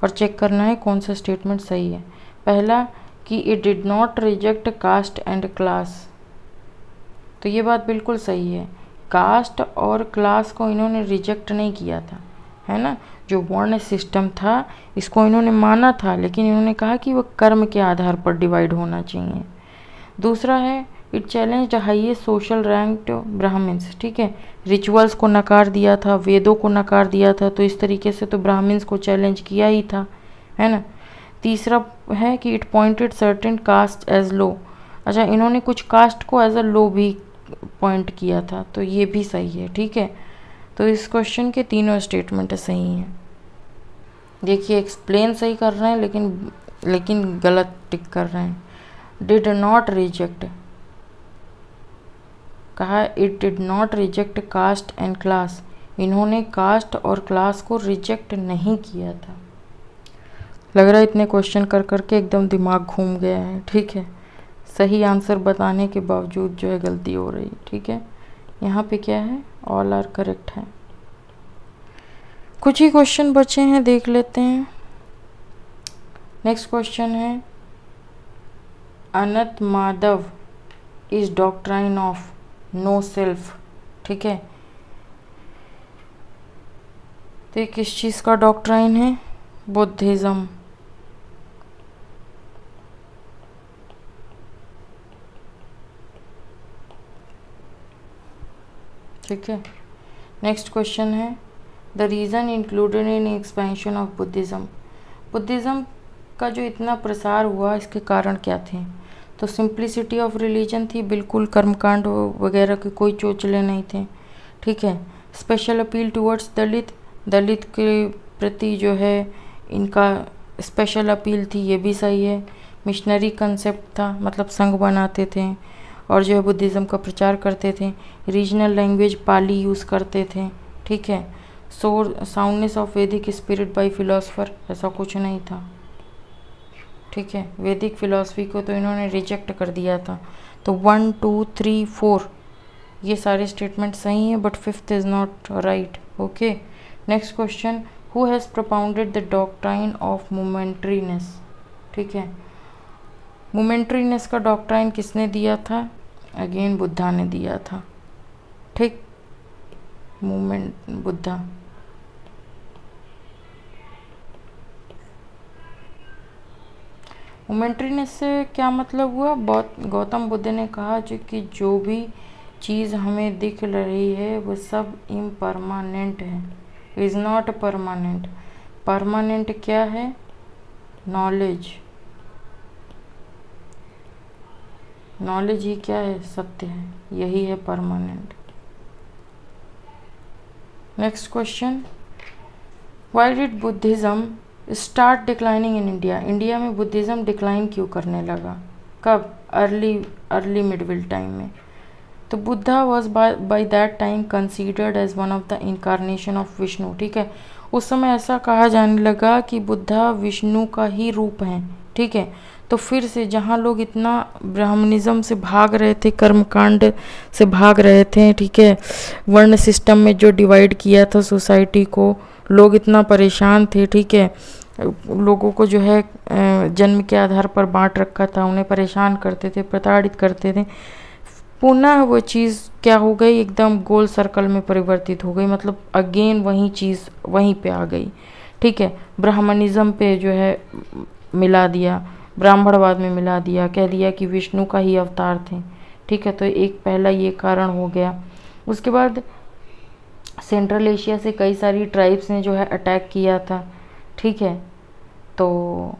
और चेक करना है कौन सा स्टेटमेंट सही है। पहला कि it did not reject caste and class, तो ये बात बिल्कुल सही है। कास्ट और क्लास को इन्होंने रिजेक्ट नहीं किया था, है ना। जो वर्ण सिस्टम था इसको इन्होंने माना था, लेकिन इन्होंने कहा कि वह कर्म के आधार पर डिवाइड होना चाहिए। दूसरा है it challenge the highest social rank Brahmans, ठीक है। रिचुअल्स को नकार दिया था, वेदों को नकार दिया था, तो इस तरीके से तो ब्राह्मण्स को चैलेंज किया ही था, है ना। तीसरा है कि it pointed certain caste as low, अच्छा इन्होंने कुछ कास्ट को एज अ लो भी पॉइंट किया था, तो ये भी सही है, ठीक है। तो इस क्वेश्चन के तीनों स्टेटमेंट सही हैं। देखिए एक्सप्लेन सही कर रहे हैं लेकिन गलत टिक कर रहे हैं। डिड नॉट रिजेक्ट, कहा it did not reject caste and class, इन्होंने कास्ट और क्लास को रिजेक्ट नहीं किया था। लग रहा है इतने क्वेश्चन कर करके एकदम दिमाग घूम गया है, ठीक है। सही आंसर बताने के बावजूद जो है गलती हो रही, ठीक है। यहाँ पे क्या है, ऑल आर करेक्ट है। कुछ ही क्वेश्चन बचे हैं, देख लेते हैं। नेक्स्ट क्वेश्चन है अनंत माधव is doctrine of no self, ठीक है। तो ये किस चीज़ का डॉक्ट्राइन है? बुद्धिज़्म, ठीक है। नेक्स्ट क्वेश्चन है the reason included in expansion of Buddhism, Buddhism का जो इतना प्रसार हुआ इसके कारण क्या थे? तो सिंप्लिसिटी ऑफ रिलीजन थी, बिल्कुल कर्मकांड वगैरह के कोई चोचले नहीं थे, ठीक है। स्पेशल अपील टुवर्ड्स दलित, दलित के प्रति जो है इनका स्पेशल अपील थी, ये भी सही है। मिशनरी कंसेप्ट था, मतलब संघ बनाते थे और जो है बुद्धिज़्म का प्रचार करते थे। रीजनल लैंग्वेज पाली यूज़ करते थे, ठीक है। साउंडनेस ऑफ वैदिक स्पिरिट बाय फिलोसफर, ऐसा कुछ नहीं था, ठीक है। वैदिक फिलॉसफी को तो इन्होंने रिजेक्ट कर दिया था। तो 1 2 3 4 ये सारे स्टेटमेंट सही हैं, but fifth is not right, okay. Next question who has propounded the doctrine of momentariness, ठीक है। मोमेंट्रीनेस का डॉक्ट्राइन किसने दिया था? अगेन बुद्धा ने दिया था, ठीक। बुद्धा। मोमेंट्रीनेस से क्या मतलब हुआ? गौतम बुद्ध ने कहा कि जो भी चीज़ हमें दिख रही है वो सब इम्परमानेंट है, इज़ नॉट परमानेंट। परमानेंट क्या है? नॉलेज, नॉलेज ही क्या है? सत्य है, यही है permanent. Next question why did Buddhism start declining in India, India में बुद्धिज़्म डिक्लाइन क्यों करने लगा? कब? अर्ली मिडविल टाइम में। तो Buddha was by that time considered as one of the incarnation of Vishnu, ठीक है। उस समय ऐसा कहा जाने लगा कि बुद्धा विष्णु का ही रूप हैं, ठीक है। तो फिर से जहाँ लोग इतना ब्राह्मणिज्म से भाग रहे थे, कर्मकांड से भाग रहे थे, ठीक है, वर्ण सिस्टम में जो डिवाइड किया था सोसाइटी को, लोग इतना परेशान थे, ठीक है। लोगों को जो है जन्म के आधार पर बांट रखा था, उन्हें परेशान करते थे, प्रताड़ित करते थे। पुनः वो चीज़ क्या हो गई, एकदम गोल सर्कल में परिवर्तित हो गई, मतलब अगेन वही चीज़ वहीं पे आ गई, ठीक है। ब्राह्मणिज्म पे जो है मिला दिया, ब्राह्मणवाद में मिला दिया, कह दिया कि विष्णु का ही अवतार थे, ठीक है। तो एक पहला ये कारण हो गया। उसके बाद सेंट्रल एशिया से कई सारी ट्राइब्स ने जो है अटैक किया था, ठीक है। तो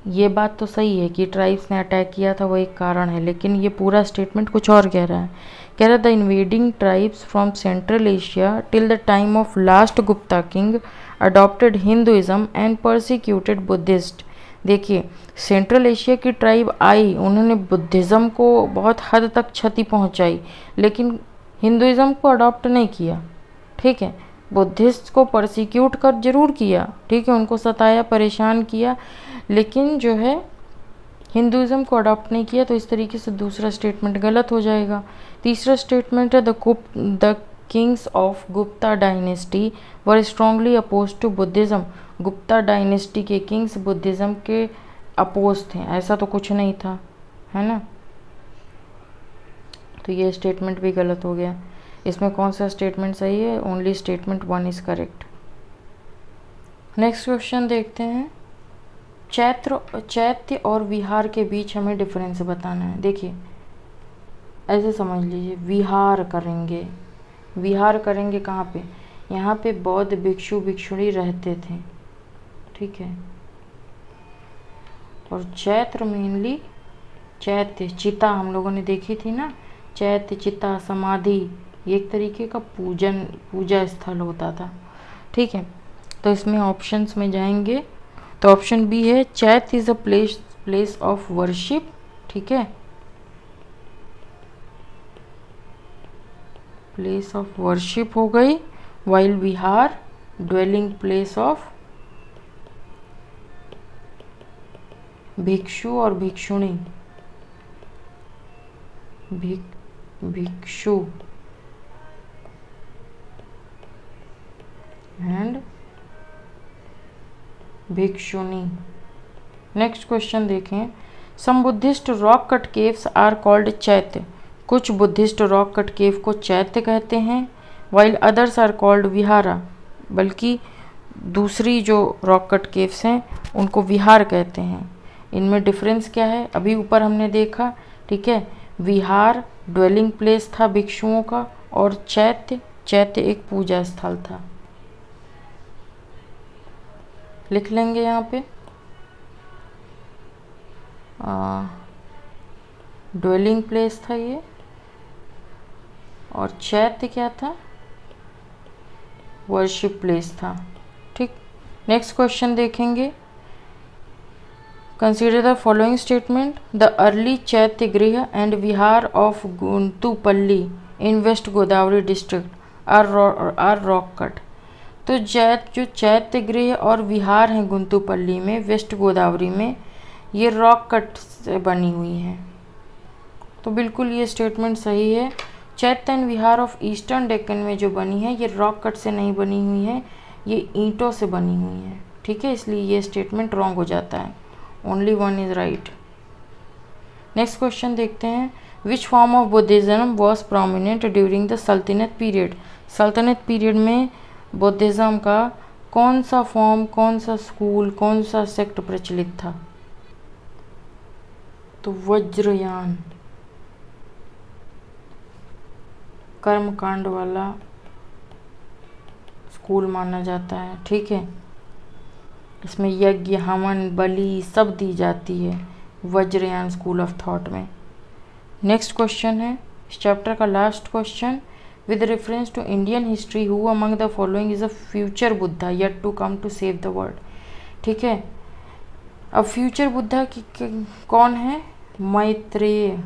ये बात तो सही है कि ट्राइब्स ने अटैक किया था, वो एक कारण है, लेकिन ये पूरा स्टेटमेंट कुछ और कह रहा है। कह रहा the invading tribes from central Asia till the time of last Gupta king adopted Hinduism and persecuted Buddhist. देखिए, सेंट्रल एशिया की ट्राइब आई, उन्होंने बुद्धिज़्म को बहुत हद तक क्षति पहुंचाई, लेकिन हिंदुइज्म को अडॉप्ट नहीं किया, ठीक है। बुद्धिस्ट को परसिक्यूट कर जरूर किया, ठीक है, उनको सताया, परेशान किया, लेकिन जो है हिंदुइज्म को अडॉप्ट नहीं किया। तो इस तरीके से दूसरा स्टेटमेंट गलत हो जाएगा। तीसरा स्टेटमेंट है the kings of Gupta dynasty were strongly oppose to Buddhism. Gupta dynasty के किंग्स बुद्धिज़्म के अपोज थे, ऐसा तो कुछ नहीं था, है ना। तो ये स्टेटमेंट भी गलत हो गया। इसमें कौन सा स्टेटमेंट सही है? Only statement 1 is correct. Next question देखते हैं। चैत्य और विहार के बीच हमें डिफरेंस बताना है। देखिए, ऐसे समझ लीजिए, विहार करेंगे, विहार करेंगे कहाँ पे? यहाँ पे बौद्ध भिक्षु भिक्षुणी रहते थे, ठीक है। और चैत्र मेनली चैत्य चिता हम लोगों ने देखी थी ना, चैत्य चिता समाधि, ये एक तरीके का पूजा स्थल होता था, ठीक है। तो इसमें ऑप्शंस में जाएंगे तो ऑप्शन बी है, chaitya is a place of worship, ठीक है, प्लेस ऑफ वर्शिप हो गई, while vihara dwelling place of bhikshu और bhikshuni, bhikshu and bhikshuni. Next question देखें। Some Buddhist rock cut caves are called chaitya. कुछ बुद्धिस्ट रॉक कट केव को चैत्य कहते हैं, while others are called vihara, बल्कि दूसरी जो रॉक कट केव्स हैं उनको विहार कहते हैं। इनमें डिफरेंस क्या है? अभी ऊपर हमने देखा, ठीक है। विहार ड्वेलिंग प्लेस था भिक्षुओं का, और चैत्य एक पूजा स्थल था। लिख लेंगे यहाँ पे, ड्वेलिंग प्लेस था ये, और चैत्य क्या था? वर्शिप प्लेस था, ठीक। नेक्स्ट क्वेश्चन देखेंगे। Consider the following statement. The early chaitya griha and vihara of Guntupalli in West Godavari district are rock cut. तो जो चैत्य गृह और विहार हैं गुंतुपल्ली में, वेस्ट गोदावरी में, ये रॉक कट से बनी हुई हैं। तो बिल्कुल ये स्टेटमेंट सही है। चैत्य and vihara of eastern Deccan में जो बनी है ये रॉक कट से नहीं बनी हुई है, ये ईंटों से बनी हुई है, ठीक है। इसलिए ये स्टेटमेंट रॉन्ग हो जाता है। Only 1 is right. Next question देखते हैं। Which form of Buddhism was prominent during the सल्तनत पीरियड। सल्तनत पीरियड में बुद्धिज्म का कौन सा फॉर्म, कौन सा स्कूल, कौन सा सेक्ट प्रचलित था? तो वज्रयान, कर्मकांड वाला स्कूल माना जाता है, ठीक है। इसमें यज्ञ, हवन, बलि सब दी जाती है वज्रयान स्कूल ऑफ थॉट में। नेक्स्ट क्वेश्चन है इस चैप्टर का last question. With reference to Indian history, who among the following is a future Buddha yet to come to save the world? ठीक है। अब फ्यूचर बुद्धा कौन है? मैत्रेय।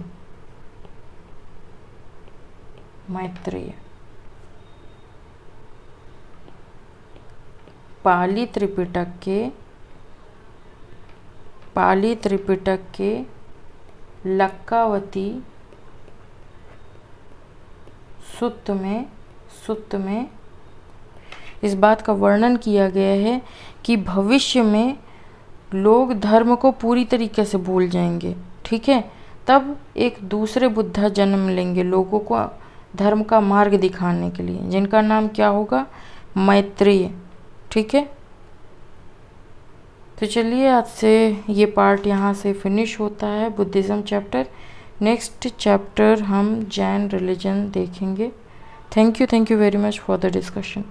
मैत्रेय पाली त्रिपिटक के लक्कावती सुत्त में इस बात का वर्णन किया गया है कि भविष्य में लोग धर्म को पूरी तरीके से भूल जाएंगे, ठीक है। तब एक दूसरे बुद्धा जन्म लेंगे लोगों को धर्म का मार्ग दिखाने के लिए, जिनका नाम क्या होगा? मैत्रेय, ठीक है। तो चलिए आज से ये पार्ट यहाँ से फिनिश होता है, बुद्धिज़्म चैप्टर। नेक्स्ट चैप्टर हम जैन रिलीजन देखेंगे। Thank you very much for the discussion.